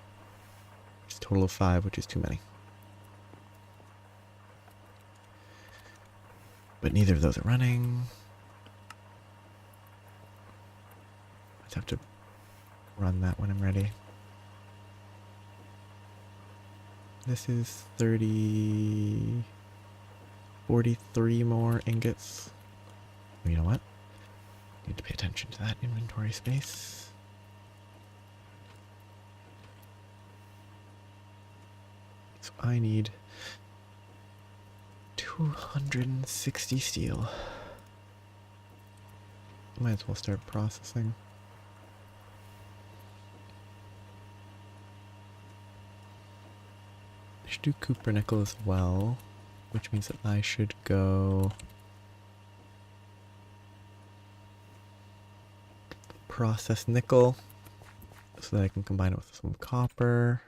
It's a total of 5, which is too many. But neither of those are running. I just have to run that when I'm ready. This is 43 more ingots. You know what? Need to pay attention to that inventory space. So I need 260 steel. Might as well start processing. I should do copper nickel as well, which means that I should go process nickel so that I can combine it with some copper.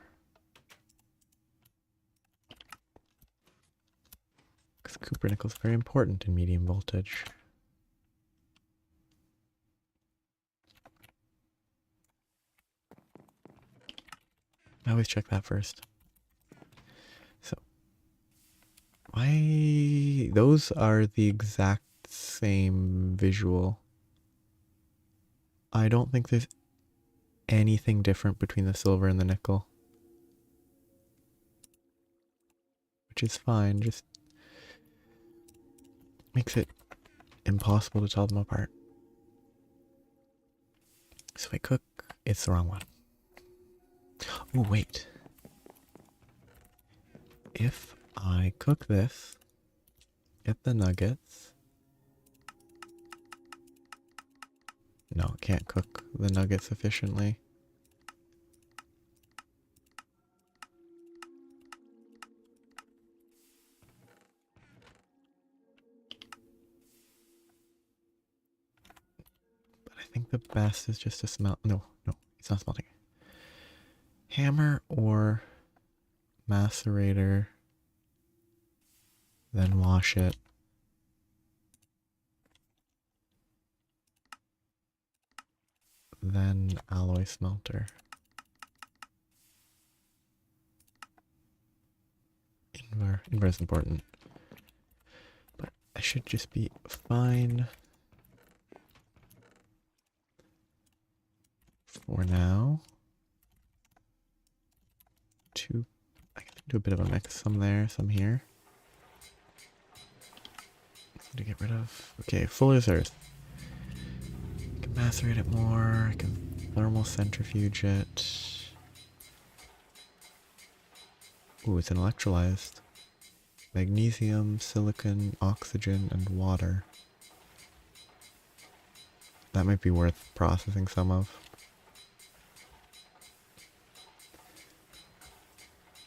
Because copper nickel is very important in medium voltage. I always check that first. So, those are the exact same visual. I don't think there's anything different between the silver and the nickel. Which is fine, just makes it impossible to tell them apart. So I cook, it's the wrong one. Oh, wait. If I cook this, get the nuggets. No, it can't cook the nuggets efficiently. But I think the best is just to smelt. No, it's not smelting. Hammer or macerator, then wash it. Then alloy smelter. Invar is important. But I should just be fine for now. I can do a bit of a mix. Some there, some here. To get rid of. Okay, fuller's earth. I can macerate it more. I can thermal centrifuge it. Ooh, it's an electrolyzed. Magnesium, silicon, oxygen, and water. That might be worth processing some of.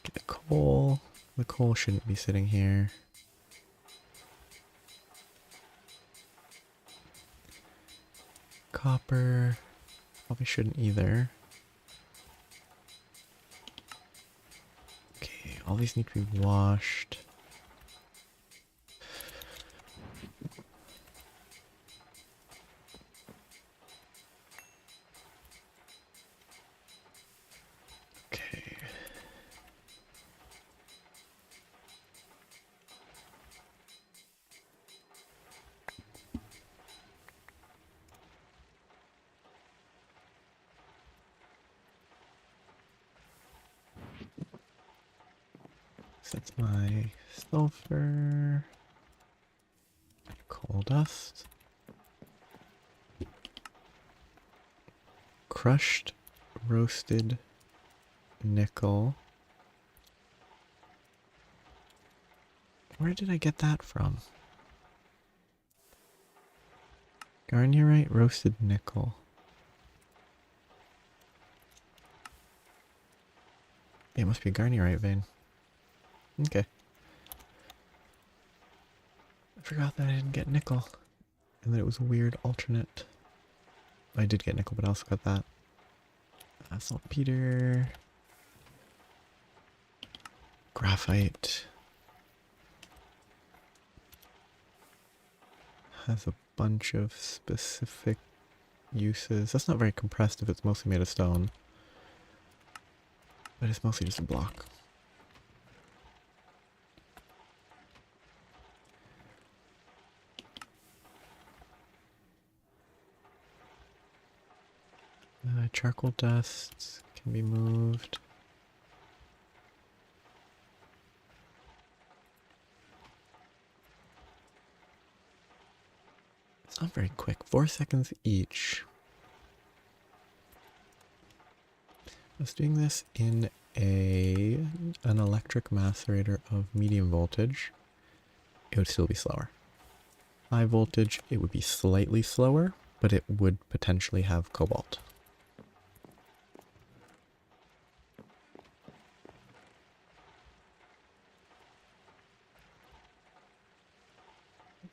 Get the coal. The coal shouldn't be sitting here. Copper. Probably shouldn't either. Okay, all these need to be washed. Okay. So that's my sulfur. Coal dust. Crushed roasted nickel. Where did I get that from? Garnierite roasted nickel. It must be a garnierite vein. Okay. I forgot that I didn't get nickel. And that it was a weird alternate. I did get nickel, but I also got that. Saltpeter. Graphite. Has a bunch of specific uses. That's not very compressed if it's mostly made of stone. But it's mostly just a block. Charcoal dust can be moved. It's not very quick. 4 seconds each. I was doing this in an electric macerator of medium voltage. It would still be slower. High voltage, it would be slightly slower, but it would potentially have cobalt.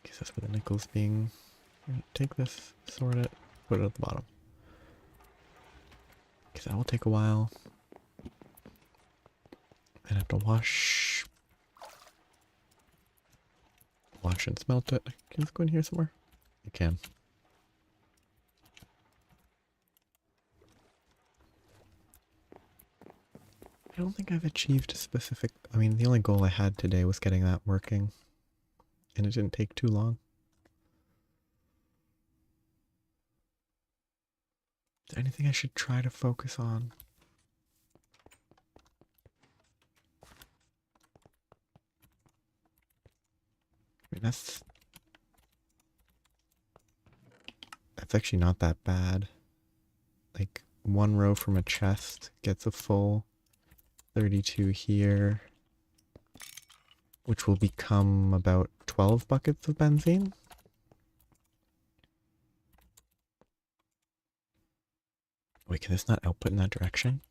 Because that's where the nickel's being... Take this, sort it, put it at the bottom. Because that will take a while. Then I have to wash and smelt it. Can this go in here somewhere? You can. I don't think I've achieved a specific... I mean, the only goal I had today was getting that working. And it didn't take too long. Is there anything I should try to focus on? I mean, that's actually not that bad. Like, one row from a chest gets a full 32 here, which will become about 12 buckets of benzene. Wait, can this not output in that direction?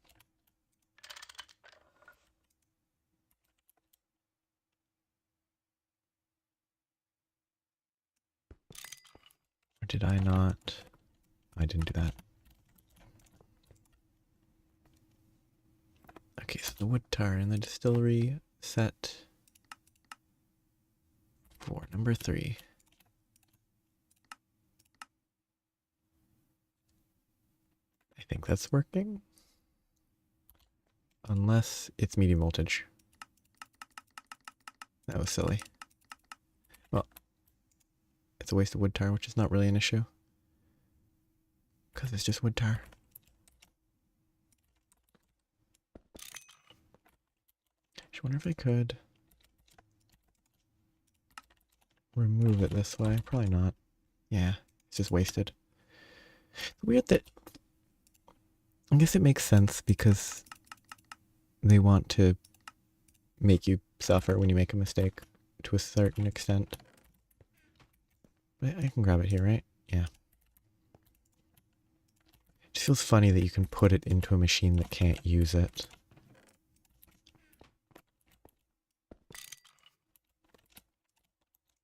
Or did I not? I didn't do that. Okay, so the wood tar in the distillery set for number 3. I think that's working. Unless it's medium voltage. That was silly. Well, it's a waste of wood tar, which is not really an issue. Because it's just wood tar. I wonder if I could remove it this way. Probably not. Yeah, it's just wasted. It's weird that... I guess it makes sense because they want to make you suffer when you make a mistake to a certain extent. But I can grab it here, right? Yeah. It just feels funny that you can put it into a machine that can't use it.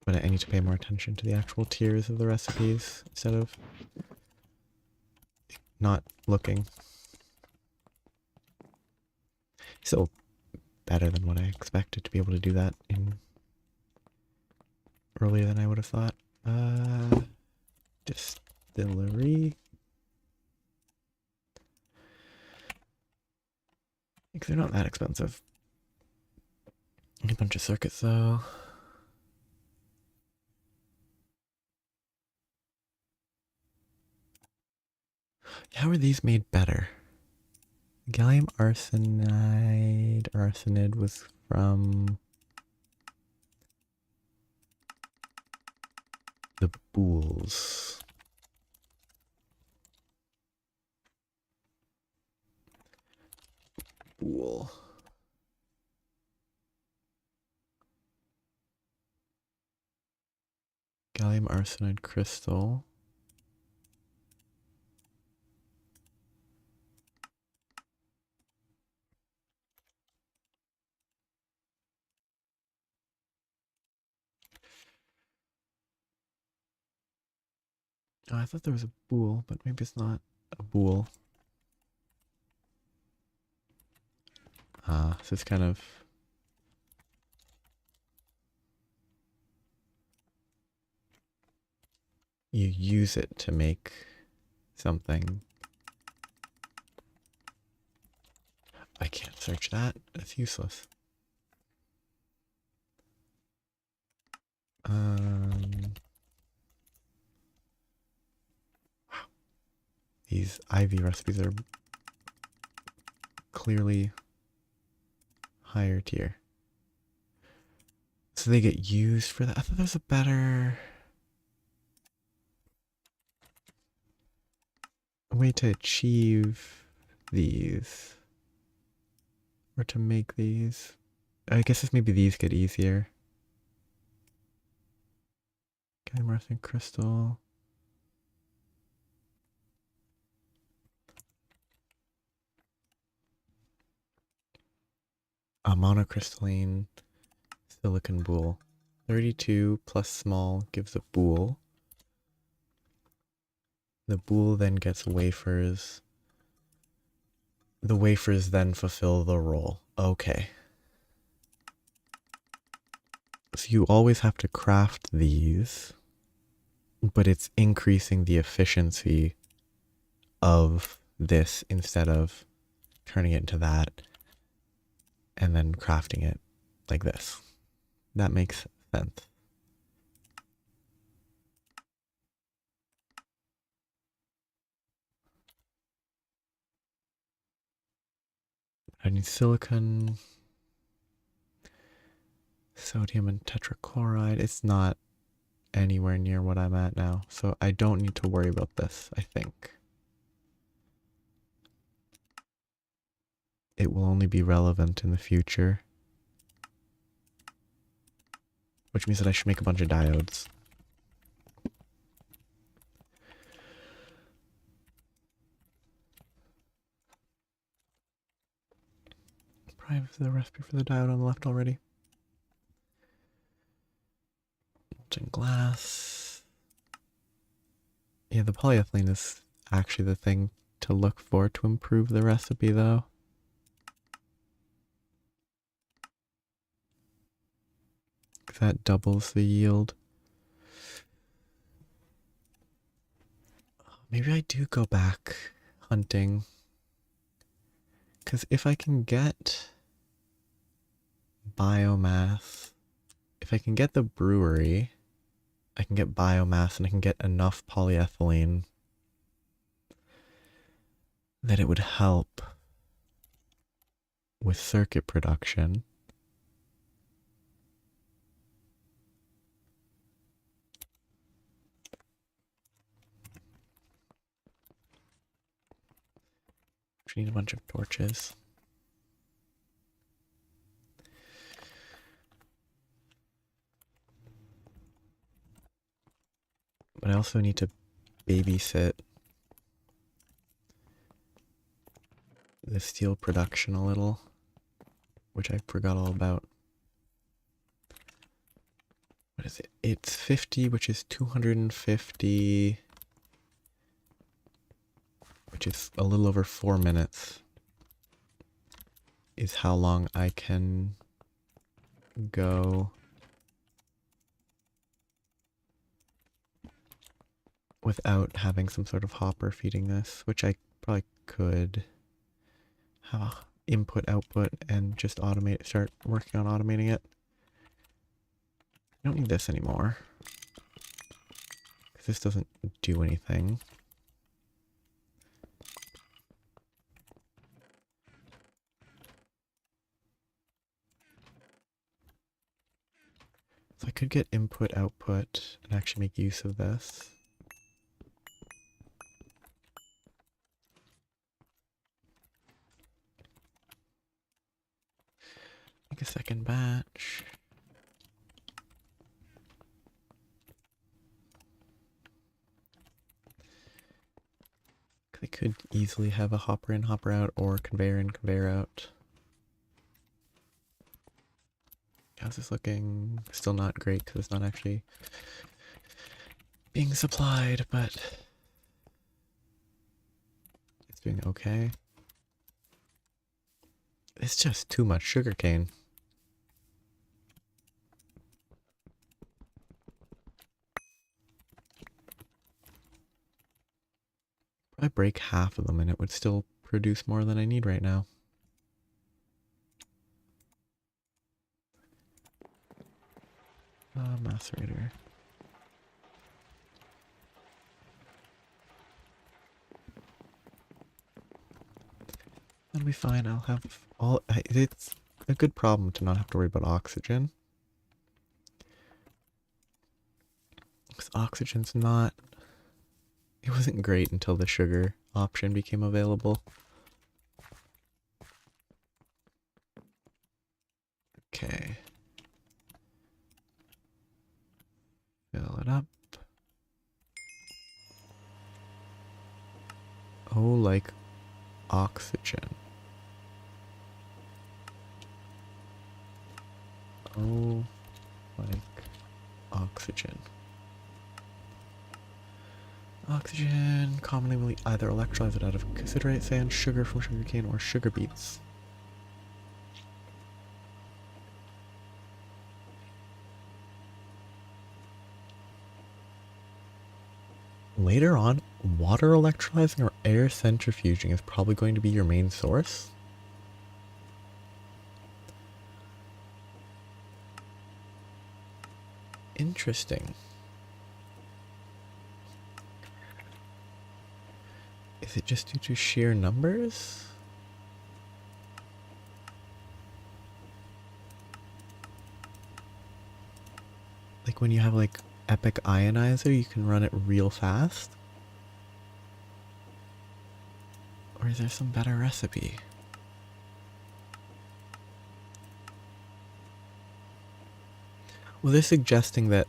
But I need to pay more attention to the actual tiers of the recipes instead of not looking. Still better than what I expected to be able to do that in earlier than I would have thought. Distillery. Because they're not that expensive. A bunch of circuits though. How are these made better? Gallium arsenide was from the bools. Bool. Gallium arsenide crystal. Oh, I thought there was a bool, but maybe it's not a bool. So it's kind of... You use it to make something. I can't search that. That's useless. Wow. These IV recipes are clearly higher tier. So they get used for that. I thought there was a better... a way to achieve these, or to make these. I guess if maybe these get easier. Gallium arsenic crystal. A monocrystalline silicon boule. 32 plus small gives a boule. The boule then gets wafers. The wafers then fulfill the role. Okay. So you always have to craft these, but it's increasing the efficiency of this instead of turning it into that and then crafting it like this. That makes sense. I need silicon, sodium, and tetrachloride. It's not anywhere near what I'm at now, so I don't need to worry about this, I think. It will only be relevant in the future, which means that I should make a bunch of diodes. Probably have the recipe for the diode on the left already. Molten glass. Yeah, the polyethylene is actually the thing to look for to improve the recipe, though. That doubles the yield. Maybe I do go back hunting. Because if I can get biomass, if I can get the brewery, I can get biomass and I can get enough polyethylene that it would help with circuit production. We need a bunch of torches. But I also need to babysit the steel production a little, which I forgot all about. What is it? It's 50, which is 250, which is a little over 4 minutes, is how long I can go without having some sort of hopper feeding this, which I probably could have a input output and just automate, start working on automating it. I don't need this anymore because this doesn't do anything. So I could get input output and actually make use of this. Make a second batch. I could easily have a hopper in, hopper out, or conveyor in, conveyor out. How's this looking? Still not great because it's not actually being supplied, but it's doing okay. It's just too much sugarcane. I break half of them and it would still produce more than I need right now. Macerator. That'll be fine. I'll have all. It's a good problem to not have to worry about oxygen. Because oxygen's not. It wasn't great until the sugar option became available. Okay. Fill it up. Oh, like oxygen. Oh, like oxygen. Oxygen, commonly either electrolyzed out of cassiterite sand, sugar from sugarcane, or sugar beets. Later on, water electrolyzing or air centrifuging is probably going to be your main source. Interesting. Is it just due to sheer numbers? Like when you have like Epic Ionizer, you can run it real fast? Or is there some better recipe? Well, they're suggesting that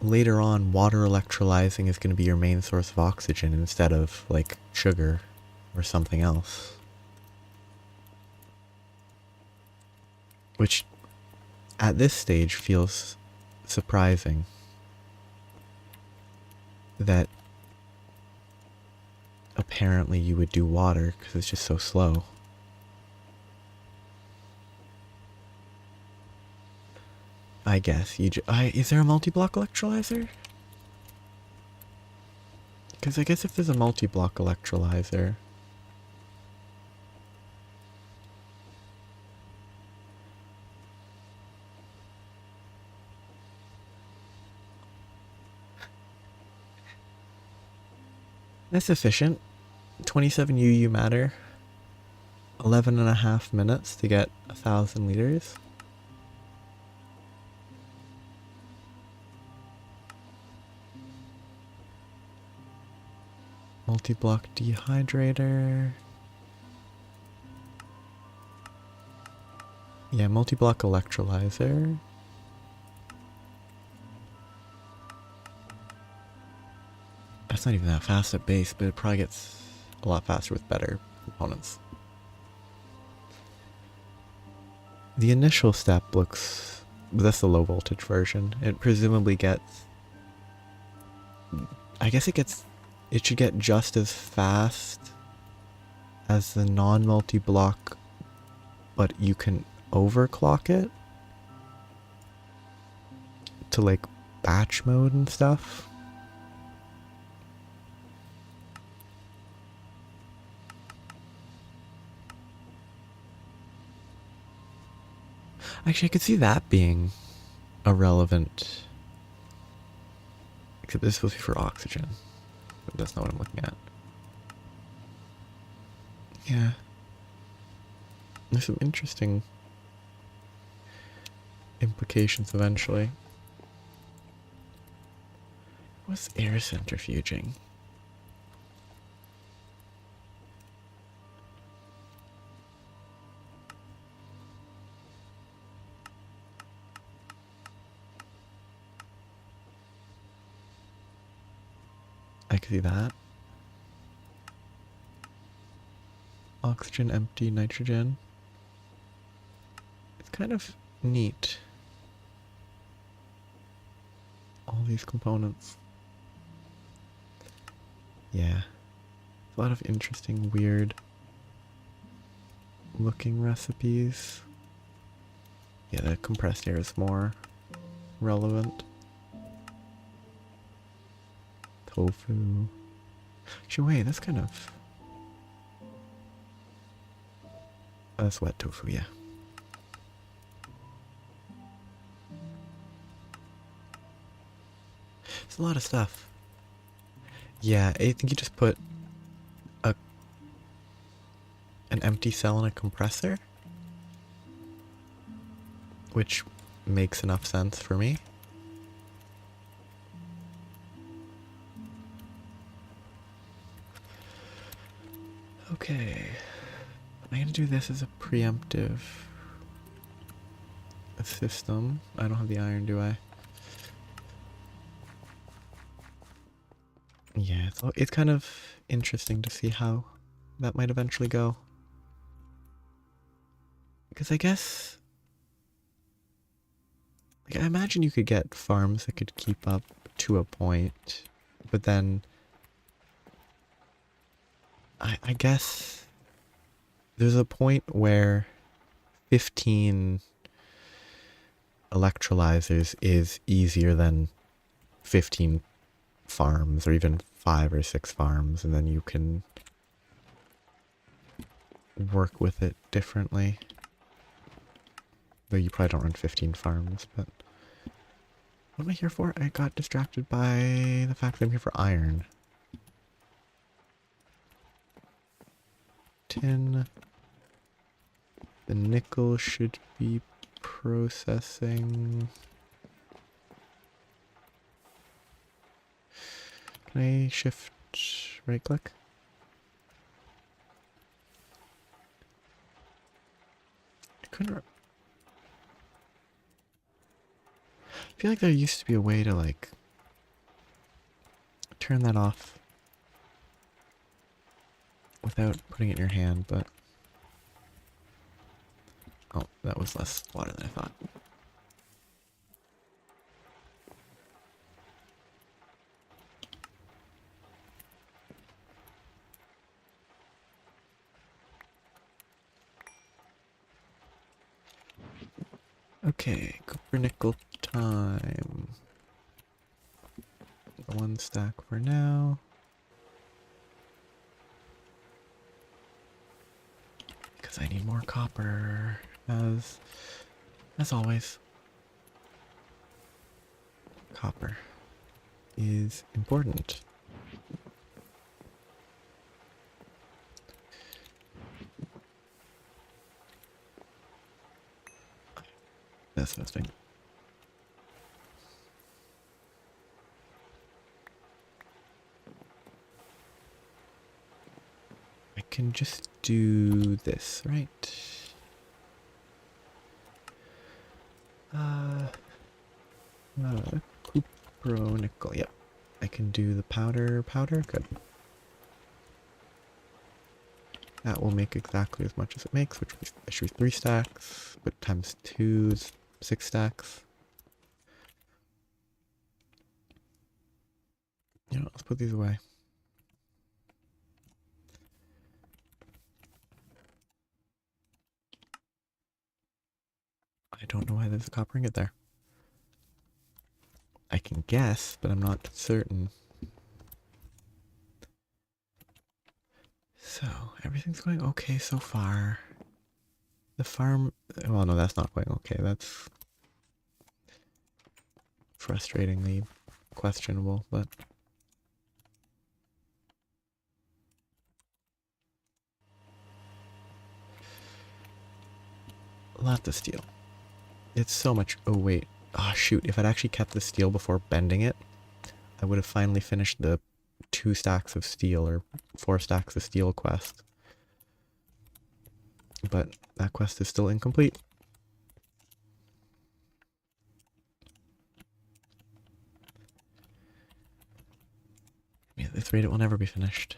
later on, water electrolyzing is going to be your main source of oxygen instead of, like, sugar or something else. Which, at this stage, feels surprising. That apparently you would do water, because it's just so slow. I guess you is there a multi-block electrolyzer? Because I guess if there's a multi-block electrolyzer... That's efficient. 27 UU matter. 11.5 minutes to get 1,000 liters. Multi-block dehydrator. Yeah, multi-block electrolyzer. That's not even that fast at base, but it probably gets a lot faster with better components. The initial step looks... That's the low voltage version. It presumably gets... I guess it gets... It should get just as fast as the non-multi-block, but you can overclock it to like batch mode and stuff. Actually, I could see that being a relevant... Except this is supposed to be for oxygen. But that's not what I'm looking at. Yeah. There's some interesting implications eventually. What's air centrifuging? I can see that. Oxygen, empty, nitrogen. It's kind of neat. All these components. Yeah. A lot of interesting, weird looking recipes. Yeah, the compressed air is more relevant. Tofu. Actually, wait, that's kind of... That's wet tofu, yeah. It's a lot of stuff. Yeah, I think you just put an empty cell in a compressor, which makes enough sense for me. Okay. I'm gonna do this as a preemptive system. I don't have the iron, do I? Yeah, it's kind of interesting to see how that might eventually go. Because I guess, like, I imagine you could get farms that could keep up to a point, but then I guess there's a point where 15 electrolyzers is easier than 15 farms, or even 5 or 6 farms, and then you can work with it differently. Though you probably don't run 15 farms, but what am I here for? I got distracted by the fact that I'm here for iron. Tin. The nickel should be processing. Can I shift right click? I couldn't. I feel like there used to be a way to like turn that off without putting it in your hand, but oh, that was less water than I thought. Okay, copper nickel time. 1 stack for now. Because I need more copper, as always. Copper is important. That's what I was thinking. I can just do this, right? Cupro nickel, yep. I can do the powder, good. That will make exactly as much as it makes, which should be 3 stacks, but times 2 is 6 stacks. You know, let's put these away. I don't know why there's a copper ingot there. I can guess, but I'm not certain. So, everything's going okay so far. The farm, well, no, that's not going okay. That's frustratingly questionable, but lots of steel. It's so much. Oh, wait. Oh, shoot. If I'd actually kept the steel before bending it, I would have finally finished the 2 stacks of steel or 4 stacks of steel quest. But that quest is still incomplete. At this rate, it will never be finished.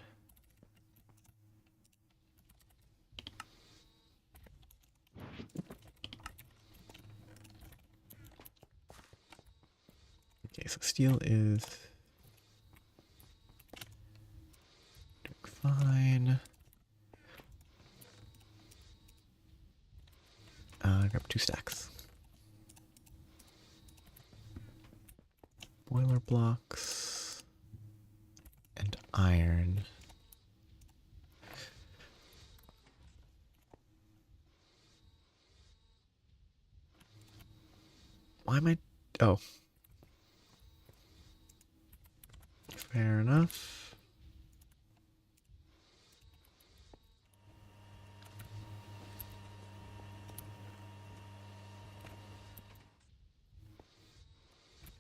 Okay, so steel is doing fine. Grab 2 stacks. Boiler blocks and iron. Why am I? Oh. Fair enough.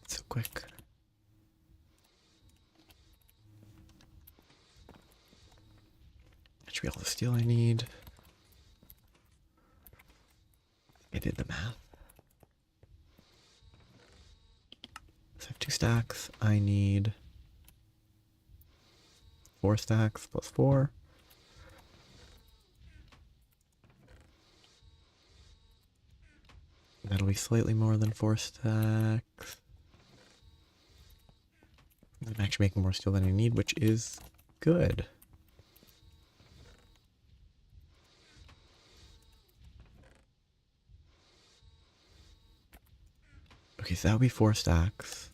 So quick. be all the steel I need. I did the math. So I have 2 stacks. I need 4 stacks plus 4. That'll be slightly more than 4 stacks. I'm actually making more steel than I need, which is good. Okay, so that would be 4 stacks.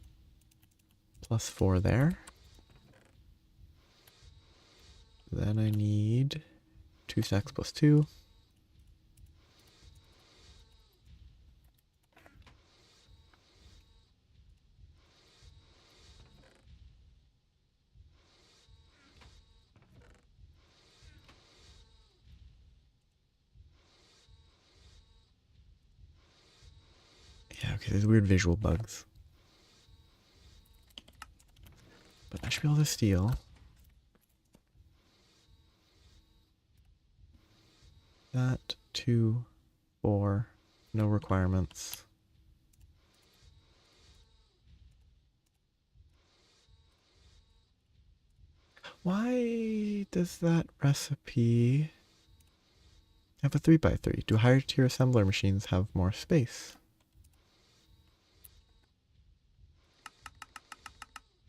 Plus 4 there. Then I need 2 stacks plus 2. Yeah, okay, there's weird visual bugs. But I should be able to steal. That, 2, 4, no requirements. Why does that recipe have a 3x3? Do higher tier assembler machines have more space?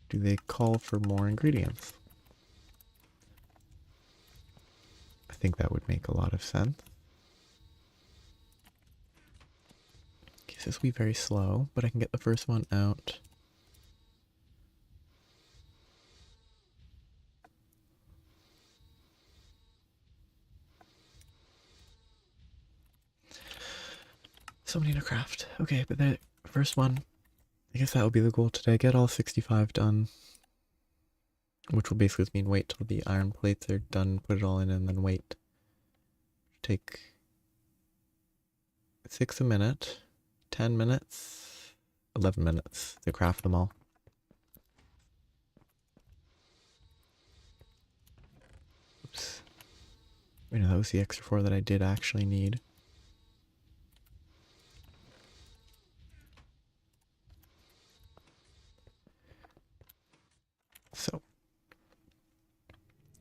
Do they call for more ingredients? I think that would make a lot of sense. Okay, so this will be very slow, but I can get the first one out. So many to craft. Okay, but the first one, I guess that will be the goal today. Get all 65 done. Which will basically mean wait till the iron plates are done, put it all in, and then wait. Take 6 a minute, 10 minutes, 11 minutes to craft them all. Oops. Wait, no, that was the extra 4 that I did actually need. So,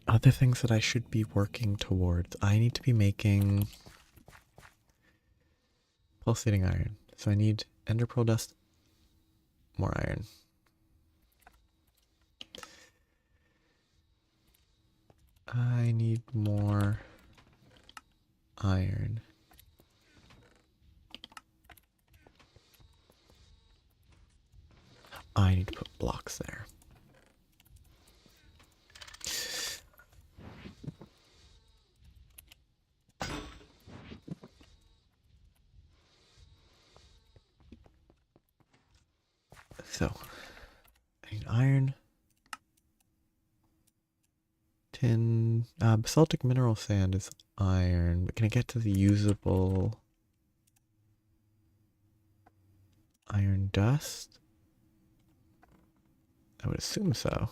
other things that I should be working towards. I need to be making pulsating iron. So I need ender pearl dust, more iron. I need more iron. I need to put blocks there. So, I need iron, tin, basaltic mineral sand is iron, but can I get to the usable iron dust? I would assume so.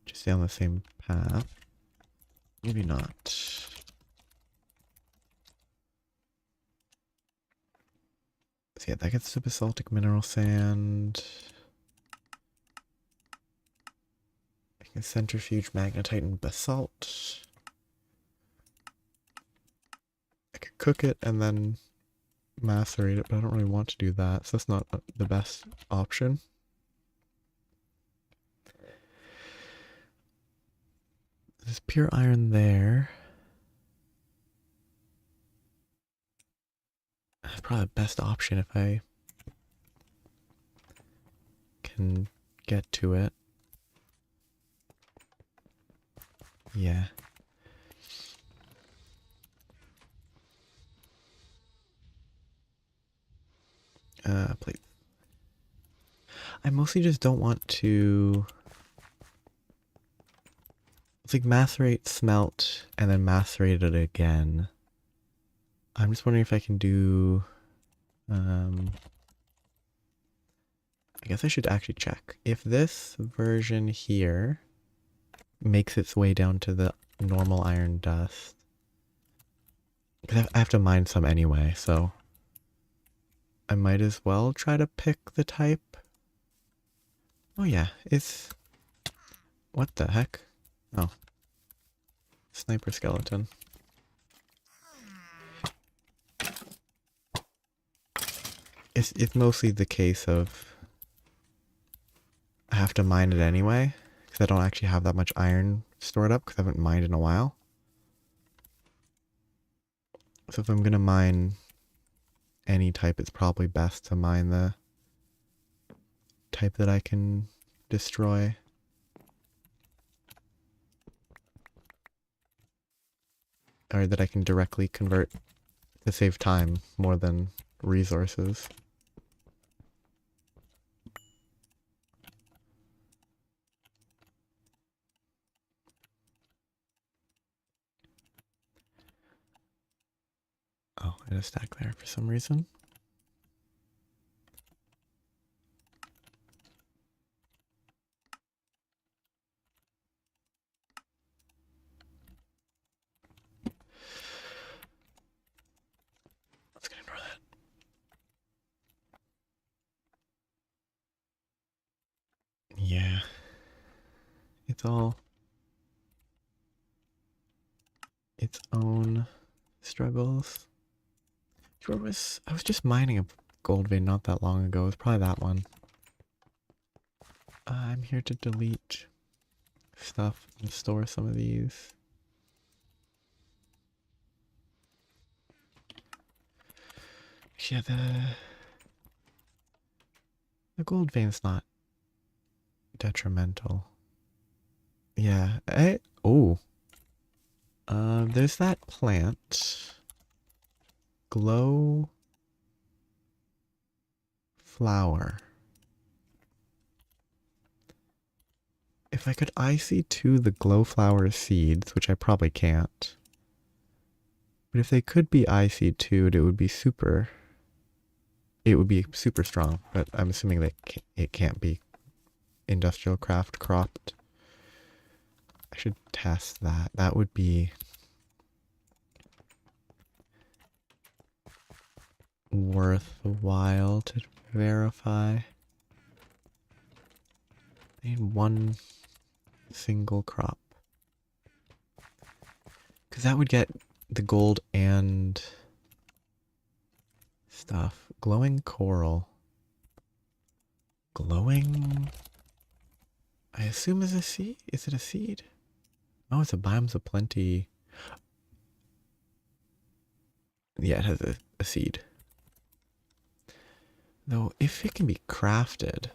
Just stay on the same path. Maybe not. So yeah, that gets to basaltic mineral sand. I can centrifuge magnetite and basalt. I could cook it and then macerate it, but I don't really want to do that, so that's not the best option. There's pure iron there. That's probably the best option if I can get to it. Yeah. Plate. I mostly just don't want to... It's like macerate, smelt, and then macerate it again. I'm just wondering if I can do... I guess I should actually check. If this version here makes its way down to the normal iron dust. Because I have to mine some anyway, so I might as well try to pick the type. Oh yeah, it's... What the heck? Oh. Sniper skeleton. It's mostly the case of I have to mine it anyway, because I don't actually have that much iron stored up, because I haven't mined in a while. So if I'm going to mine any type, it's probably best to mine the type that I can destroy. Or that I can directly convert to save time more than resources. Oh, I had a stack there for some reason. Let's get ignore that. Yeah. It's all its own struggles. I was just mining a gold vein not that long ago. It was probably that one. I'm here to delete stuff and store some of these. Yeah, the gold vein's not detrimental. Yeah, there's that plant. Glow flower. If I could IC2 the glow flower seeds, which I probably can't. But if they could be IC2'd, it would be super strong, but I'm assuming that it can't be industrial craft cropped. I should test that. That would be worthwhile to verify. I need one single crop. Because that would get the gold and stuff. Glowing coral. Glowing... I assume is a seed? Is it a seed? Oh, it's a biomes of plenty. Yeah, it has a seed. Though, if it can be crafted...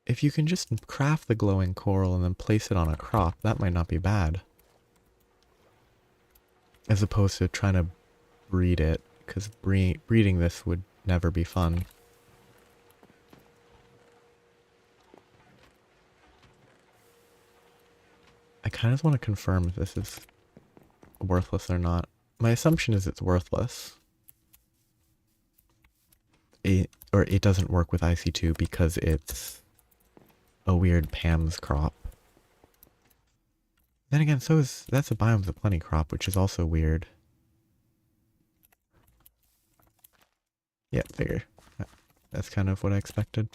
If you can just craft the glowing coral and then place it on a crop, that might not be bad. As opposed to trying to breed it, because breeding this would never be fun. I kind of want to confirm if this is worthless or not. My assumption is it's worthless. It doesn't work with IC2 because it's a weird Pam's crop. Then again, that's a biomes of plenty crop, which is also weird. Yeah, figure. That's kind of what I expected.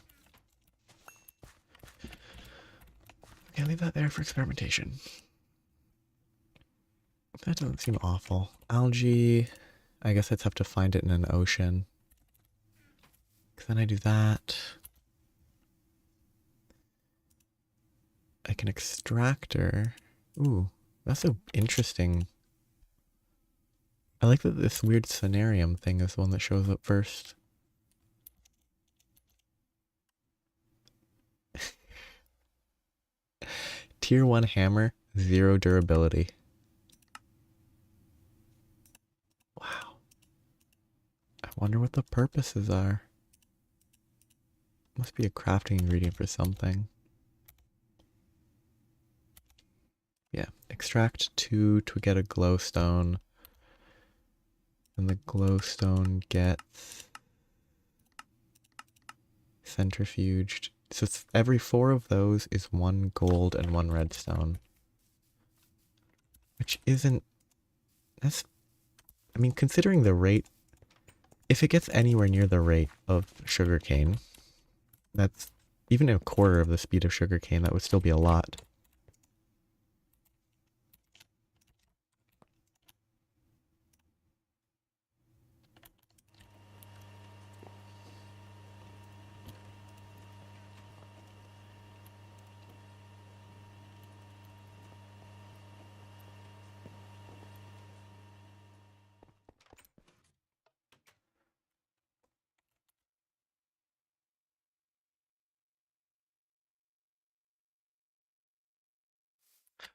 Okay, leave that there for experimentation. That doesn't seem awful. Algae, I guess I'd have to find it in an ocean. Because then I do that. I can extractor. Ooh, that's so interesting. I like that this weird scenarium thing is the one that shows up first. Tier 1 hammer, 0 durability. Wow. I wonder what the purposes are. Must be a crafting ingredient for something. Yeah, extract 2 to get a glowstone. And the glowstone gets Centrifuged. So it's every 4 of those is 1 gold and 1 redstone. Which isn't... That's... I mean, considering the rate... If it gets anywhere near the rate of sugarcane, that's... Even a quarter of the speed of sugarcane, that would still be a lot.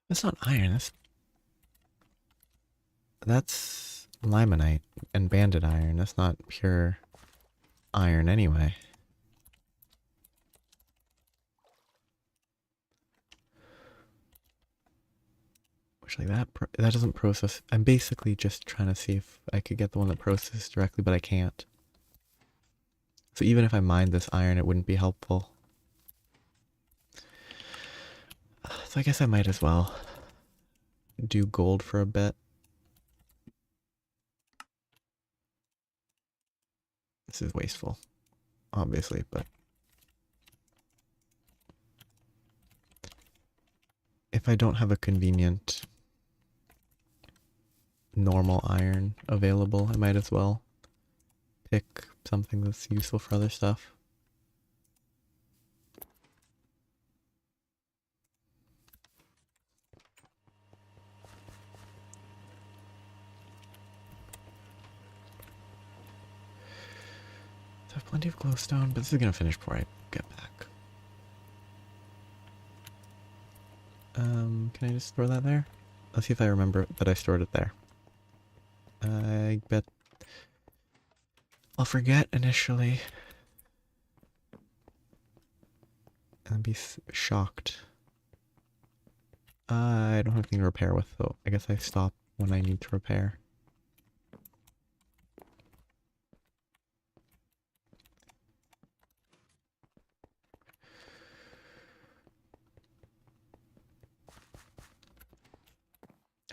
That's not iron, that's limonite and banded iron. That's not pure iron anyway. Which, like, that doesn't process. I'm basically just trying to see if I could get the one that processes directly, but I can't. So even if I mined this iron, it wouldn't be helpful. So I guess I might as well do gold for a bit. This is wasteful, obviously, but if I don't have a convenient normal iron available, I might as well pick something that's useful for other stuff. So I have plenty of glowstone, but this is gonna finish before I get back. Can I just store that there? Let's see if I remember that I stored it there. I bet I'll forget initially and be shocked. I don't have anything to repair with, though. I guess I stop when I need to repair.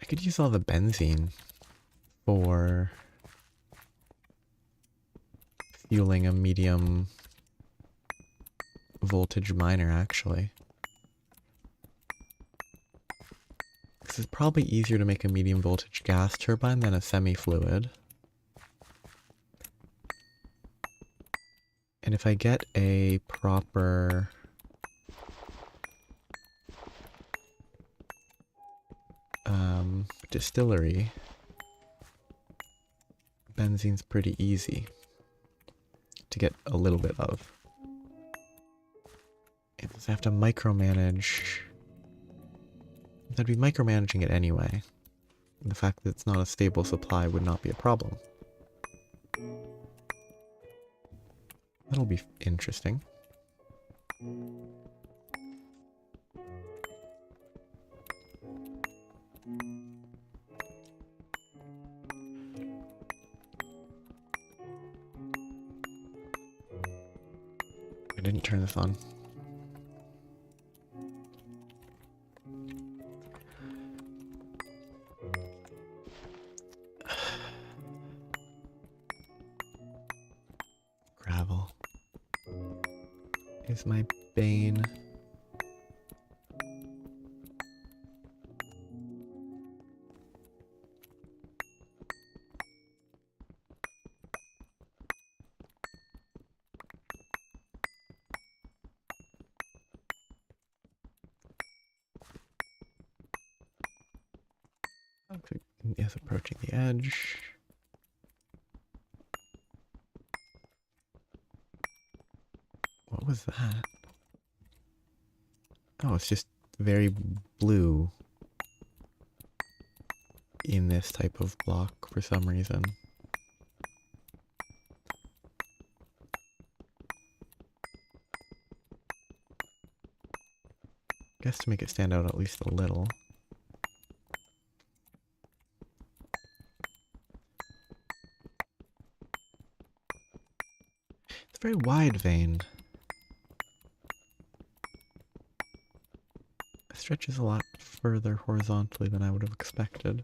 I could use all the benzene for fueling a medium voltage miner, actually. Because it's probably easier to make a medium voltage gas turbine than a semi-fluid. And if I get a proper... distillery, benzene's pretty easy to get a little bit of. And I have to micromanage. I'd be micromanaging it anyway. And the fact that it's not a stable supply would not be a problem. That'll be interesting. I didn't turn this on. Gravel is my bane. Yes, approaching the edge. What was that? Oh, it's just very blue in this type of block for some reason. Guess to make it stand out at least a little. It's a very wide vein. stretches a lot further horizontally than I would have expected.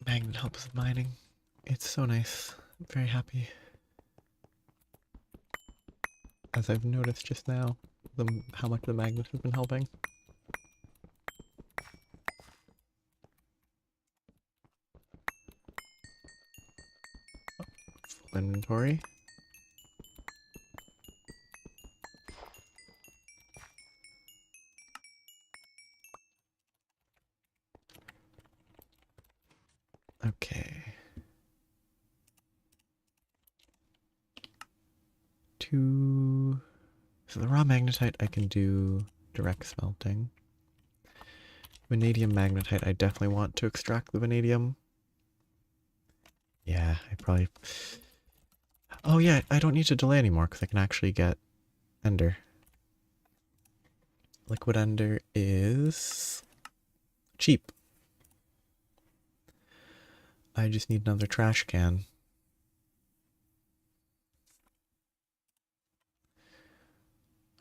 Magnet helps with mining. It's so nice. I'm very happy. As I've noticed just now, how much the magnet has been helping. Full inventory. Okay. So the raw magnetite I can do direct smelting. Vanadium magnetite, I definitely want to extract the vanadium. Yeah, I probably... Oh yeah, I don't need to delay anymore because I can actually get ender. Liquid ender is cheap. I just need another trash can.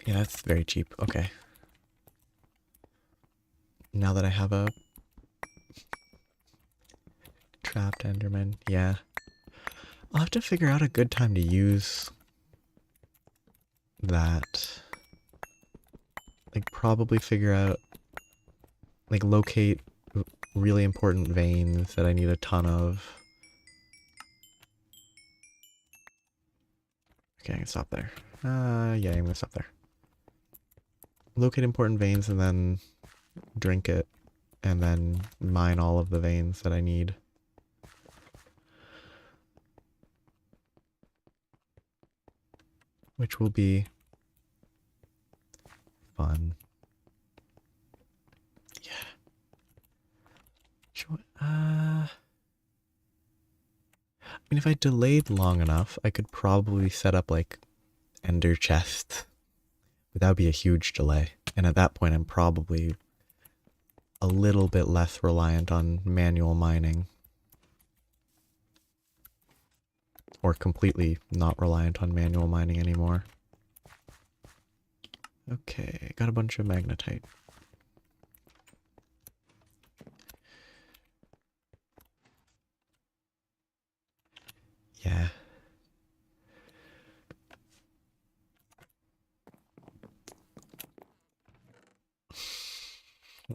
Yeah, that's very cheap. Okay. Now that I have a trapped enderman, yeah. I'll have to figure out a good time to use that. Like, probably figure out, like, locate really important veins that I need a ton of. Okay, I can stop there. Yeah, I'm gonna stop there. Locate important veins and then drink it, and then mine all of the veins that I need. Which will be fun. Yeah. I mean, if I delayed long enough, I could probably set up like ender chests. But that would be a huge delay. And at that point, I'm probably a little bit less reliant on manual mining. Or completely not reliant on manual mining anymore. Okay, got a bunch of magnetite. Yeah.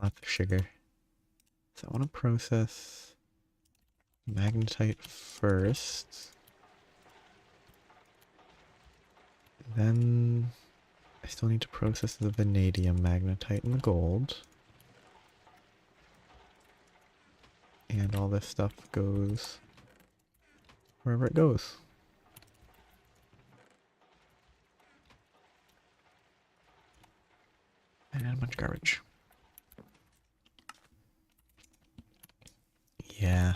Lots of sugar. So I want to process magnetite first. Then I still need to process the vanadium magnetite and the gold. And all this stuff goes wherever it goes. And a bunch of garbage. Yeah.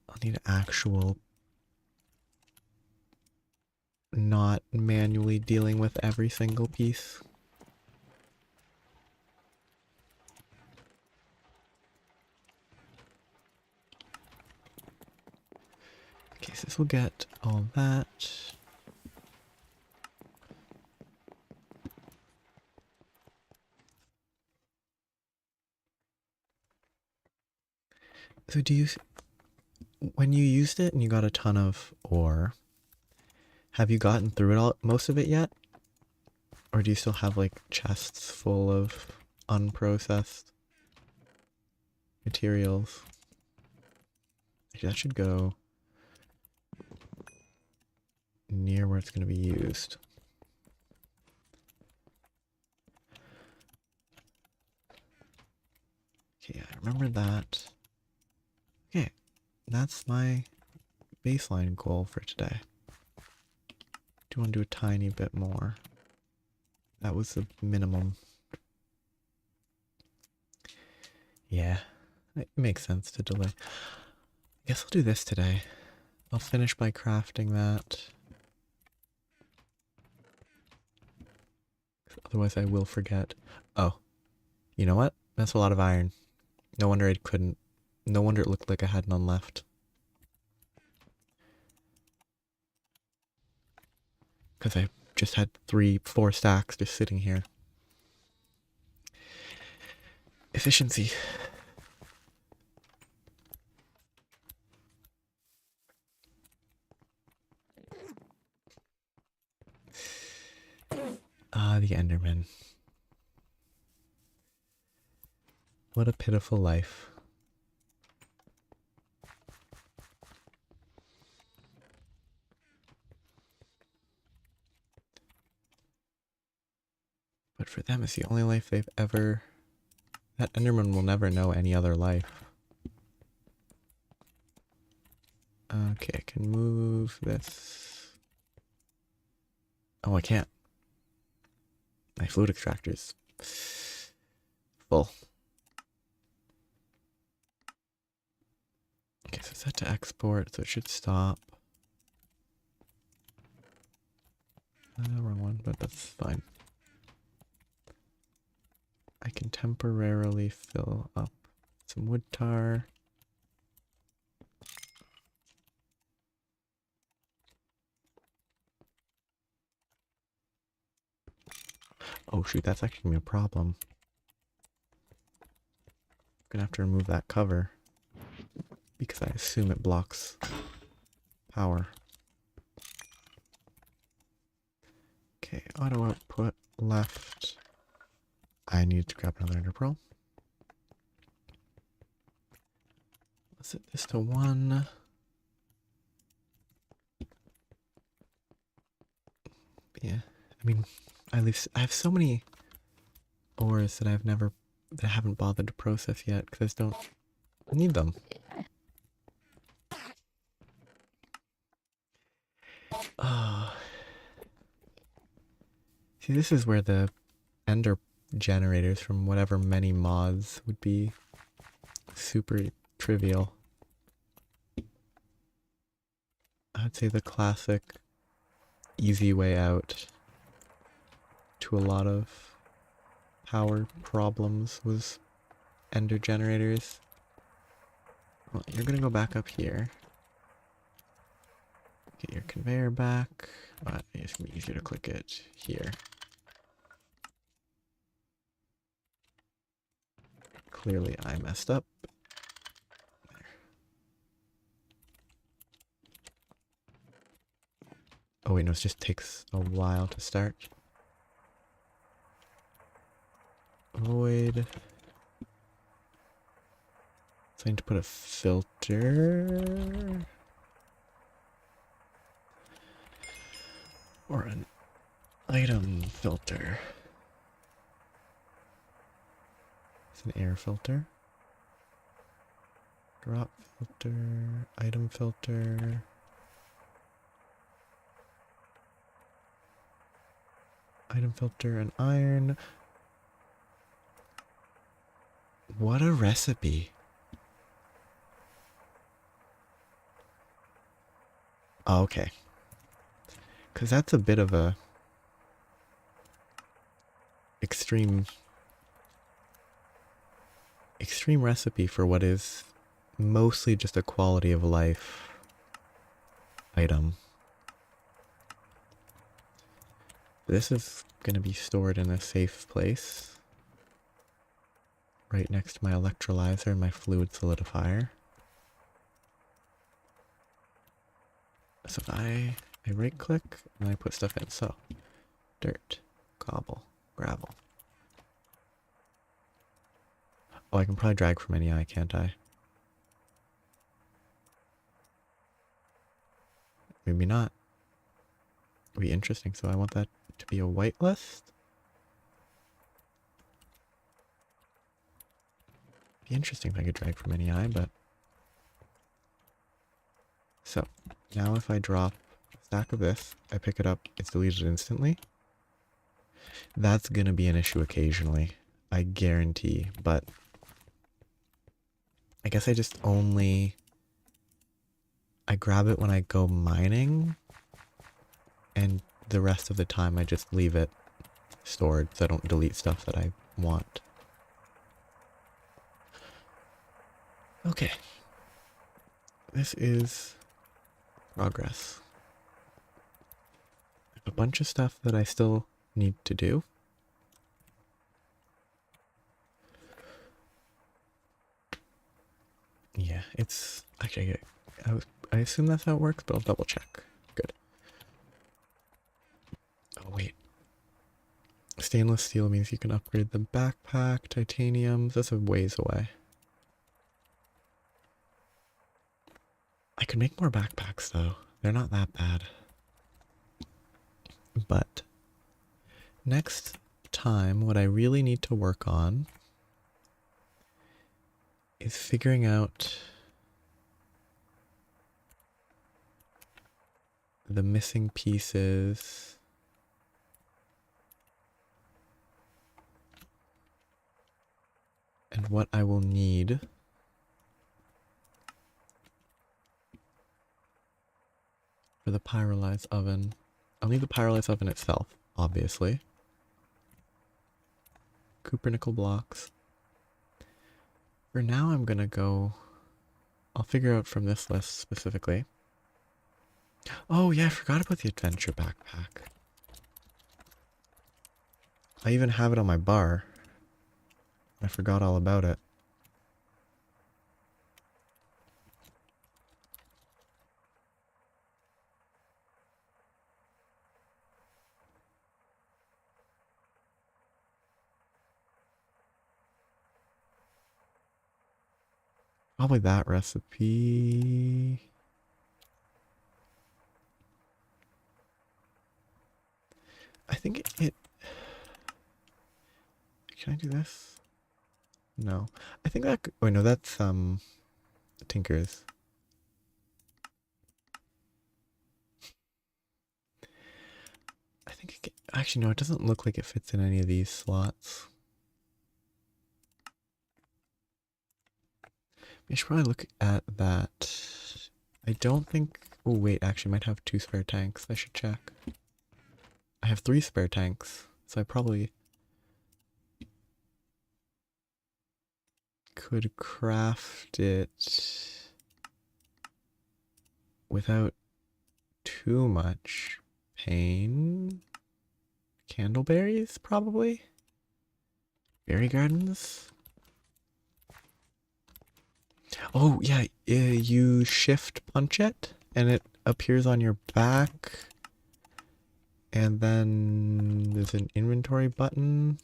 I'll need actual not manually dealing with every single piece. Okay, so this will get all that. So do you, when you used it and you got a ton of ore, have you gotten through it all, most of it yet? Or do you still have like chests full of unprocessed materials? Actually, that should go near where it's going to be used. Okay, I remember that. Okay, that's my baseline goal for today. Do want to do a tiny bit more. That was the minimum. Yeah, it makes sense to delay. I guess I'll do this today. I'll finish by crafting that. Otherwise I will forget. Oh, you know what? That's a lot of iron. No wonder I couldn't. No wonder it looked like I had none left. Because I just had 4 stacks just sitting here. Efficiency. Ah, the Enderman. What a pitiful life. But for them, it's the only life they've ever... That Enderman will never know any other life. Okay, I can move this. Oh, I can't. My fluid extractor's full. Okay, so set to export, so it should stop. Wrong one, but that's fine. I can temporarily fill up some wood tar. Oh shoot, that's actually gonna be a problem. I'm gonna have to remove that cover because I assume it blocks power. Okay, auto output left. I need to grab another ender pearl. Let's set this to 1. Yeah, I mean, I have so many ores that I haven't bothered to process yet because I just don't need them. Oh. See, this is where the ender generators from whatever many mods would be super trivial. I'd say the classic easy way out to a lot of power problems was ender generators. Well, you're gonna go back up here. Get your conveyor back. It's gonna be easier to click it here. Clearly I messed up. There. Oh wait, no, it just takes a while to start. Void. So I need to put a filter. Or an item filter. It's an air filter. Drop filter. Item filter. Item filter and iron. What a recipe. Oh, okay. Because that's a bit of a extreme recipe for what is mostly just a quality of life item. This is going to be stored in a safe place right next to my electrolyzer and my fluid solidifier. So if I right click and I put stuff in. So dirt, cobble, gravel. Oh, I can probably drag from any eye, can't I? Maybe not. It'd be interesting, so I want that to be a white list. Be interesting if I could drag from any eye, but... So, now if I drop stack of this. I pick it up, it's deleted instantly. That's gonna be an issue occasionally, I guarantee, but I guess I just only... I grab it when I go mining, and the rest of the time I just leave it stored so I don't delete stuff that I want. Okay. This is progress. I have a bunch of stuff that I still need to do. Yeah, it's... Actually, I assume that's how it works, but I'll double check. Good. Oh, wait. Stainless steel means you can upgrade the backpack, titanium. That's a ways away. I could make more backpacks, though. They're not that bad. But next time, what I really need to work on is figuring out the missing pieces. And what I will need for the Pyrolise oven. I'll need the Pyrolise oven itself, obviously. Cooper nickel blocks. For now, I'm gonna go... I'll figure out from this list specifically. Oh yeah, I forgot about the adventure backpack. I even have it on my bar. I forgot all about it. Probably that recipe. I think it... Can I do this? No. I think that... Wait, no, that's, Tinker's. I think it can... Actually, no, it doesn't look like it fits in any of these slots. I should probably look at that. I don't think... Oh, wait, actually, I might have 2 spare tanks. I should check. I have 3 spare tanks, so I probably could craft it without too much pain. Candleberries, probably? Berry gardens? Oh, yeah, you shift punch it, and it appears on your back. And then there's an inventory button.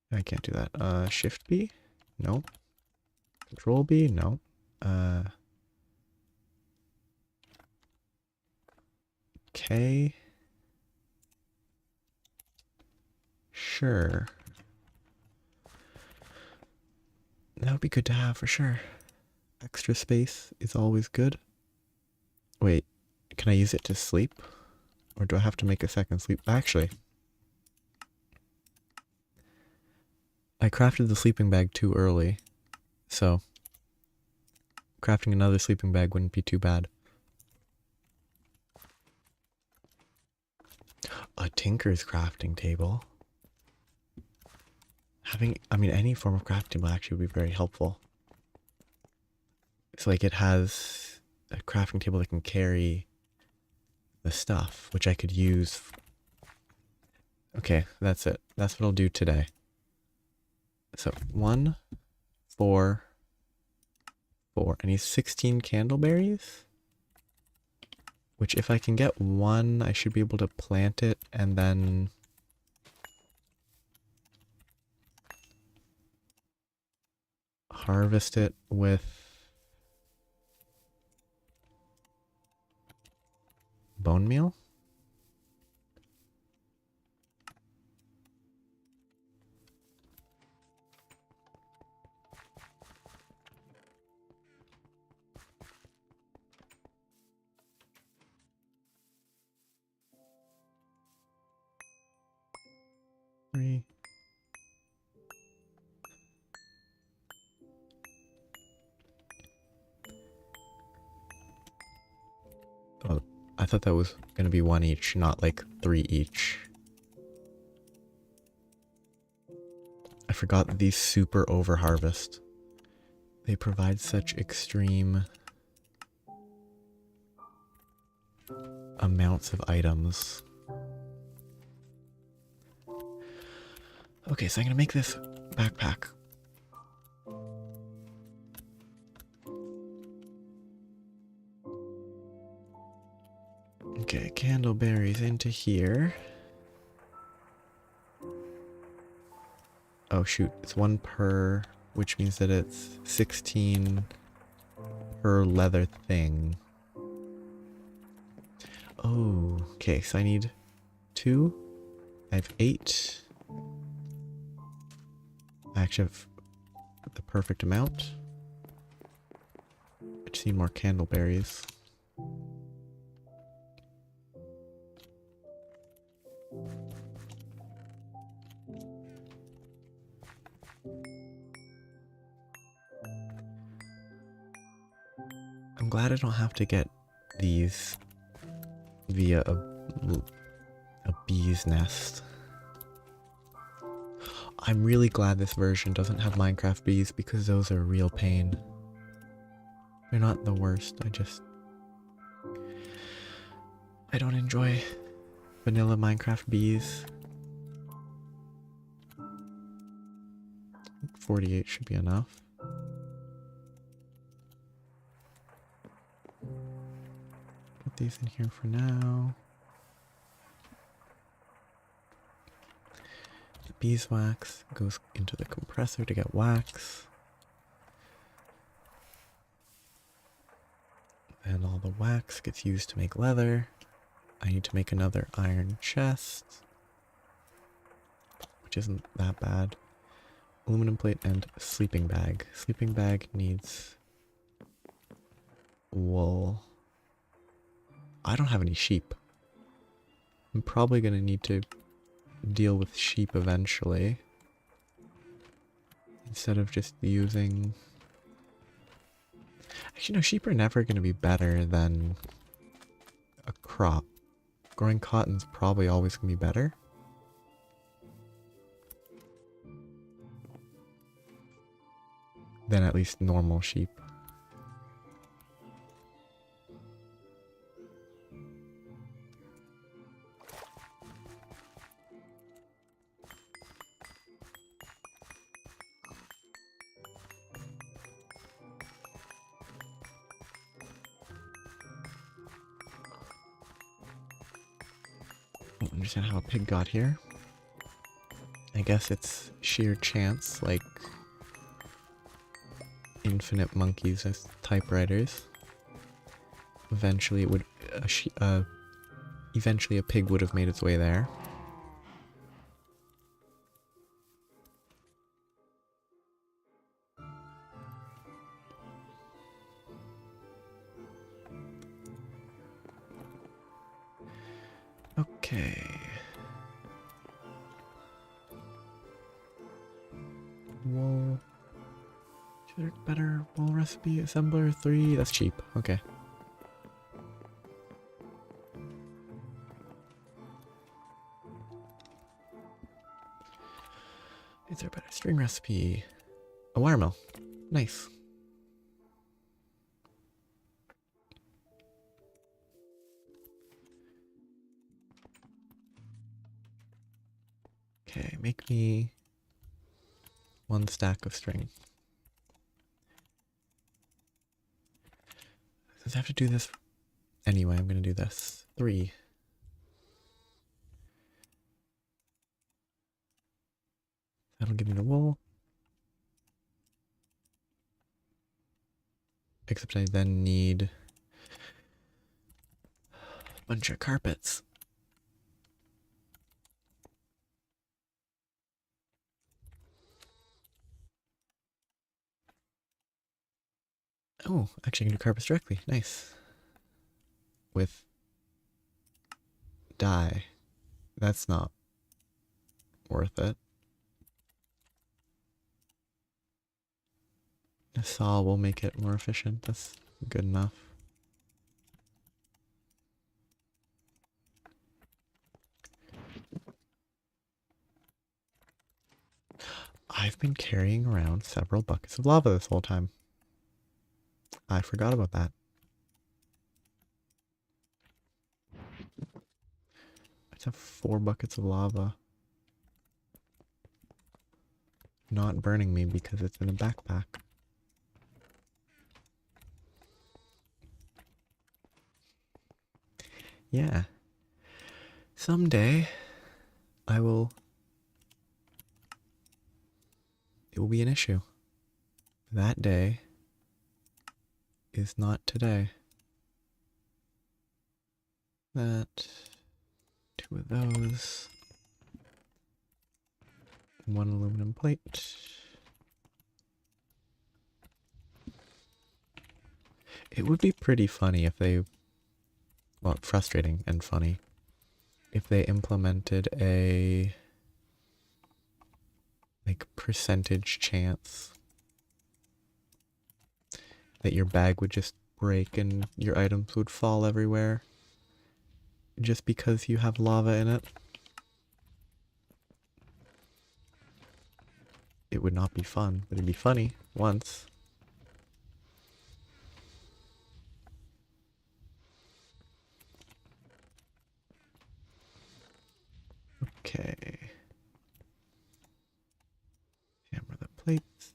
I can't do that. Shift B? No. Control B? No. K? Sure. That would be good to have for sure. Extra space is always good. Wait, can I use it to sleep? Or do I have to make a second sleep? Actually, I crafted the sleeping bag too early, so crafting another sleeping bag wouldn't be too bad. A Tinker's crafting table. Having, I mean, any form of crafting will actually be very helpful. It's like it has a crafting table that can carry the stuff, which I could use. Okay, that's it. That's what I'll do today. So 1, 4, 4. I need 16 candleberries. Which if I can get 1, I should be able to plant it and then... harvest it with... bone meal? Oh, I thought that was gonna be one each, not like 3 each. I forgot that these super over harvest. They provide such extreme amounts of items. Okay, so I'm gonna make this backpack. Okay, candleberries into here. Oh shoot, it's 1 per, which means that it's 16 per leather thing. Oh, okay, so I need 2. I have 8. I actually have the perfect amount. I just need more candleberries. I'm glad I don't have to get these via a bee's nest. I'm really glad this version doesn't have Minecraft bees because those are a real pain. They're not the worst, I don't enjoy vanilla Minecraft bees. 48 should be enough. Put these in here for now. The beeswax goes into the compressor to get wax. And all the wax gets used to make leather. I need to make another iron chest, which isn't that bad. Aluminum plate and sleeping bag. Sleeping bag needs wool. I don't have any sheep. I'm probably going to need to deal with sheep eventually, instead of just using... Actually, no, sheep are never going to be better than a crop. Growing cotton's probably always going to be better. Than at least normal sheep. I don't understand how a pig got here. I guess it's sheer chance, like infinite monkeys as typewriters. Eventually it would eventually a pig would have made its way there. Okay. Wool. Is there a better wool recipe? Assembler 3? That's cheap. Okay. Is there a better string recipe? A wire mill. Nice. Okay, make me 1 stack of string. Since I have to do this anyway, I'm gonna do this. 3. That'll give me the wool. Except I then need a bunch of carpets. Oh, actually I can do carpets directly. Nice. With dye. That's not worth it. A saw will make it more efficient. That's good enough. I've been carrying around several buckets of lava this whole time. I forgot about that. I just have 4 buckets of lava. Not burning me because it's in a backpack. Yeah. Someday, it will be an issue. That day is not today. That, 2 of those, 1 aluminum plate. It would be pretty funny if they, well, frustrating and funny, if they implemented a, like, percentage chance that your bag would just break and your items would fall everywhere just because you have lava in it. It would not be fun, but it'd be funny once. Okay. Hammer the plates.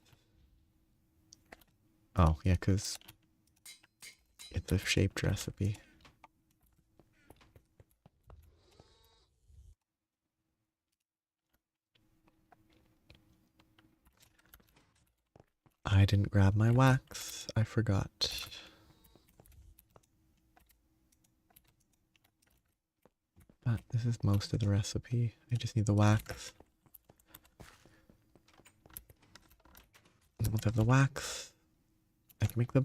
Oh, yeah, because it's a shaped recipe. I didn't grab my wax. I forgot. But this is most of the recipe. I just need the wax. Once I have the wax, I can make the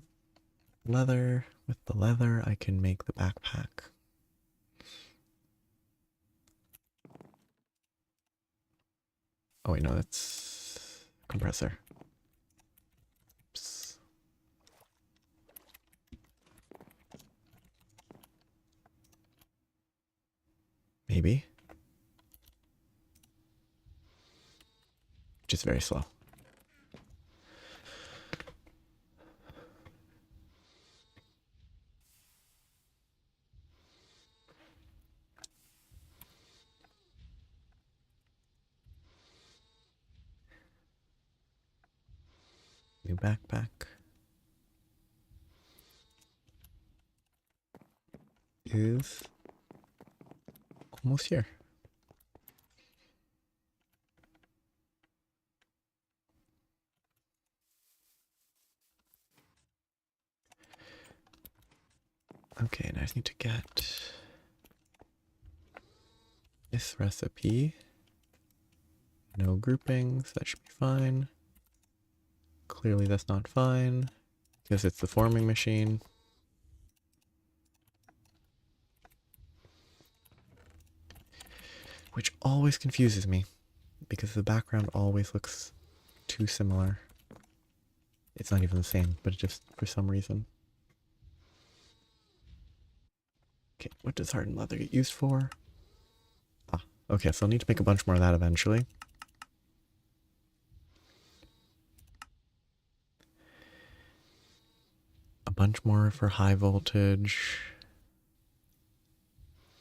leather. With the leather, I can make the backpack. Oh wait, no, that's compressor. Oops. Maybe. Just very slow. New backpack is almost here. Okay, now I just need to get this recipe. No groupings, that should be fine. Clearly that's not fine, because it's the forming machine. Which always confuses me, because the background always looks too similar. It's not even the same, but just for some reason. Okay, what does hardened leather get used for? Ah, okay, so I'll need to make a bunch more of that eventually. A bunch more for high voltage.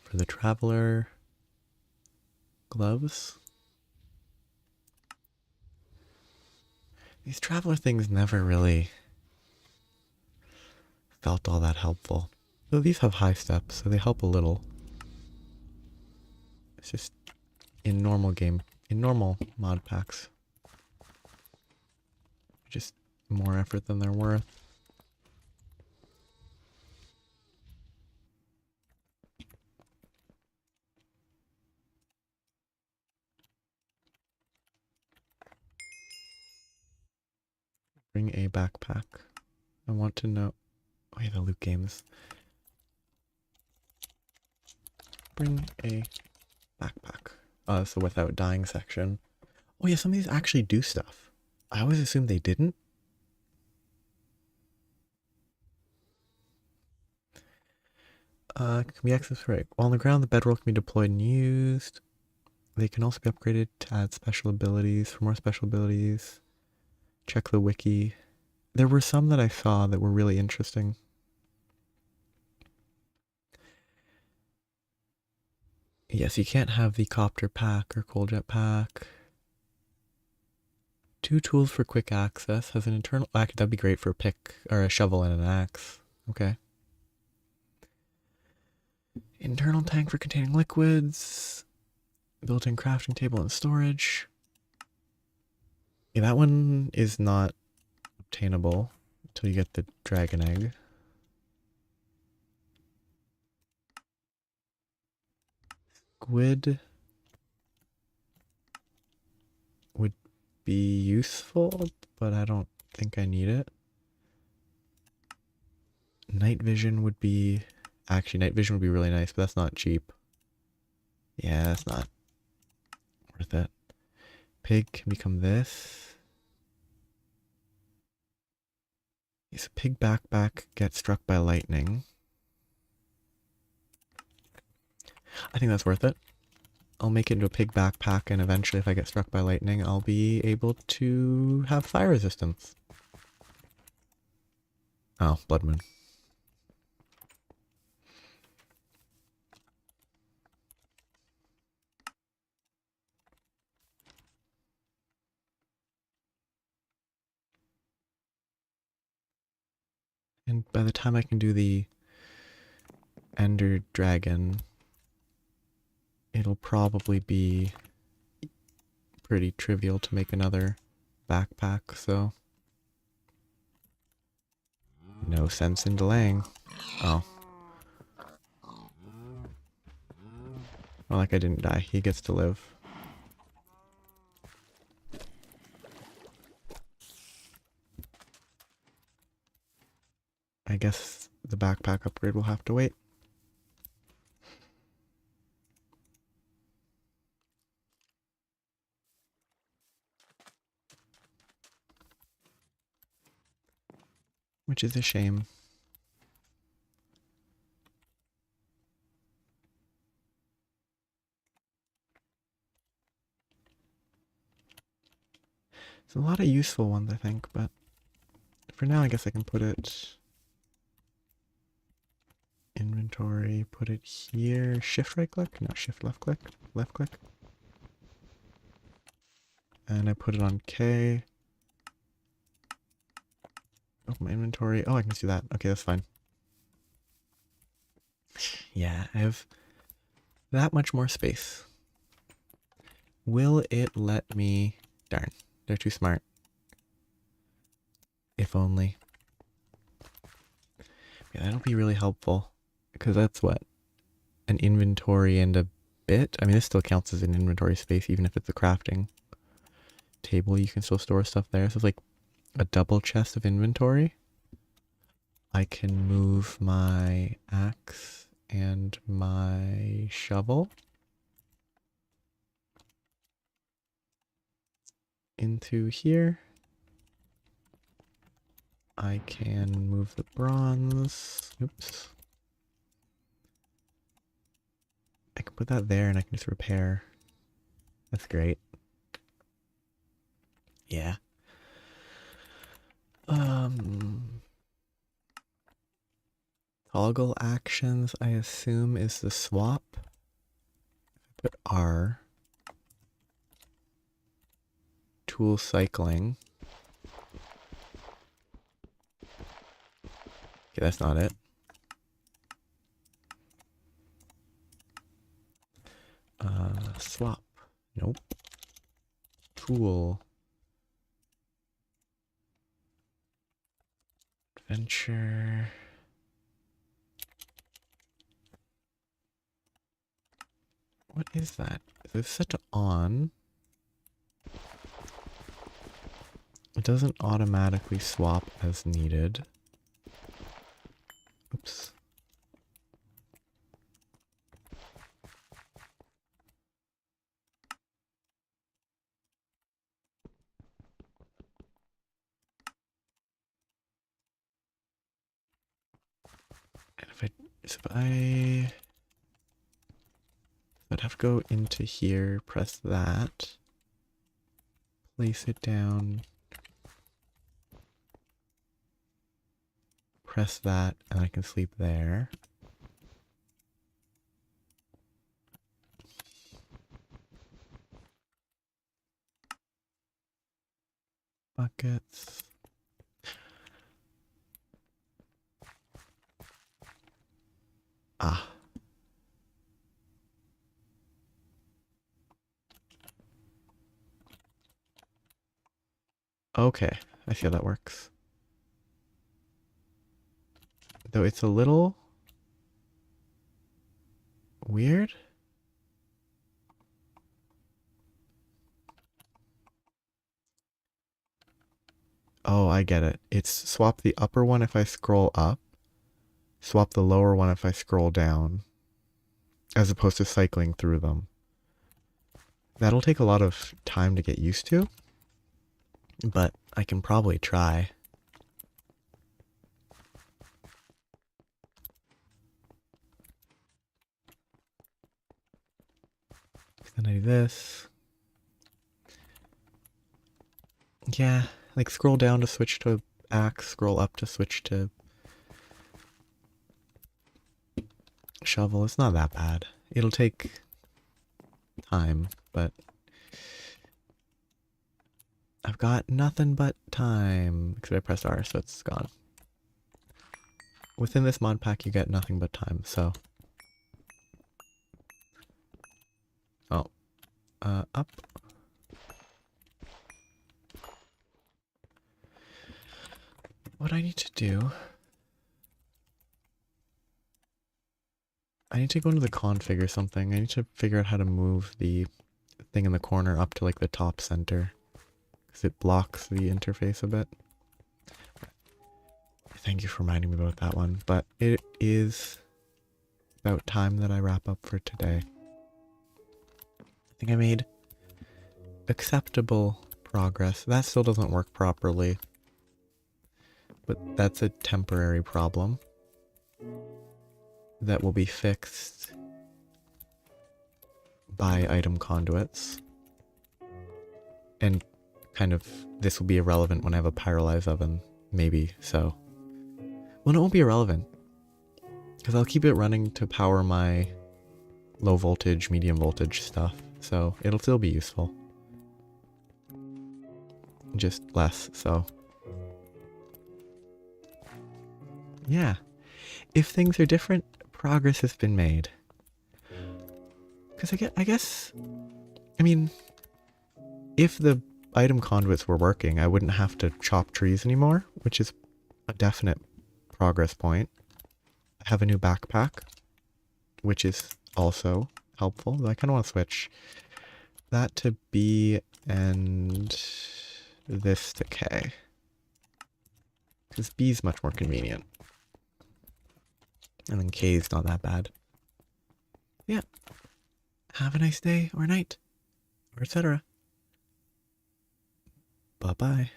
For the traveler. Gloves. These traveler things never really felt all that helpful. Though these have high steps, so they help a little. It's just in normal mod packs. Just more effort than they're worth. Bring a backpack. I want to know. Oh yeah, the loot games. Bring a backpack. So without dying section. Oh yeah, some of these actually do stuff. I always assumed they didn't. Can be accessed right. While on the ground, the bedroll can be deployed and used. They can also be upgraded to add special abilities. For more special abilities, check the wiki. There were some that I saw that were really interesting. Yes, you can't have the copter pack or coal jet pack. 2 tools for quick access. Has an internal. Actually, that'd be great for a pick or a shovel and an axe. Okay. Internal tank for containing liquids. Built-in crafting table and storage. Yeah, that one is not obtainable until you get the dragon egg. Squid would be useful, but I don't think I need it. Night vision would be... Actually, night vision would be really nice, but that's not cheap. Yeah, that's not worth it. Pig can become this. Yes, a pig backpack gets struck by lightning. I think that's worth it. I'll make it into a pig backpack, and eventually if I get struck by lightning, I'll be able to have fire resistance. Oh, blood moon. And by the time I can do the Ender Dragon, it'll probably be pretty trivial to make another backpack, so no sense in delaying. Oh. Well, like I didn't die. He gets to live. I guess the backpack upgrade will have to wait. Which is a shame. There's a lot of useful ones, I think, but for now I guess I can put it... Inventory, put it here. Shift right click? No, shift left click. Left click. And I put it on K. Open my inventory. Oh, I can do that. Okay, that's fine. Yeah, I have that much more space. Will it let me... Darn, they're too smart. If only. Yeah, that'll be really helpful. Because that's what? An inventory and a bit? I mean, this still counts as an inventory space, even if it's a crafting table. You can still store stuff there. So it's like a double chest of inventory. I can move my axe and my shovel into here. I can move the bronze. Oops. I can put that there and I can just repair. That's great. Yeah. Toggle actions, I assume, is the swap. If I put R. Tool cycling. Okay, that's not it. Swap. Nope. Tool. Adventure. What is that? Is it set to on? It doesn't automatically swap as needed. Oops. And if I I'd have to go into here, press that, place it down, press that, and I can sleep there. Buckets. Ah. Okay, I see how that works. Though it's a little weird. Oh, I get it. It's swap the upper one if I scroll up, swap the lower one if I scroll down, as opposed to cycling through them. That'll take a lot of time to get used to, but I can probably try. Then I do this. Yeah, like scroll down to switch to axe, scroll up to switch to shovel. It's not that bad. It'll take time, but I've got nothing but time. Because I pressed R, so it's gone. Within this mod pack, you get nothing but time, so. Oh. Up. What I need to do... I need to go into the config or something. I need to figure out how to move the thing in the corner up to like the top center. Because it blocks the interface a bit. Thank you for reminding me about that one. But it is about time that I wrap up for today. I think I made acceptable progress. That still doesn't work properly. But that's a temporary problem that will be fixed by item conduits. And kind of, this will be irrelevant when I have a Pyrolise oven, maybe, so. Well, it won't be irrelevant, because I'll keep it running to power my low voltage, medium voltage stuff, so it'll still be useful. Just less, so. Yeah. If things are different, progress has been made. Because I guess, I mean, if the item conduits were working, I wouldn't have to chop trees anymore, which is a definite progress point. I have a new backpack, which is also helpful. I kind of want to switch that to B and this to K. Because B is much more convenient. And then K is not that bad. Yeah. Have a nice day or night, or etc. Bye-bye.